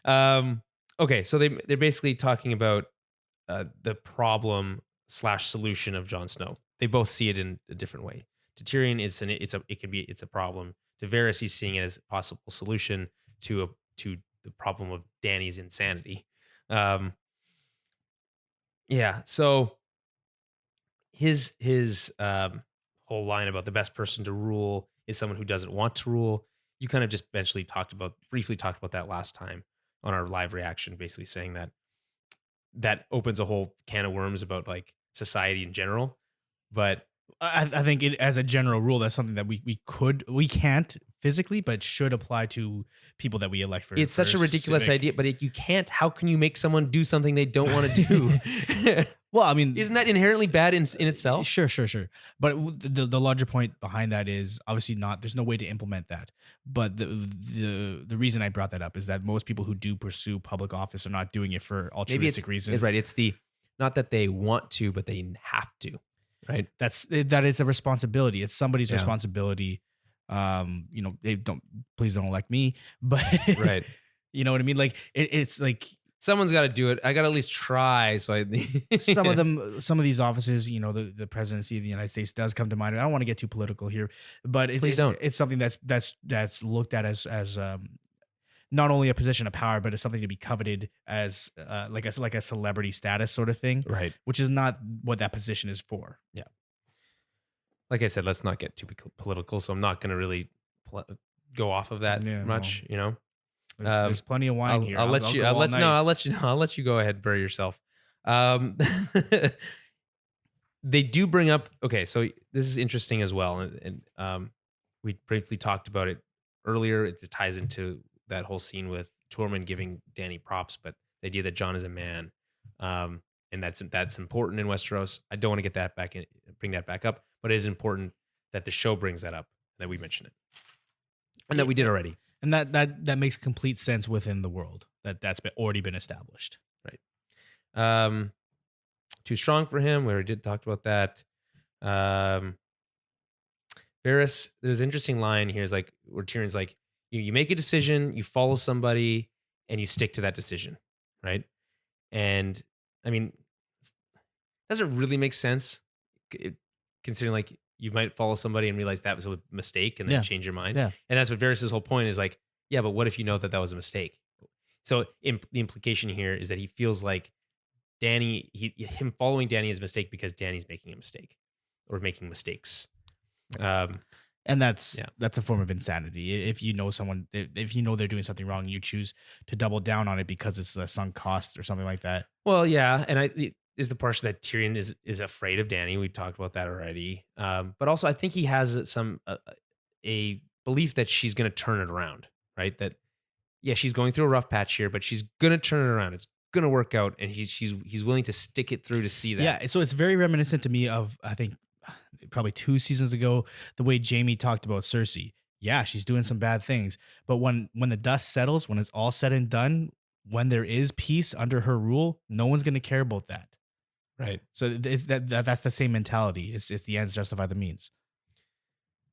Okay, so they're basically talking about the problem / solution of Jon Snow. they both see it in a different way. To Tyrion, it's a problem. To Varys, he's seeing it as a possible solution to the problem of Dany's insanity. Yeah. So his whole line about the best person to rule is someone who doesn't want to rule. You kind of just briefly talked about that last time on our live reaction, basically saying that opens a whole can of worms about like society in general. But I think as a general rule, that's something that we can't physically, but should apply to people that we elect for. It's such a ridiculous idea, but you can't. How can you make someone do something they don't want to do? Well, I mean, isn't that inherently bad in itself? Sure. But the larger point behind that is obviously there's no way to implement that. But the reason I brought that up is that most people who do pursue public office are not doing it for altruistic reasons. It's right. It's not that they want to, but they have to. Right. That it's a responsibility. It's somebody's responsibility. Please don't elect me, but right. You know what I mean? Like it's like someone's got to do it. I got to at least try. So some of these offices, the presidency of the United States does come to mind. I don't want to get too political here, but it's something that's looked at as not only a position of power, but it's something to be coveted as like a celebrity status sort of thing, right? Which is not what that position is for. Yeah. Like I said, let's not get too political. So I'm not going to really go off of that much. There's plenty of wine here. I'll let you go ahead and bury yourself. They do bring up. Okay, so this is interesting as well, and we briefly talked about it earlier. It ties into that whole scene with Tormund giving Dany props, but the idea that Jon is a man, and that's important in Westeros. I don't want to get that back in, bring that back up, but it is important that the show brings that up, that we mention it, and that we did already, and that makes complete sense within the world that's already been established, right? Too strong for him. We already talked about that. Varys, there's an interesting line here, is like where Tyrion's like, you make a decision, you follow somebody, and you stick to that decision, right? And I mean, does it really make sense, considering like you might follow somebody and realize that was a mistake and then change your mind? Yeah. And that's what Varys' whole point is, like, yeah, but what if you know that was a mistake? So the implication here is that he feels like Dany, him following Dany is a mistake because Dany's making a mistake or making mistakes. And that's a form of insanity. If you know someone, if you know they're doing something wrong, you choose to double down on it because it's a sunk cost or something like that. Well, yeah, and it is the portion that Tyrion is afraid of Dany. We talked about that already. But also, I think he has some a belief that she's going to turn it around, right? That she's going through a rough patch here, but she's going to turn it around. It's going to work out, and he's willing to stick it through to see that. Yeah, so it's very reminiscent to me of, I think, probably 2 seasons ago, the way Jaime talked about Cersei. Yeah, she's doing some bad things, but when the dust settles, when it's all said and done, when there is peace under her rule, no one's going to care about that. Right. So that's the same mentality. It's the ends justify the means.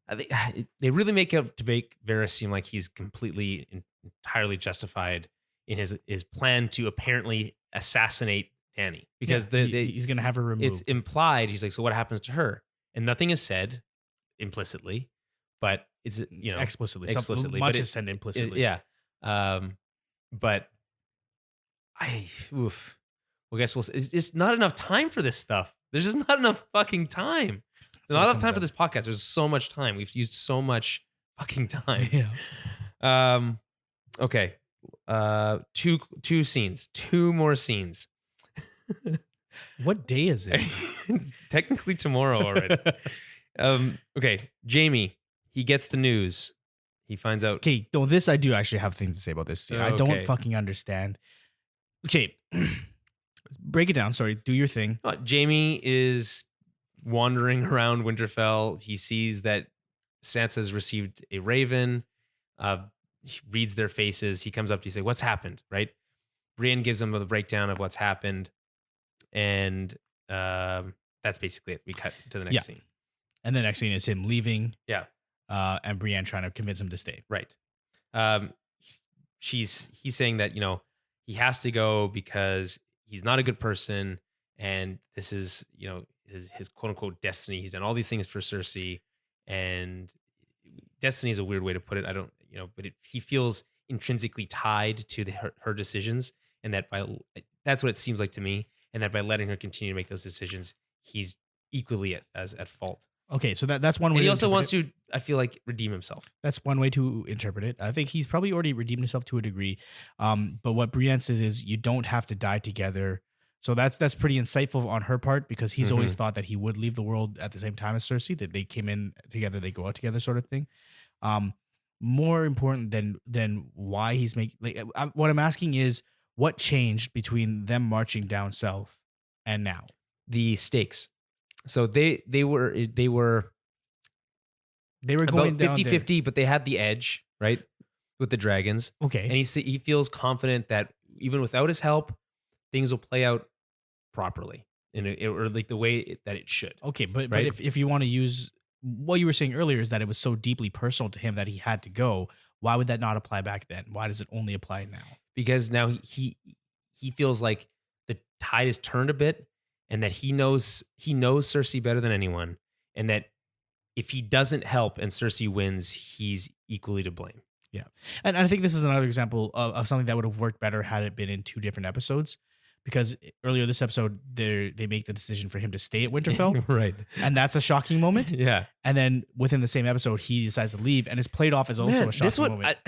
I think they really make out to make Varys seem like he's completely entirely justified in his plan to apparently assassinate Dany, because he's going to have her removed. It's implied. He's like, so what happens to her? And nothing is said implicitly, but it's explicitly. Much is said implicitly. But well, I guess it's just not enough time for this stuff. There's just not enough fucking time. There's not enough time for this podcast. There's so much time. We've used so much fucking time. Yeah. Okay. 2 scenes. 2 more scenes. What day is it? It's technically tomorrow already. Okay. Jaime, he gets the news. He finds out. Okay. No, this I do actually have things to say about this scene. I don't fucking understand. Okay. Break it down. Sorry. Do your thing. Jaime is wandering around Winterfell. He sees that Sansa's received a raven. He reads their faces. He comes up to you, say, "What's happened?" Right? Brienne gives him the breakdown of what's happened, and that's basically it. We cut to the next scene, and the next scene is him leaving. Yeah, and Brienne trying to convince him to stay. Right. He's saying that he has to go because he's not a good person, and this is his quote unquote destiny. He's done all these things for Cersei, and destiny is a weird way to put it. I don't, but he feels intrinsically tied to her decisions, and that's what it seems like to me, and that by letting her continue to make those decisions, he's equally at fault. Okay, so that's one way. And he also wants to, I feel like, redeem himself. That's one way to interpret it. I think he's probably already redeemed himself to a degree. But what Brienne says is you don't have to die together. So that's pretty insightful on her part, because he's always thought that he would leave the world at the same time as Cersei, that they came in together, they go out together, sort of thing. More important than why he's making, what I'm asking is what changed between them marching down south and now? The stakes. So they were going about down 50-50, but they had the edge, right, with the dragons. Okay. And he feels confident that even without his help, things will play out properly or like the way that it should. Okay, but right? if you want to use what you were saying earlier, is that it was so deeply personal to him that he had to go. Why would that not apply back then? Why does it only apply now? Because now he feels like the tide has turned a bit, and that he knows Cersei better than anyone, and that if he doesn't help and Cersei wins, he's equally to blame. Yeah. And I think this is another example of something that would have worked better had it been in 2 different episodes, because earlier this episode, they make the decision for him to stay at Winterfell. Right. And that's a shocking moment. Yeah. And then within the same episode, he decides to leave, and it's played off as also a shocking moment.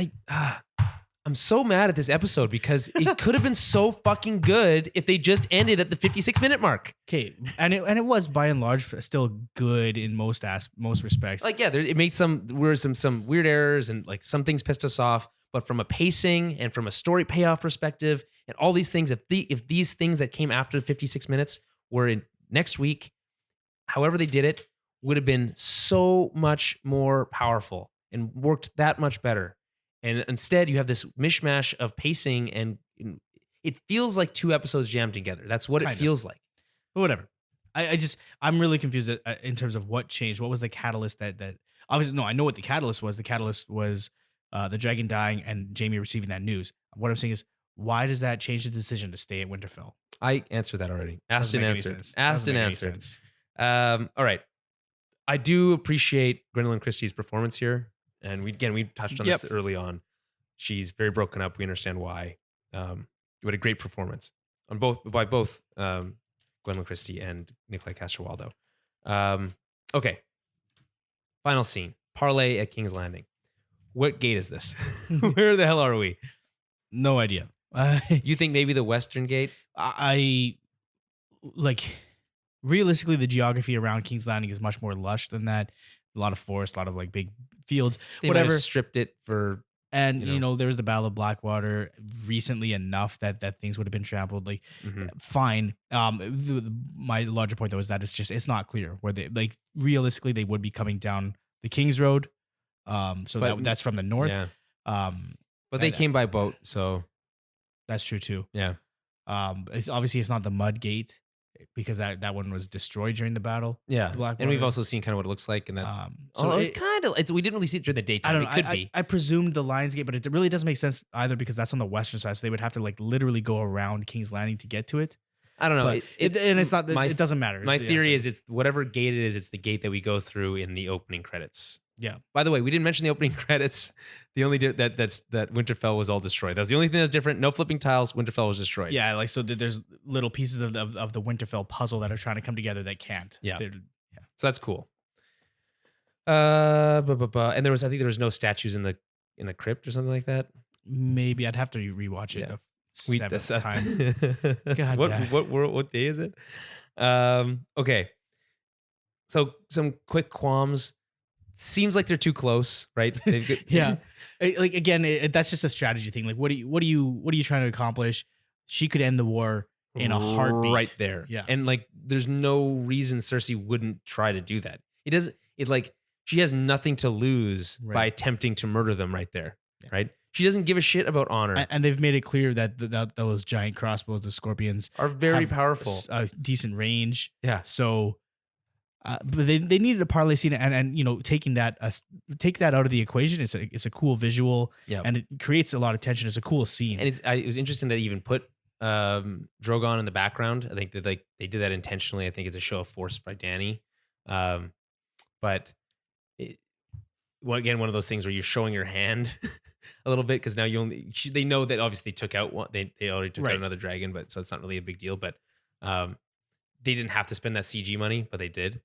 I'm so mad at this episode, because it could have been so fucking good if they just ended at the 56-minute mark. Okay, and it was by and large still good in most respects. Like, yeah, it made some weird errors, and like some things pissed us off. But from a pacing and from a story payoff perspective, and all these things, if these things that came after 56 minutes were in next week, however they did it, would have been so much more powerful and worked that much better. And instead, you have this mishmash of pacing, and it feels like 2 episodes jammed together. That's what it feels like. But whatever. I'm really confused in terms of what changed. What was the catalyst that obviously, no, I know what the catalyst was. The catalyst was the dragon dying and Jaime receiving that news. What I'm saying is, why does that change the decision to stay at Winterfell? I answered that already. Asked and answered. All right. I do appreciate Gwendolyn Christie's performance here. And we touched on this early on. She's very broken up. We understand why. What a great performance by both Gwendolyn Christie and Nikolai Coster-Waldau. Okay. Final scene. Parlay at King's Landing. What gate is this? Where the hell are we? No idea. You think maybe the Western Gate? I realistically, the geography around King's Landing is much more lush than that. A lot of forest, a lot of like big fields, they whatever. Might have stripped it for, and there was the Battle of Blackwater recently enough that things would have been trampled. Like, fine. My larger point though is that it's not clear where they, like, realistically they would be coming down the King's Road. That's from the north. Yeah. But they came by boat, so that's true too. Yeah. It's not the Mud Gate, because that one was destroyed during the battle. Yeah, and we've also seen kind of what it looks like, and that. We didn't really see it during the daytime. I don't know. It could be. I presumed the Lions Gate, but it really doesn't make sense either, because that's on the western side, so they would have to like literally go around King's Landing to get to it. I don't know. But it's not. It doesn't matter. My theory is it's whatever gate it is. It's the gate that we go through in the opening credits. Yeah. By the way, we didn't mention the opening credits. The only that Winterfell was all destroyed. That was the only thing that was different. No flipping tiles. Winterfell was destroyed. Yeah, like so. There's little pieces of the Winterfell puzzle that are trying to come together that can't. Yeah. So that's cool. And I think there was no statues in the crypt or something like that. Maybe I'd have to rewatch it. The 7th time. God, what day is it? Okay. So some quick qualms. Seems like they're too close, right? Yeah. Like, again, that's just a strategy thing. Like, what are you trying to accomplish? She could end the war in a heartbeat, right there. Yeah. And like, there's no reason Cersei wouldn't try to do that. She has nothing to lose by attempting to murder them right there. Yeah. Right. She doesn't give a shit about honor. And they've made it clear that those giant crossbows, the scorpions, are very powerful. Decent range. Yeah. So, but they needed a parlay scene, and take that out of the equation. It's a cool visual, yeah, and it creates a lot of tension. It's a cool scene, and it was interesting that they even put Drogon in the background. I think that they did that intentionally. I think it's a show of force by Dany. But it, again, one of those things where you're showing your hand a little bit because now they know that obviously took out one. They already took out another dragon, but so it's not really a big deal. But they didn't have to spend that CG money, but they did.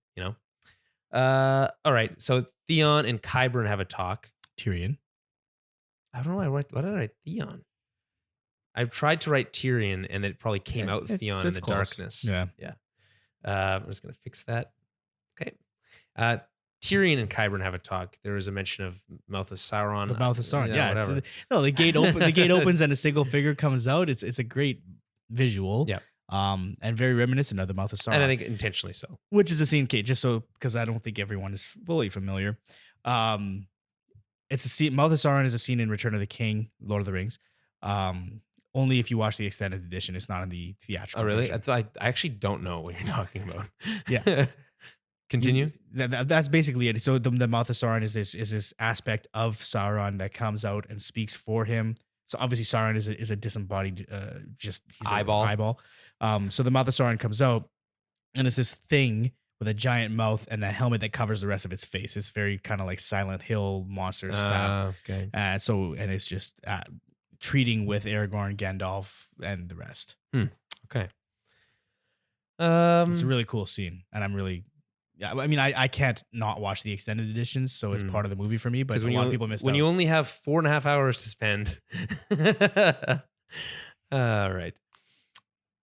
All right. So Theon and Qyburn have a talk. Tyrion. I don't know why did I write Theon? I've tried to write Tyrion, and it probably came out Theon in the close. darkness. Yeah. I'm just gonna fix that. Okay. Tyrion and Qyburn have a talk. There was a mention of Mouth of Sauron. The Mouth of Sauron. Yeah. Whatever. The gate the gate opens and a single figure comes out. It's a great visual. Yeah. And very reminiscent of the Mouth of Sauron. And I think intentionally so. Which is a scene, Kate, just so because I don't think everyone is fully familiar. It's a scene. Mouth of Sauron is a scene in Return of the King, Lord of the Rings. Only if you watch the extended edition. It's not in the theatrical. Oh, really? version. I actually don't know what you're talking about. Yeah. Continue. That's basically it. So the Mouth of Sauron is this aspect of Sauron that comes out and speaks for him. So obviously Sauron is a disembodied, he's eyeball. So the Mouth of Sauron comes out, and it's this thing with a giant mouth and that helmet that covers the rest of its face. It's very kind of like Silent Hill monster style. Okay. And it's just treating with Aragorn, Gandalf, and the rest. Okay. It's a really cool scene, and I'm really. Yeah, I mean, I can't not watch the extended editions, so it's part of the movie for me. But a lot of people missed out. When you only have 4.5 hours to spend. All right.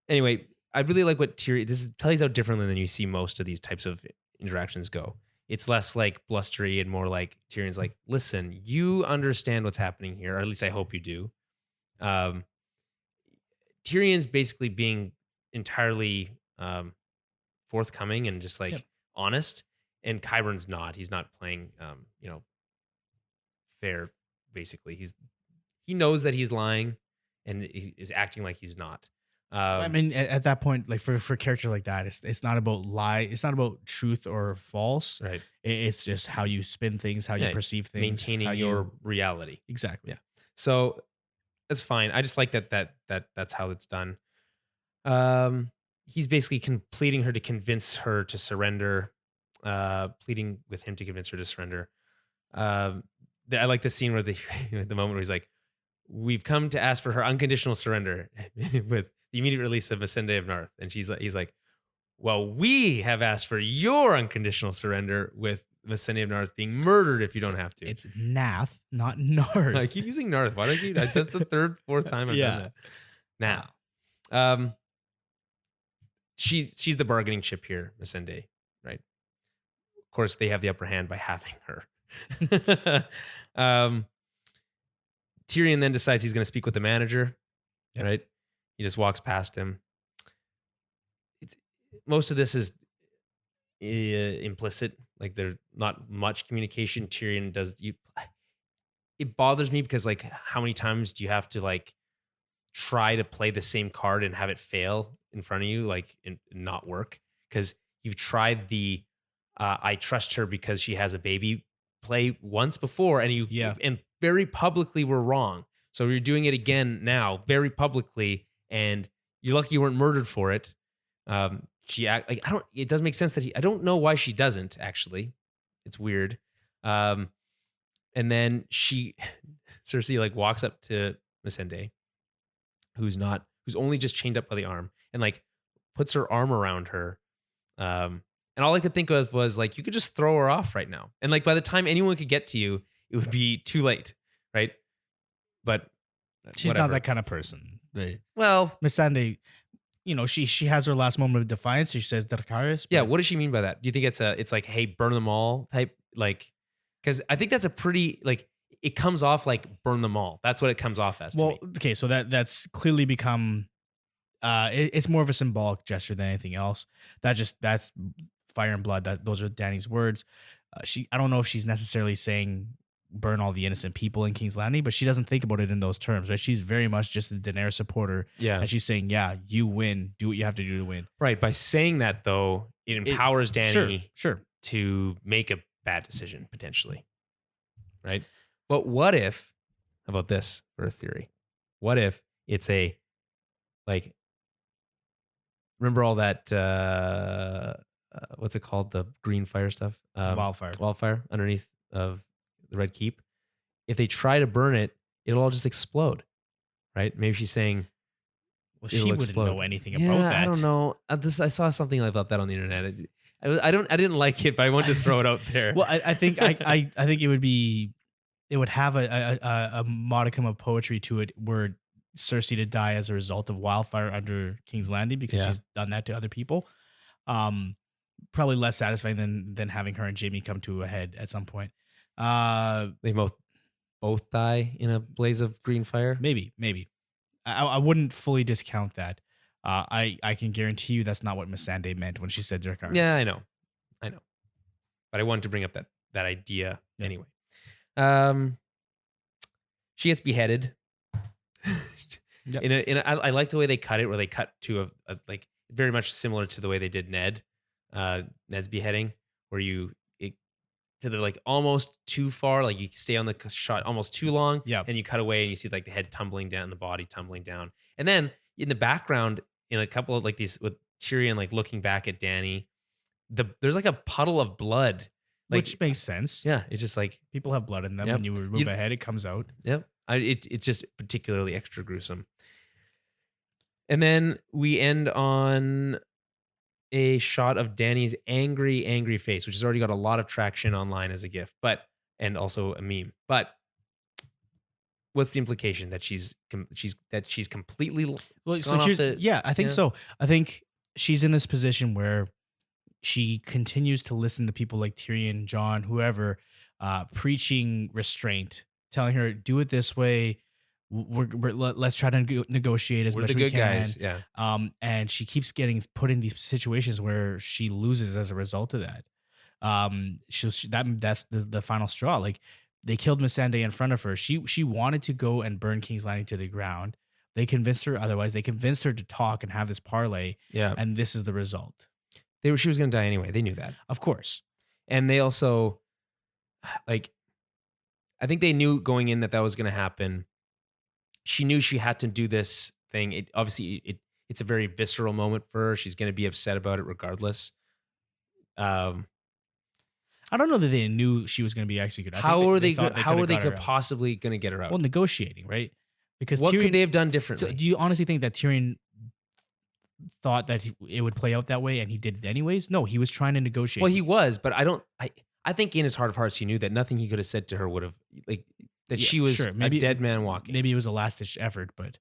Anyway, I really like what Tyrion. This plays out differently than you see most of these types of interactions go. It's less like blustery and more like Tyrion's like, listen, you understand what's happening here, or at least I hope you do. Tyrion's basically being entirely forthcoming and just like honest, and Qyburn's not. He's not playing fair. Basically, he knows that he's lying and he is acting like he's not. I mean, at that point, like for characters like that, it's not about lie. It's not about truth or false. Right. It's just how you spin things, how you perceive things, maintaining your reality. Exactly. Yeah. So that's fine. I just like that's how it's done. He's basically completing her to convince her to surrender, pleading with him to convince her to surrender. I like the scene where the moment where he's like, "We've come to ask for her unconditional surrender with the immediate release of Missandei of Narth," and he's like, "Well, we have asked for your unconditional surrender with Missandei of Narth being murdered if you don't have to." It's Nath, not Narth. I keep using Narth. Why do I keep? That's the fourth time I've done that. Now, she's the bargaining chip here, Missandei, right? Of course, they have the upper hand by having her. Tyrion then decides he's going to speak with the manager, right? He just walks past him. Most of this is implicit, like there's not much communication. Tyrion does. It bothers me because like how many times do you have to like try to play the same card and have it fail in front of you, like and not work? Because you've tried the I trust her because she has a baby play once before, and you and very publicly were wrong. So you're doing it again now, very publicly, and you're lucky you weren't murdered for it. It doesn't make sense that I don't know why she doesn't actually. It's weird. And then Cersei like walks up to Missandei, who's only just chained up by the arm, and like puts her arm around her. And all I could think of was like, you could just throw her off right now. And like, by the time anyone could get to you, it would be too late. Right. But she's not that kind of person. Well, Missandei, she has her last moment of defiance. She says Dracarys. Yeah. What does she mean by that? Do you think it's like, hey, burn them all type? Like, because I think that's a pretty, like, it comes off like burn them all. That's what it comes off as. Well, to me. Okay. So that's clearly become, it's more of a symbolic gesture than anything else. That's fire and blood. Those are Dany's words. I don't know if she's necessarily saying burn all the innocent people in King's Landing, but she doesn't think about it in those terms, right? She's very much just a Daenerys supporter. Yeah. And she's saying, yeah, you win. Do what you have to do to win. Right. By saying that, though, it empowers Dany sure. to make a bad decision, potentially. Right? But what if, how about this for a theory? What if it's a Like, remember all that, what's it called? The green fire stuff? Wildfire underneath of the Red Keep. If they try to burn it, it'll all just explode, right? Maybe she's saying, well, she wouldn't explode. know anything about that. I don't know. I saw something about that on the internet. I didn't like it, but I wanted to throw it out there. Well, I think I think it would have a modicum of poetry to it were Cersei to die as a result of wildfire under King's Landing, because she's done that to other people. Probably less satisfying than having her and Jaime come to a head at some point. They both die in a blaze of green fire. Maybe. I wouldn't fully discount that. I can guarantee you that's not what Missandei meant when she said Dirk Arms. Yeah, I know. But I wanted to bring up that idea anyway. She gets beheaded. Yep. I like the way they cut it, where they cut to a like very much similar to the way they did Ned's beheading, where to the like almost too far, like you stay on the shot almost too long, and you cut away and you see like the head tumbling down, the body tumbling down, and then in the background, in a couple of like these with Tyrion like looking back at Dany, there's like a puddle of blood. Like, which makes sense. Yeah, it's just like people have blood in them. When you remove a head, it comes out. Yep. It's just particularly extra gruesome. And then we end on a shot of Dany's angry face, which has already got a lot of traction online as a GIF, and also a meme. But what's the implication that she's completely well? So I think so. I think she's in this position where she continues to listen to people like Tyrion, Jon, whoever, preaching restraint, telling her, do it this way. Let's try to negotiate as much as we can. Guys. Yeah. And she keeps getting put in these situations where she loses as a result of that. That's the final straw. Like, they killed Missandei in front of her. She wanted to go and burn King's Landing to the ground. They convinced her otherwise. They convinced her to talk and have this parlay. Yeah. And this is the result. She was going to die anyway. They knew that. Of course. And they also, like, I think they knew going in that was going to happen. She knew she had to do this thing. It's a very visceral moment for her. She's going to be upset about it regardless. I don't know that they knew she was going to be executed. How are they possibly going to get her out? Well, negotiating, right? Because what could they have done differently? So do you honestly think that Tyrion thought that it would play out that way and he did it anyways? No, he was trying to negotiate. Well, he was, but I think in his heart of hearts he knew that nothing he could have said to her would have she was a dead man walking. Maybe it was a last ditch effort, but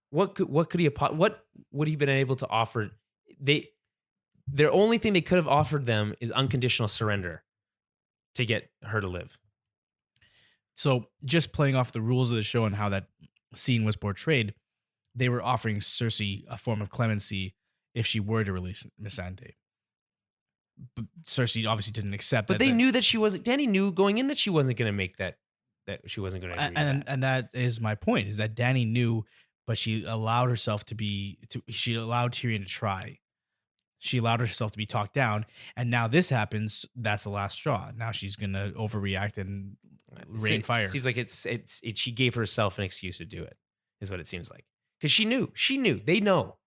what would he have been able to offer? Their only thing they could have offered them is unconditional surrender to get her to live. So just playing off the rules of the show and how that scene was portrayed, they were offering Cersei a form of clemency if she were to release Missandei. But Cersei obviously didn't accept that. But they knew that she wasn't. Dany knew going in that she wasn't going to make that she wasn't going to agree with that. And that is my point, is that Dany knew, but she allowed herself she allowed Tyrion to try. She allowed herself to be talked down. And now this happens. That's the last straw. Now she's going to overreact and rain fire. It seems like she gave herself an excuse to do it, is what it seems like. Because she knew, they know,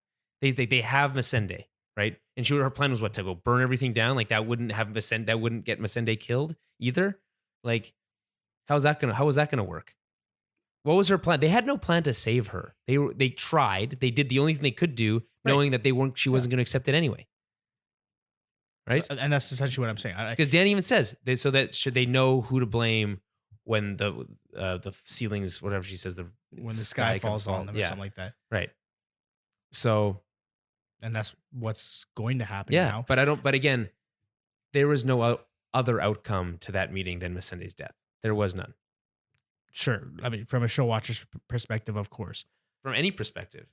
they have Missandei, right? And her plan was to go burn everything down. Like that wouldn't get Missandei killed either. Like, how was that gonna work? What was her plan? They had no plan to save her. They tried. They did the only thing they could do, knowing that she wasn't going to accept it anyway. Right? And that's essentially what I'm saying. Because Dany even says so that should they know who to blame when the ceilings, whatever she says, when the sky falls on them or something like that. Right. So, and that's what's going to happen now. But again, there was no other outcome to that meeting than Missandei's death. There was none. Sure. I mean, from a show watcher's perspective, of course. From any perspective.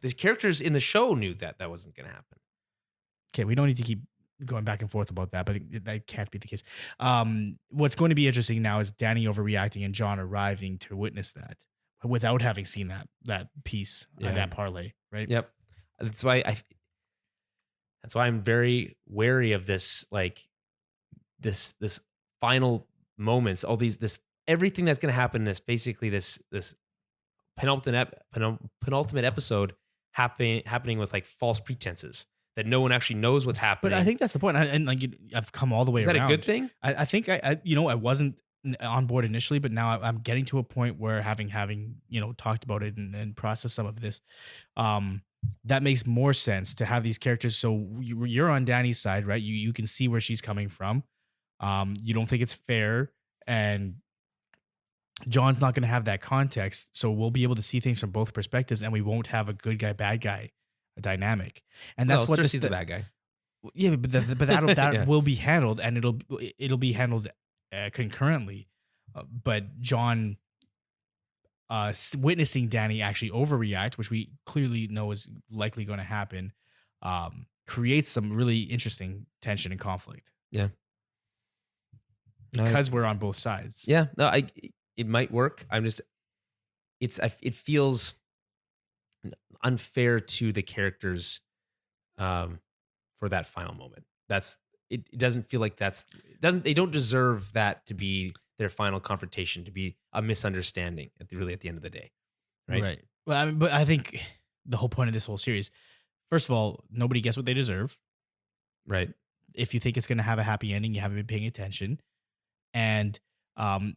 The characters in the show knew that wasn't going to happen. Okay, we don't need to keep going back and forth about that, but that can't be the case. What's going to be interesting now is Dany overreacting and Jon arriving to witness that without having seen that piece, that parlay, right? Yep. That's why I'm very wary of this, like this final moments, all this everything that's going to happen in this penultimate episode happening with like false pretenses that no one actually knows what's happening. But I think that's the point. And like I've come all the way around. Is that a good thing? I think I wasn't on board initially, but now I'm getting to a point where having talked about it and processed some of this, that makes more sense to have these characters. So you're on Dany's side, right? You can see where she's coming from. You don't think it's fair, and Jon's not going to have that context, so we'll be able to see things from both perspectives, and we won't have a good guy, bad guy dynamic. And that's what Cersei's the bad guy. Yeah, but that will be handled, and it'll be handled concurrently. But Jon witnessing Dany actually overreact, which we clearly know is likely going to happen, creates some really interesting tension and conflict. Yeah, because we're on both sides. Yeah, no, it might work. It feels unfair to the characters for that final moment. It doesn't feel like they don't deserve that to be their final confrontation, to be a misunderstanding at the end of the day. Right. Well, but I think the whole point of this whole series, first of all, nobody gets what they deserve. Right. If you think it's going to have a happy ending, you haven't been paying attention. And the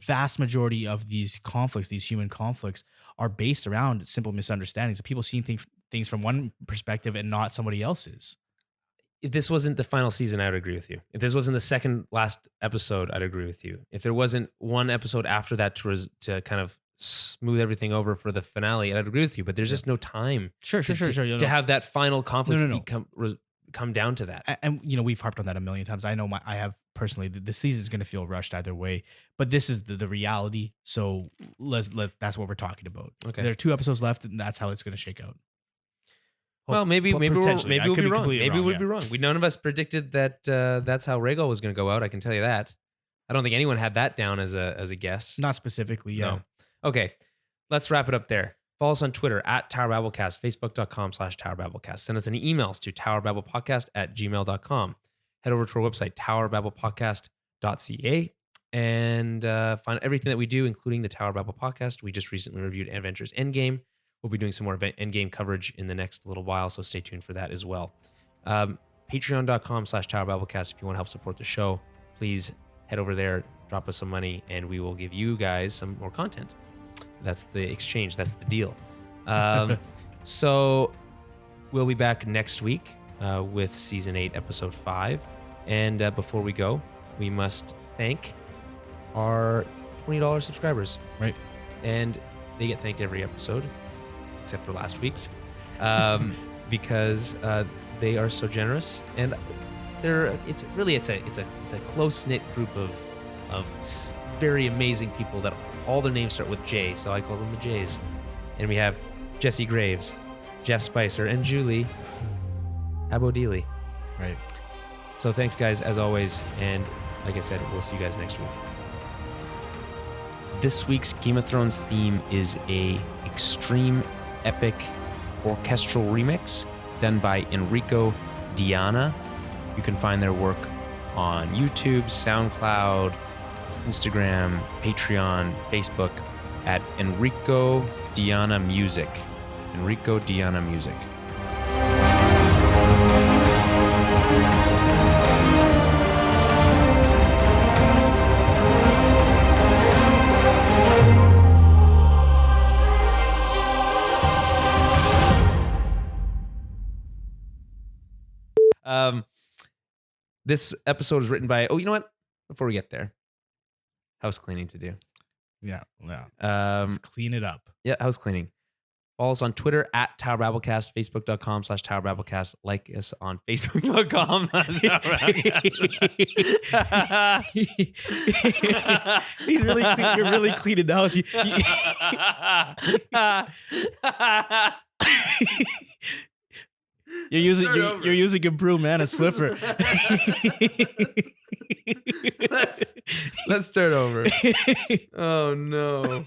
vast majority of these conflicts, these human conflicts, are based around simple misunderstandings of people seeing things from one perspective and not somebody else's. If this wasn't the final season, I would agree with you. If this wasn't the second last episode, I'd agree with you. If there wasn't one episode after that to kind of smooth everything over for the finale, I'd agree with you. But there's just no time. Sure. To have that final conflict come down to that. And we've harped on that a million times. I know I have personally. The season is going to feel rushed either way, but this is the reality. So that's what we're talking about. Okay. There are 2 episodes left, and that's how it's going to shake out. Well, maybe we'll be wrong. Maybe we'd be wrong. None of us predicted that that's how Rhaegal was going to go out. I can tell you that. I don't think anyone had that down as a guess. Not specifically, yeah. No. Okay, let's wrap it up there. Follow us on Twitter at TowerBabbleCast, Facebook.com/TowerBabbleCast. Send us any emails to TowerBabblePodcast@gmail.com. Head over to our website, TowerBabblePodcast.ca, and find everything that we do, including the Tower Babble Podcast. We just recently reviewed Avengers Endgame. We'll be doing some more Endgame coverage in the next little while, so stay tuned for that as well. Patreon.com/TowerBabbleCast. If you want to help support the show, please head over there, drop us some money, and we will give you guys some more content. That's the exchange. That's the deal. So we'll be back next week with Season 8, Episode 5. And before we go, we must thank our $20 subscribers. Right. And they get thanked every episode, except for last week's, because they are so generous. And it's a close-knit group of very amazing people that all their names start with J, so I call them the J's. And we have Jesse Graves, Jeff Spicer, and Julie Abodili. Right. So thanks, guys, as always. And like I said, we'll see you guys next week. This week's Game of Thrones theme is a extreme epic orchestral remix done by Enrico Diana. You can find their work on YouTube, SoundCloud, Instagram, Patreon, Facebook at Enrico Diana Music. Enrico Diana Music. This episode is written by, you know what? Before we get there, house cleaning to do. Yeah. Let's clean it up. Yeah, house cleaning. Follow us on Twitter at Tower Babblecast, Facebook.com/Tower Babblecast. Like us on Facebook.com. You're really cleaning the house. You're using a broom and a Swiffer. Let's start over. Oh no.